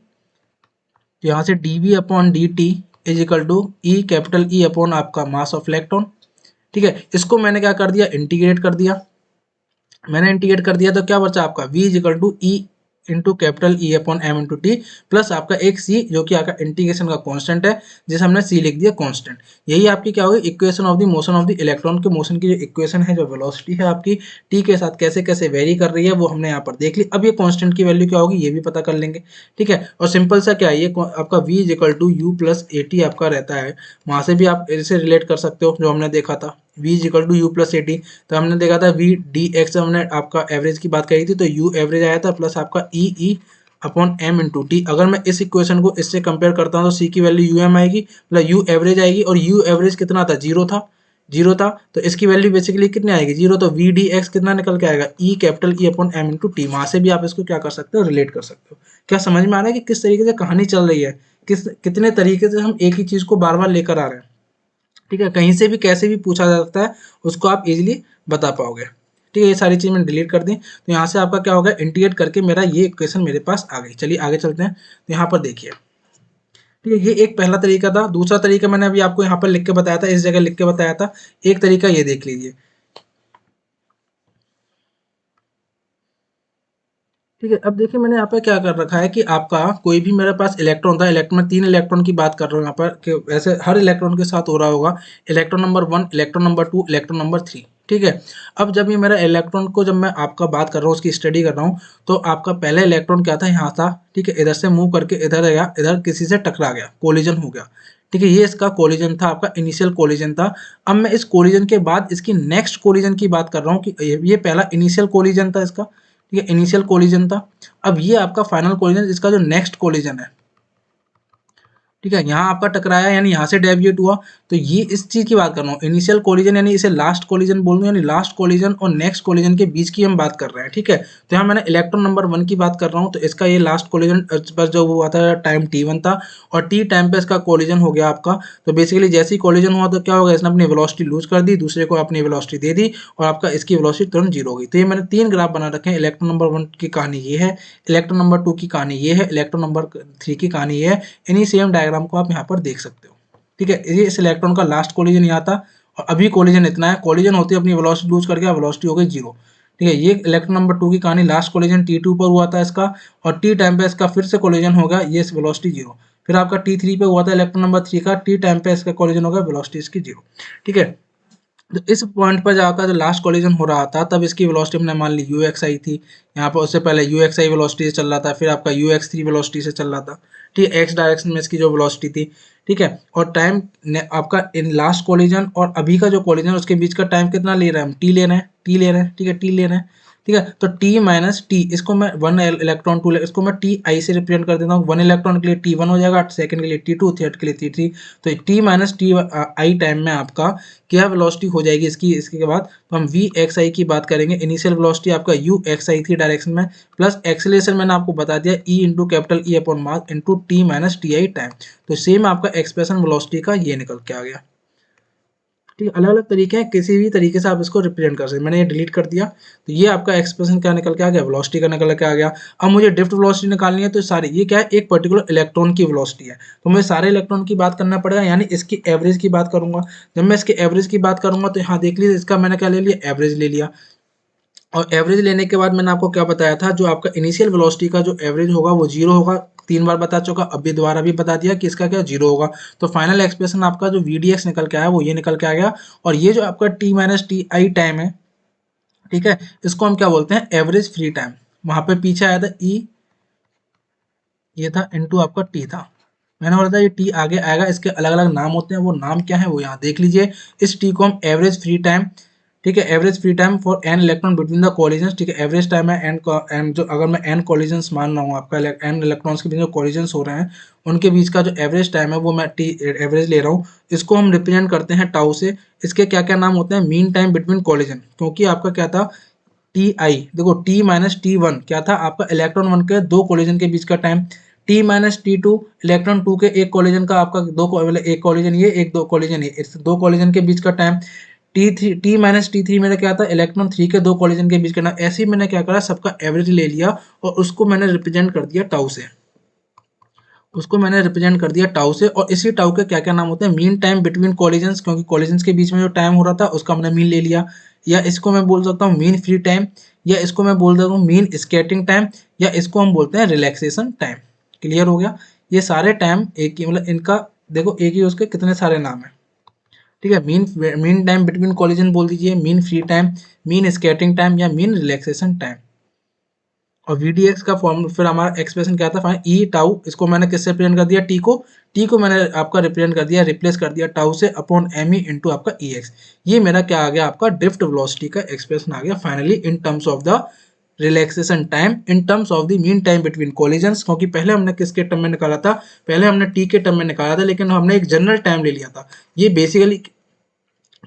तो यहाँ से D V upon D T is equal to E capital E upon आपका मास ऑफ इलेक्ट्रॉन। ठीक है, इसको मैंने क्या कर दिया, इंटीग्रेट कर दिया। मैंने इंटीग्रेट कर दिया तो क्या बचा आपका v is equal to E into capital E upon M into T plus आपका एक सी जो कि आपका इंटीग्रेशन का कांस्टेंट है जिसे हमने सी लिख दिया कांस्टेंट। यही आपकी क्या होगी equation of the motion of the electron के मोशन की जो इक्वेशन है जो वेलोसिटी है आपकी टी के साथ कैसे कैसे वेरी कर रही है वो हमने यहाँ पर देख ली। अब ये कांस्टेंट की वैल्यू क्या होगी ये भी पता कर लेंगे। ठीक है, और सिंपल सा क्या है ये आपका v is equal to U plus A T आपका रहता है, वहां से भी आप इसे रिलेट कर सकते हो जो हमने देखा था v is equal to U plus A T. तो हमने देखा था v डी एक्स हमने आपका एवरेज की बात करी थी तो u एवरेज आया था प्लस आपका E upon M into T. अगर मैं इस इक्वेशन को इससे कंपेयर करता हूँ तो सी की वैल्यू यू एम आएगी मतलब यू एवरेज आएगी और यू एवरेज कितना था जीरो था तो इसकी वैल्यू बेसिकली कितनी आएगी जीरो। तो वी डी एक्स कितना निकल के आएगा E capital E upon M into T. वहां से भी आप इसको क्या कर सकते हो रिलेट कर सकते हो। क्या समझ में आ रहा है कि किस तरीके से कहानी चल रही है, कितने तरीके से हम एक ही चीज को बार बार लेकर आ रहे हैं। ठीक है, कहीं से भी कैसे भी पूछा जा सकता है उसको आप इजीली बता पाओगे। ठीक है, ये सारी चीज मैंने डिलीट कर दी तो यहाँ से आपका क्या होगा इंटीग्रेट करके मेरा ये इक्वेशन मेरे पास आ गई। चलिए आगे चलते हैं तो यहाँ पर देखिए। ठीक है, ये एक पहला तरीका था। दूसरा तरीका मैंने अभी आपको यहाँ पर लिख के बताया था, इस जगह लिख के बताया था। एक तरीका ये देख लीजिए। ठीक है, अब देखिए मैंने यहाँ पर क्या कर रखा है कि आपका कोई भी मेरे पास इलेक्ट्रॉन था, इलेक्ट्रॉन में 3 इलेक्ट्रॉन की बात कर रहा हूँ यहाँ पर कि वैसे हर इलेक्ट्रॉन के साथ हो रहा होगा। Electron number 1, electron number 2, electron number 3। ठीक है, अब जब ये मेरा इलेक्ट्रॉन को जब मैं आपका बात कर रहा हूँ उसकी स्टडी कर रहा हूँ तो आपका पहला इलेक्ट्रॉन क्या था यहाँ था। ठीक है, इधर से मूव करके इधर गया, इधर किसी से टकरा गया, कोलिजन हो गया। ठीक है, ये इसका कोलिजन था, आपका इनिशियल कोलिजन था। अब मैं इस कोलिजन के बाद इसकी नेक्स्ट कोलिजन की बात कर रहा हूँ कि ये पहला इनिशियल कोलिजन था इसका। ठीक है, इनिशियल कोलिजन था। अब ये आपका फाइनल कोलिजन इसका जो नेक्स्ट कोलिजन है। ठीक है, यहाँ आपका टकराया यानी यहाँ से डेविएट हुआ तो ये इस चीज की बात कर रहा हूँ इनिशियल कोलिजन यानी इसे लास्ट कोलिजन बोल दूं यानी लास्ट कोलिजन और नेक्स्ट कोलिजन के बीच की हम बात कर रहे हैं। ठीक है, तो यहाँ मैंने इलेक्ट्रॉन नंबर 1 की बात कर रहा हूँ तो इसका ये लास्ट कोलिजन पर जो हुआ था टाइम t1 था और t टाइम पे इसका कोलिजन हो गया आपका। तो बेसिकली जैसे ही कोलिजन हुआ तो क्या होगा इसने अपनी वेलोसिटी लूज कर दी, दूसरे को अपनी वेलोसिटी दे दी और आपका इसकी वेलोसिटी तुरंत जीरो हो गई। तो ये मैंने 3 ग्राफ बना रखे हैं। इलेक्ट्रॉन नंबर 1 की कहानी ये है, इलेक्ट्रॉन नंबर 2 की कहानी ये है, इलेक्ट्रॉन नंबर 3 की कहानी ये है। इन्हीं सेम डायग्राम को आप यहाँ पर देख सकते हो। ठीक है, ये इस इलेक्ट्रॉन का लास्ट कोलिजन यहाँ था और अभी कोलिजन इतना है, कोलिजन होती है अपनी वेलोसिटी लूज करके वेलोसिटी हो गई जीरो। ठीक है, ये इलेक्ट्रॉन नंबर 2 की कहानी लास्ट कोलिजन T2 पर हुआ था इसका और T टाइम पे इसका फिर से कोलिजन होगा, ये वेलोसिटी जीरो। फिर आपका T3 पे हुआ था इलेक्ट्रॉन नंबर 3 का, T टाइम पे इसका कोलिजन होगा, वेलोसिटी इसकी जीरो। ठीक है, तो इस पॉइंट पर जाकर जो लास्ट कोलिजन हो रहा था तब इसकी वेलोसिटी हमने मान ली UXI थी। यहाँ पर उससे पहले UXI वेलोसिटी से चल रहा था, फिर आपका UX3 वेलोसिटी से चल रहा था। ठीक है, एक्स डायरेक्शन में इसकी जो वेलोसिटी थी। ठीक है, और टाइम आपका इन लास्ट कोलिजन और अभी का जो कोलिजन उसके बीच का टाइम कितना ले रहे हैं हम, टी ले रहे हैं, टी ले रहे हैं। ठीक है, टी ले रहे हैं। ठीक है, तो टी माइनस टी इसको मैं 1 इलेक्ट्रॉन 2 इसको मैं टी आई से रिप्रेजेंट कर देता हूँ। 1 इलेक्ट्रॉन के लिए T1 हो जाएगा, सेकंड के लिए T2, थर्ड के लिए T3। तो T minus T I time में आपका क्या वेलोसिटी हो जाएगी इसकी, इसके के बाद तो हम वी एक्स आई की बात करेंगे। इनिशियल वेलोसिटी आपका यू एक्स आई थी डायरेक्शन में प्लस एक्सेलरेशन मैंने आपको बता दिया ई into capital E upon mass into T minus T I time. तो सेम आपका एक्सप्रेशन वेलोसिटी का ये निकल के आ गया। ठीक है, अलग अलग तरीके हैं, किसी भी तरीके से आप इसको रिप्रेजेंट कर सकते हैं। मैंने ये डिलीट कर दिया तो ये आपका एक्सप्रेशन क्या निकल के आ गया, वेलोसिटी का निकल के आ गया। अब मुझे ड्रिफ्ट वेलोसिटी निकालनी है तो सारी ये क्या है एक पर्टिकुलर इलेक्ट्रॉन की वेलोसिटी है तो मुझे सारे इलेक्ट्रॉन की बात करना पड़ेगा यानी इसकी एवरेज की बात करूंगा। जब मैं इसके एवरेज की बात करूंगा तो यहाँ देख लीजिए इसका मैंने क्या ले लिया, एवरेज ले लिया। और एवरेज लेने के बाद मैंने आपको क्या बताया था जो आपका इनिशियल वेलोसिटी का जो एवरेज होगा वो जीरो होगा। 3 बार बता चुका, अभी दोबारा भी बता दिया कि इसका क्या जीरो होगा। तो फाइनल एक्सप्रेशन आपका जो VDX निकल के आया वो ये निकल के आ गया। और ये जो आपका T minus T I time है, ठीक है, इसको हम क्या बोलते हैं एवरेज फ्री टाइम। वहां पे पीछे आया था E, ये था इनटू आपका T था। मैंने बोला था ये T आगे आएगा, इसके अलग अलग नाम होते हैं, वो नाम क्या है वो यहाँ देख लीजिए। इस T को हम एवरेज फ्री टाइम, ठीक है, average free time for an electron between the collisions. ठीक है, एवरेज टाइम है एन जो अगर मैं एन कॉलिजन्स मान रहा हूँ आपका एन इलेक्ट्रॉन्स के बीच जो कॉलिजन्स हो रहे हैं उनके बीच का जो एवरेज टाइम है वो मैं टी एवरेज ले रहा हूँ। इसको हम रिप्रेजेंट करते हैं टाउ से। इसके क्या क्या नाम होते हैं, मीन टाइम बिटवीन कॉलिजन, क्योंकि आपका क्या था टी आई, देखो टी माइनस टी वन क्या था आपका इलेक्ट्रॉन 1 के 2 कॉलिजन के बीच का time, T minus T two electron 2 के एक कॉलिजन का आपका मतलब एक कॉलिजन ये एक दो कॉलिजन ये, इस 2 कॉलिजन के बीच का time. T minus T three मेरा क्या था इलेक्ट्रॉन 3 के 2 कॉलिजन के बीच का टाइम। ऐसे ही मैंने क्या करा सबका एवरेज ले लिया और उसको मैंने रिप्रेजेंट कर दिया टाउ से, उसको मैंने रिप्रेजेंट कर दिया टाउ से। और इसी टाउ के क्या क्या नाम होते हैं, मीन टाइम बिटवीन कॉलिजन्स, क्योंकि कॉलिजन्स के बीच में जो टाइम हो रहा था उसका मैंने मीन ले लिया। या इसको मैं बोल सकता हूँ मीन फ्री टाइम, या इसको मैं बोल देता हूँ मीन स्केटिंग टाइम, या इसको हम बोलते हैं रिलैक्सेशन टाइम। क्लियर हो गया? ये सारे टाइम एक ही, मतलब इनका देखो एक ही उसके कितने सारे नाम है। ठीक है, मीन टाइम बिटवीन कॉलिजन बोल दीजिए, mean free time, mean skating time, या मीन रिलैक्सेशन टाइम। और VDX का फॉर्म फिर हमारा एक्सप्रेशन क्या था, ई टाउ, इसको मैंने किससे रिप्रेजेंट कर दिया, टी को मैंने आपका रिप्रेजेंट कर दिया, रिप्लेस कर दिया टाउ से अपॉन एम ई इंटू आपका EX। ये मेरा क्या आ गया, आपका ड्रिफ्ट वेलोसिटी का एक्सप्रेशन आ गया finally in terms of the relaxation time, in terms of the mean time between collisions. क्योंकि पहले हमने किसके टर्म में निकाला था, पहले हमने टी के टर्म में निकाला था, लेकिन हमने एक जनरल टाइम ले लिया था। ये बेसिकली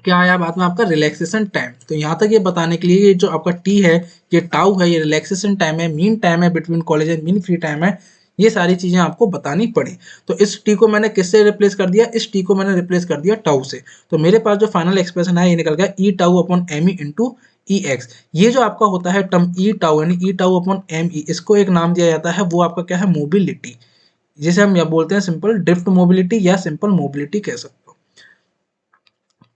क्या आया बाद में, आपका रिलैक्सेशन टाइम। तो यहाँ तक ये बताने के लिए ये जो आपका टी है, ये टाउ है, ये रिलैक्सेशन टाइम है, मीन टाइम है between college and mean free time है, ये सारी चीजें आपको बतानी पड़ी। तो इस टी को मैंने किससे रिप्लेस कर दिया, इस टी को मैंने रिप्लेस कर दिया टाउ से। तो मेरे पास जो फाइनल एक्सप्रेशन है ये निकल गया E tau upon M E into EX। ये जो आपका होता है टर्म ई टाउ, यानी ई टाउ अपॉन एम ई, इसको एक नाम दिया जाता है, वो आपका क्या है, मोबिलिटी, जिसे हम यह बोलते हैं सिंपल ड्रिफ्ट मोबिलिटी या सिंपल मोबिलिटी कह सकते हो।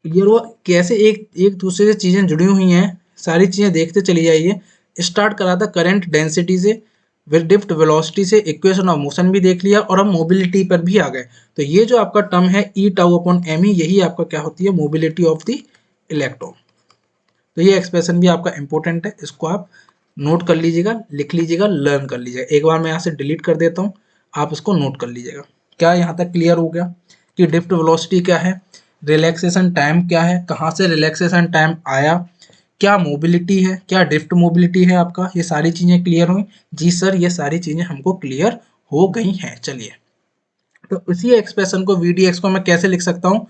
ये वो कैसे एक एक दूसरे से चीजें जुड़ी हुई हैं, सारी चीजें देखते चली जाइए। स्टार्ट करा था करंट डेंसिटी से, फिर ड्रिफ्ट वेलोसिटी से, इक्वेशन ऑफ मोशन भी देख लिया, और हम मोबिलिटी पर भी आ गए। तो ये जो आपका टर्म है ई टाउ अपॉन एम ई, यही आपका क्या होती है, मोबिलिटी ऑफ द इलेक्ट्रॉन। तो ये एक्सप्रेशन भी आपका इंपॉर्टेंट है, इसको आप नोट कर लीजिएगा, लिख लीजिएगा, लर्न कर लीजिएगा। एक बार मैं यहाँ से डिलीट कर देता हूँ, आप इसको नोट कर लीजिएगा। क्या यहाँ तक क्लियर हो गया कि ड्रिफ्ट वेलोसिटी क्या है, रिलैक्सेशन टाइम क्या है, कहाँ से रिलैक्सेशन टाइम आया, क्या मोबिलिटी है, क्या ड्रिफ्ट मोबिलिटी है आपका, ये सारी चीजें क्लियर हुई? जी सर, ये सारी चीजें हमको क्लियर हो गई हैं। चलिए, तो इसी एक्सप्रेशन को VDX को मैं कैसे लिख सकता हूँ,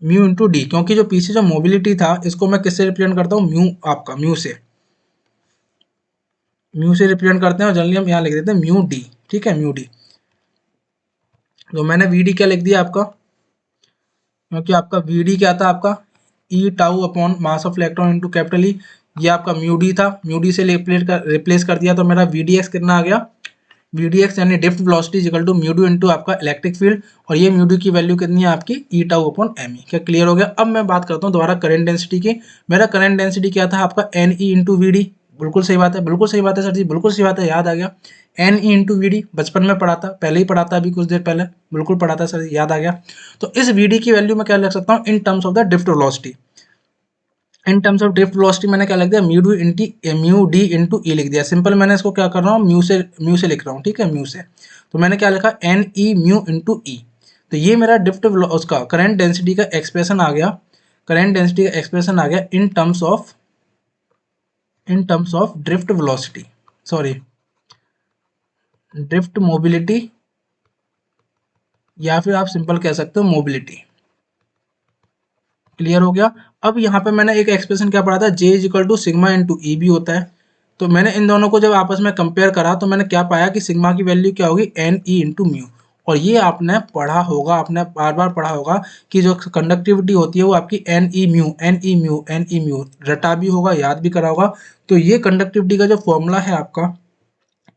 म्यू इंटू डी, क्योंकि जो पीछे जो मोबिलिटी था इसको मैं किससे रिप्रेजेंट करता हूँ, म्यू, आपका म्यू से रिप्रेजेंट करते हैं, और जनरली हम यहाँ लिख देते हैं म्यू डी। ठीक है, म्यू डी। तो मैंने VD क्या लिख दिया आपका, क्योंकि आपका VD क्या था, आपका E tau upon mass of electron into capital E, ये आपका म्यू डी था, म्यू डी से रिप्लेस कर दिया, तो मेरा VDX कितना आ गया, VDX यानी drift velocity equal to mu D into आपका इलेक्ट्रिक फील्ड, और ये म्यू डी की वैल्यू कितनी है आपकी, E tau upon M E. क्या क्लियर हो गया? अब मैं बात करता हूँ दोबारा करंट डेंसिटी की। मेरा करंट डेंसिटी क्या था आपका, N E into V D. बिल्कुल सही बात है, बिल्कुल सही बात है सर जी, बिल्कुल सही बात है, याद आ गया। N E into V D बचपन में पढ़ा था, पहले ही पढ़ा था, अभी कुछ देर पहले बिल्कुल पढ़ा था सर जी, याद आ गया। तो इस VD की वैल्यू मैं क्या लिख सकता हूँ, इन terms of the drift velocity. In terms of drift velocity मैंने क्या लिख दिया, म्यू डी इंटू ई लिख दिया। सिंपल मैंने इसको क्या कर रहा हूँ, म्यू से लिख रहा हूँ। ठीक है, म्यू से। तो मैंने क्या लिखा, N E mu into E. तो ये मेरा ड्रिफ्ट उसका करंट डेंसिटी का एक्सप्रेशन आ गया, करंट डेंसिटी का एक्सप्रेशन आ गया इन terms of drift velocity, sorry drift mobility, या फिर आप सिंपल कह सकते हो मोबिलिटी। क्लियर हो गया? अब यहाँ पे मैंने एक एक्सप्रेशन क्या पढ़ा था, J is equal to sigma into E भी होता है। तो मैंने इन दोनों को जब आपस में कंपेयर करा तो मैंने क्या पाया कि सिग्मा की वैल्यू क्या होगी, एन ई इंटू म्यू। और ये आपने पढ़ा होगा, आपने बार बार पढ़ा होगा कि जो कंडक्टिविटी होती है वो आपकी N E mu, N E mu, N E mu, रटा भी होगा, याद भी करा होगा। तो ये कंडक्टिविटी का जो फॉर्मूला है आपका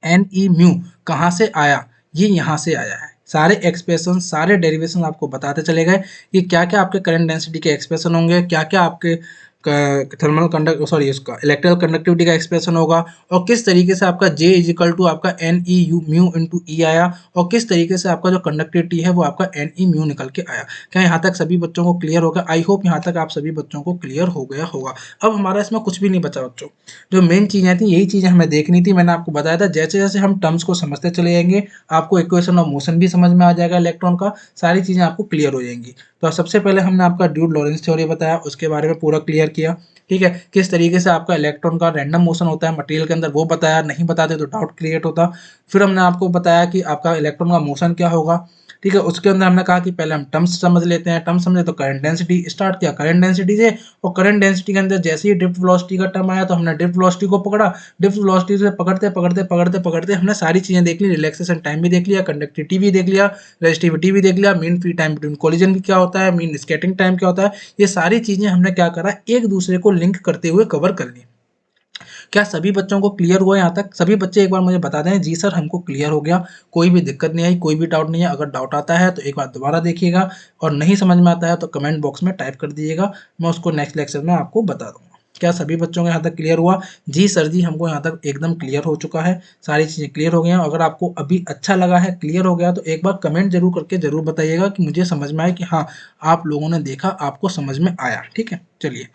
एन ई म्यू, कहाँ से आया, ये यहाँ से आया है। सारे एक्सप्रेशन, सारे डेरिवेशन आपको बताते चले गए कि क्या क्या आपके करंट डेंसिटी के एक्सप्रेशन होंगे, क्या क्या आपके थर्मल कंडक्ट सॉरी उसका इलेक्ट्रिकल कंडक्टिविटी का एक्सप्रेशन होगा, और किस तरीके से आपका J इज इक्वल टू आपका N E U mu into E आया, और किस तरीके से आपका जो कंडक्टिविटी है वो आपका एन ई म्यू निकल के आया। क्या यहाँ तक सभी बच्चों को क्लियर होगा? आई होप यहाँ तक आप सभी बच्चों को क्लियर हो गया होगा। अब हमारा इसमें कुछ भी नहीं बचा बच्चों, जो मेन चीज़ें थी यही चीज़ें हमें देखनी थी। मैंने आपको बताया था जैसे जैसे हम टर्म्स को समझते चले जाएंगे आपको इक्वेशन ऑफ मोशन भी समझ में आ जाएगा, इलेक्ट्रॉन का, सारी चीज़ें आपको क्लियर हो जाएंगी। तो सबसे पहले हमने आपका ड्यूड लॉरेंस थ्योरी बताया, उसके बारे में पूरा क्लियर किया। ठीक है, किस तरीके से आपका इलेक्ट्रॉन का रैंडम मोशन होता है मटेरियल के अंदर, वो बताया, नहीं बताते तो डाउट क्रिएट होता। फिर हमने आपको बताया कि आपका इलेक्ट्रॉन का मोशन क्या होगा। ठीक है, उसके अंदर हमने कहा कि पहले हम टर्म्स समझ लेते हैं, टर्म्स समझे तो करंट डेंसिटी स्टार्ट किया, करंट डेंसिटी से, और करंट डेंसिटी के अंदर जैसे ही ड्रिफ्ट वेलोसिटी का टर्म आया तो हमने ड्रिफ्ट वेलोसिटी को पकड़ा, ड्रिफ्ट वेलोसिटी से पकड़ते हमने सारी चीजें देख ली, रिलैक्सेशन टाइम भी देख लिया, कंडक्टिविटी भी देख लिया, रेजिस्टिविटी भी देख लिया, mean free time between collision भी क्या होता है, मीन स्कैटरिंग टाइम क्या होता है, ये सारी चीजें हमने क्या करा, एक दूसरे को लिंक करते हुए कवर कर ली। क्या सभी बच्चों को क्लियर हुआ यहाँ तक? सभी बच्चे एक बार मुझे बता दें, जी सर हमको क्लियर हो गया, कोई भी दिक्कत नहीं आई, कोई भी डाउट नहीं है। अगर डाउट आता है तो एक बार दोबारा देखिएगा, और नहीं समझ में आता है तो कमेंट बॉक्स में टाइप कर दीजिएगा, मैं उसको नेक्स्ट लेक्चर में आपको बता दूंगा। क्या सभी बच्चों को यहाँ तक क्लियर हुआ? जी सर जी, हमको यहाँ तक एकदम क्लियर हो चुका है, सारी चीज़ें क्लियर हो गई हैं। अगर आपको अभी अच्छा लगा है, क्लियर हो गया, तो एक बार कमेंट जरूर करके जरूर बताइएगा कि मुझे समझ में आया कि हाँ आप लोगों ने देखा, आपको समझ में आया। ठीक है, चलिए,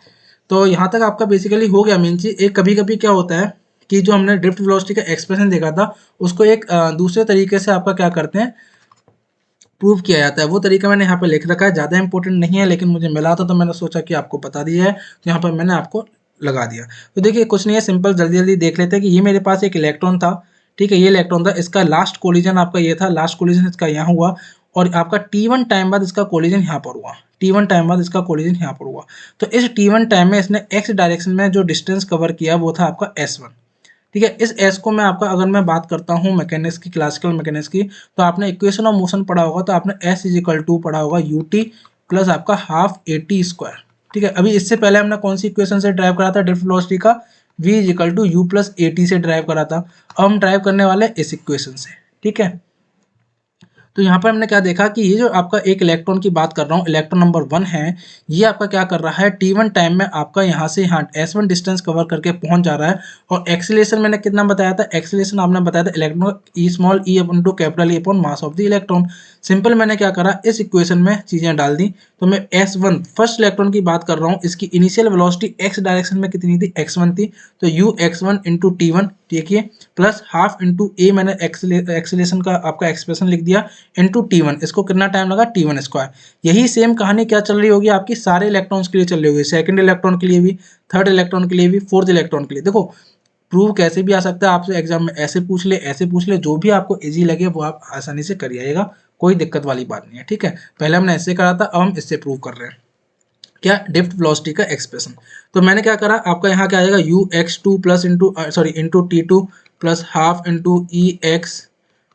तो यहाँ तक आपका बेसिकली हो गया मेन चीज़। एक कभी कभी क्या होता है कि जो हमने ड्रिफ्ट वेलोसिटी का एक्सप्रेशन देखा था, उसको एक दूसरे तरीके से आपका क्या करते हैं, प्रूव किया जाता है। वो तरीका मैंने यहाँ पे लिख रखा है, ज़्यादा इंपॉर्टेंट नहीं है, लेकिन मुझे मिला था तो मैंने सोचा कि आपको बता दिया है, तो यहाँ पर मैंने आपको लगा दिया। तो देखिए कुछ नहीं है, सिंपल जल्दी जल्दी देख लेते हैं कि ये मेरे पास एक इलेक्ट्रॉन था। ठीक है, ये इलेक्ट्रॉन था, इसका लास्ट कोलिजन आपका ये था, लास्ट कोलिजन इसका यहाँ हुआ, और आपका T1 टाइम बाद इसका कोलिजन यहाँ पर हुआ, T1 टाइम बाद इसका कोलिजन यहाँ पर हुआ। तो इस T1 टाइम में इसने एक्स डायरेक्शन में जो डिस्टेंस कवर किया वो था आपका S1। ठीक है, इस एस को मैं आपका अगर मैं बात करता हूँ मैकेनिक्स की, क्लासिकल मैकेनिक्स की, तो आपने इक्वेशन ऑफ मोशन पढ़ा होगा, तो आपने एस इज इक्वल टू पढ़ा होगा यूटी प्लस आपका हाफ ए टी स्क्वायर। ठीक है, अभी इससे पहले हमने कौन सी इक्वेशन से ड्राइव करा था ड्रिफ्ट वेलोसिटी का? v is equal to U plus A T से ड्राइव करा था। अब हम ड्राइव करने वाले इस इक्वेशन से। ठीक है, तो यहाँ पर हमने क्या देखा कि ये जो आपका एक इलेक्ट्रॉन की बात कर रहा हूँ, इलेक्ट्रॉन नंबर 1 है, ये आपका क्या कर रहा है, T1 टाइम में आपका यहाँ से यहाँ S1 डिस्टेंस कवर करके पहुंच जा रहा है। और एक्सीलरेशन मैंने कितना बताया था? एक्सीलरेशन आपने बताया था electron E small E upon to capital E upon mass of the electron. Simple मैंने क्या करा, इस इक्वेशन में चीजें डाल दी। तो मैं S1 फर्स्ट इलेक्ट्रॉन की बात कर रहा हूँ, इसकी इनिशियल वेलोसिटी एक्स डायरेक्शन में कितनी थी? x1 थी। तो u x1 इंटू T1, देखिए, प्लस हाफ इंटू ए, मैंने एक्सीलरेशन का आपका एक्सप्रेशन लिख दिया, इंटू T1, इसको कितना टाइम लगा? T1 square. यही सेम कहानी क्या चल रही होगी आपकी सारे इलेक्ट्रॉन्स के लिए चल रही होगी, सेकंड इलेक्ट्रॉन के लिए भी, थर्ड इलेक्ट्रॉन के लिए भी, फोर्थ इलेक्ट्रॉन के लिए। देखो प्रूव कैसे भी आ सकता है, आपसे एग्जाम में ऐसे पूछ ले, ऐसे पूछ ले, जो भी आपको इजी लगे वो आप आसानी से कर आइएगा, कोई दिक्कत वाली बात नहीं है। ठीक है, पहले हमने ऐसे करा था, अब हम इससे प्रूव कर रहे हैं क्या, ड्रिफ्ट वेलोसिटी का एक्सप्रेशन। तो मैंने क्या करा, आपका यहाँ क्या आएगा, U X two plus into sorry into T2 plus half into E X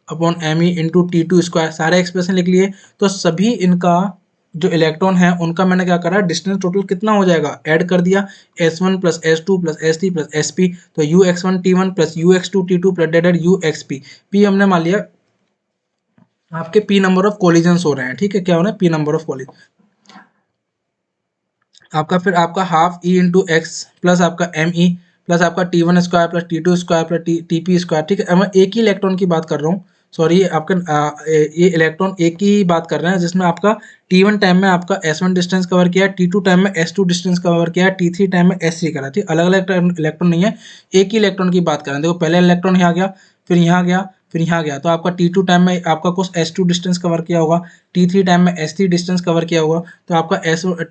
upon M E into T2 square, सारे एक्सप्रेशन लिख लिए। तो सभी इनका जो इलेक्ट्रॉन है उनका मैंने क्या करा, डिस्टेंस टोटल कितना हो जाएगा, ऐड कर दिया, S1 plus S2 plus S3 plus SP। तो you x one T1 plus you x two T2 plus डेडेड you x P, P हमने मान लिया आपके P नंबर ऑफ कोलिजन्स हो रहे हैं। ठीक है, क्या हो रहा है, P नंबर ऑफ कोलिजन आपका, फिर आपका half E into x plus आपका एम ई प्लस आपका T1 square plus T2 square plus T square. ठीक है, अब मैं एक ही इलेक्ट्रॉन की बात कर रहा हूँ, सॉरी आपका ये इलेक्ट्रॉन एक की बात कर रहे हैं, जिसमें आपका T1 टाइम में आपका S1 डिस्टेंस कवर किया है, T2 टाइम में S2 डिस्टेंस कवर किया है, T3 टाइम में S3 करा। ठीक, अलग अलग इलेक्ट्रॉन नहीं है, एक ही इलेक्ट्रॉन की बात कर रहे हैं। देखो पहले इलेक्ट्रॉन यहाँ गया, फिर यहाँ गया, फिर यहाँ गया, तो आपका T2 टाइम में आपका कुछ S2 डिस्टेंस कवर किया होगा, T3 टाइम में S3 डिस्टेंस कवर किया होगा, तो आपका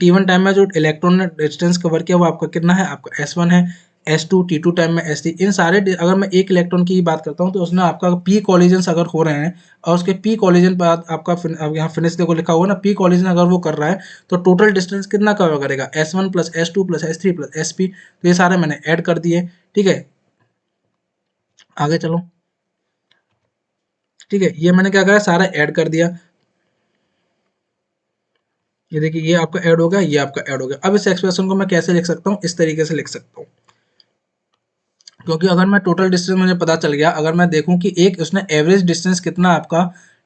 T1 टाइम में जो इलेक्ट्रॉन ने डिस्टेंस कवर किया वो आपका कितना है, आपका S1 है, S2 T2 टाइम में S3, इन सारे अगर मैं एक इलेक्ट्रॉन की बात करता हूँ तो उसने आपका पी कॉलिजन्स अगर हो रहे हैं, और उसके पी कॉलिजन पर आपका यहाँ फिनिश देखो लिखा हुआ ना, पी कॉलिजन अगर वो कर रहा है तो टोटल डिस्टेंस कितना कवर करेगा, S1 plus S2 plus S3 plus SP। तो ये सारे मैंने ऐड कर दिए। ठीक है, आगे चलो। ठीक है, ये मैंने क्या करा, सारा ऐड कर दिया। ये देखिए, ये आपका ऐड हो गया, ये आपका ऐड हो गया। अब इस एक्सप्रेशन को मैं कैसे लिख सकता हूँ, इस तरीके से लिख सकता हूँ, क्योंकि अगर मैं टोटल डिस्टेंस मुझे पता चल गया, अगर मैं देखूं कि एक उसने एवरेज डिस्टेंस कितना आपका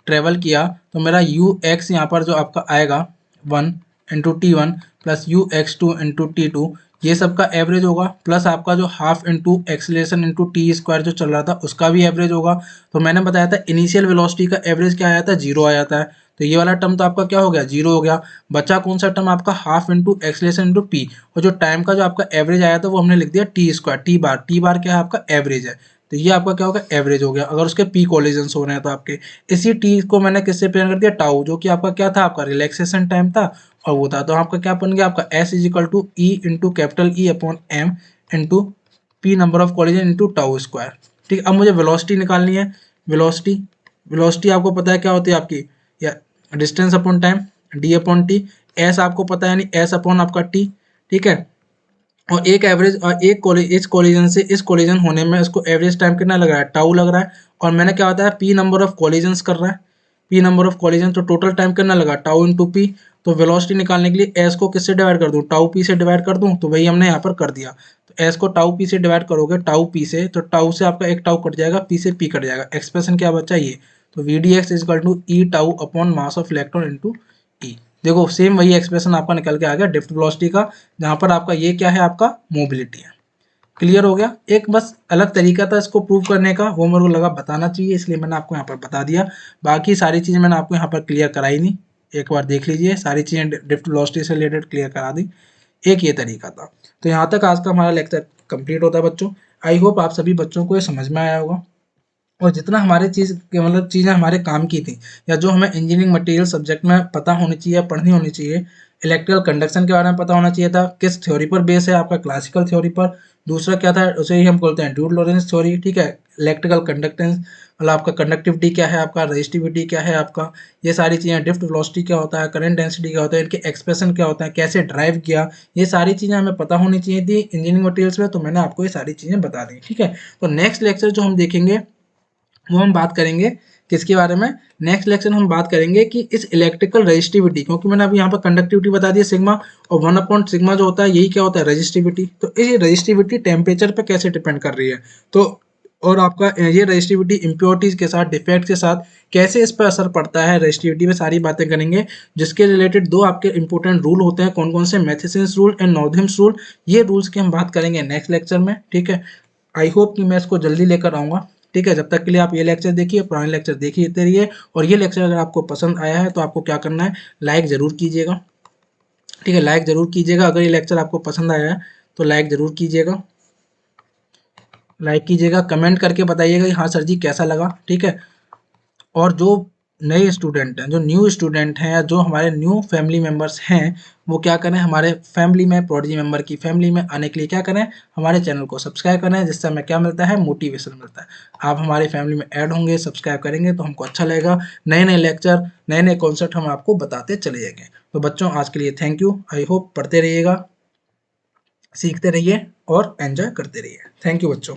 ट्रेवल किया, तो मेरा यू एक्स यहाँ पर जो आपका आएगा 1 into T1 plus you x two into T2, ये सब का एवरेज होगा, प्लस आपका जो half into acceleration into T square जो चल रहा था उसका भी एवरेज होगा। तो मैंने बताया था इनिशियल वेलोसिटी का एवरेज क्या आया था, 0 आया था, तो ये वाला टर्म तो आपका क्या हो गया, 0 हो गया। बचा कौन सा टर्म आपका, half into acceleration into P, और जो टाइम का जो आपका एवरेज आया था वो हमने लिख दिया टी स्क्वायर, टी बार क्या है आपका एवरेज है, तो ये आपका क्या होगा, एवरेज हो गया। अगर उसके पी कॉलिजन्स हो रहे हैं तो आपके, इसी टी को मैंने किससे प्रेजेंट कर दिया, टाउ, जो कि आपका क्या था, आपका रिलैक्सेशन टाइम था, और वो था, तो आपका क्या बन गया, आपका S is equal to E into capital E upon M into P number of collision into tau square. ठीक, अब मुझे वेलोसिटी निकालनी है। वेलोसिटी वेलोसिटी आपको पता है क्या होती है आपकी, या distance upon time, D upon T, S आपको पता है, यानी एस अपॉन आपका टी। ठीक है, और एक एवरेज, और एक इस कोलिजन से इस कोलिजन होने में इसको एवरेज टाइम कितना लग रहा है, टाउ लग रहा है, और मैंने क्या होता है, पी नंबर ऑफ कोलिजन्स कर रहा है, पी नंबर ऑफ कोलिजन, तो टोटल टाइम कितना लगा, टाउ इंटू पी। तो वेलोसिटी निकालने के लिए एस को किससे डिवाइड कर दूं, टाउ पी से डिवाइड कर दूं, तो वही हमने यहाँ पर कर दिया। तो एस को टाउ पी से डिवाइड करोगे, टाउ पी से, तो टाउ से आपका एक टाउ कट जाएगा, पी से पी कट जाएगा, एक्सप्रेशन क्या बचा ये, तो V D X is equal to E tau upon mass of electron into E. देखो सेम वही एक्सप्रेशन आपका निकल के आ गया ड्रिफ्ट वेलोसिटी का, जहाँ पर आपका ये क्या है, आपका मोबिलिटी है। क्लियर हो गया। एक बस अलग तरीका था इसको प्रूव करने का, वो मेरे को लगा बताना चाहिए, इसलिए मैंने आपको यहाँ पर बता दिया। बाकी सारी चीज़ें मैंने आपको यहाँ पर क्लियर कराई नहीं, एक बार देख लीजिए, सारी चीज़ें ड्रिफ्ट वेलोसिटी से रिलेटेड क्लियर करा दी। एक ये तरीका था। तो यहाँ तक आज का हमारा लेक्चर कंप्लीट होता है बच्चों। आई होप आप सभी बच्चों को ये समझ में आया होगा, और जितना हमारे मतलब चीज़ें हमारे काम की थी, या जो हमें इंजीनियरिंग मटेरियल सब्जेक्ट में पता होनी चाहिए, पढ़नी होनी चाहिए, इलेक्ट्रिकल कंडक्शन के बारे में पता होना चाहिए था, किस थ्योरी पर बेस है आपका, क्लासिकल थ्योरी पर। दूसरा क्या था, उसे ही हम बोलते हैं ड्यूल लॉरेंस थ्योरी, ठीक है। इलेक्ट्रिकल कंडक्टेंस मतलब आपका कंडक्टिविटी क्या है, आपका रेजिस्टिविटी क्या है आपका, ये सारी चीज़ें, ड्रिफ्ट वेलोसिटी क्या होता है, करंट डेंसिटी क्या होता है, इनके एक्सप्रेशन क्या होता है, कैसे ड्राइव किया, ये सारी चीज़ें हमें पता होनी चाहिए थी इंजीनियरिंग मटेरियल्स में। तो मैंने आपको ये सारी चीज़ें बता दी, ठीक है। तो नेक्स्ट लेक्चर जो हम देखेंगे वो हम बात करेंगे किसके बारे में, नेक्स्ट लेक्चर हम बात करेंगे कि इस इलेक्ट्रिकल रेजिस्टिविटी, क्योंकि मैंने अभी यहाँ पर कंडक्टिविटी बता दी सिग्मा, और 1/सिग्मा जो होता है यही क्या होता है, रेजिस्टिविटी। तो ये रेजिस्टिविटी टेम्परेचर पे कैसे डिपेंड कर रही है, तो और आपका ये रेजिस्टिविटी इम्प्योरिटीज के साथ, डिफेक्ट के साथ कैसे इस पर असर पड़ता है, रेजिस्टिविटी में सारी बातें करेंगे। जिसके रिलेटेड दो आपके इंपॉर्टेंट रूल होते हैं, कौन कौन से, मैथेसन्स रूल एंड नॉर्थम्स रूल। ये रूल्स की हम बात करेंगे नेक्स्ट लेक्चर में, ठीक है। आई होप कि मैं इसको जल्दी लेकर आऊँगा, ठीक है। जब तक के लिए आप ये लेक्चर देखिए, पुराने लेक्चर देखिए रहिए, और ये लेक्चर अगर आपको पसंद आया है तो आपको क्या करना है, लाइक ज़रूर कीजिएगा, ठीक है। लाइक ज़रूर कीजिएगा, अगर ये लेक्चर आपको पसंद आया है तो लाइक ज़रूर कीजिएगा, लाइक कीजिएगा, कमेंट करके बताइएगा कि हाँ सर जी कैसा लगा, ठीक है। और जो नए स्टूडेंट हैं, जो न्यू स्टूडेंट हैं, या जो हमारे न्यू फैमिली मेम्बर्स हैं, वो क्या करें, हमारे फैमिली में, प्रोडिजी मेंबर की फैमिली में आने के लिए क्या करें, हमारे चैनल को सब्सक्राइब करें, जिससे हमें क्या मिलता है, मोटिवेशन मिलता है। आप हमारे फैमिली में ऐड होंगे, सब्सक्राइब करेंगे तो हमको अच्छा लगेगा, नए नए लेक्चर, नए नए कॉन्सेप्ट हम आपको बताते चले जाएंगे। तो बच्चों आज के लिए थैंक यू, आई होप पढ़ते रहिएगा, सीखते रहिए और एंजॉय करते रहिए। थैंक यू बच्चों।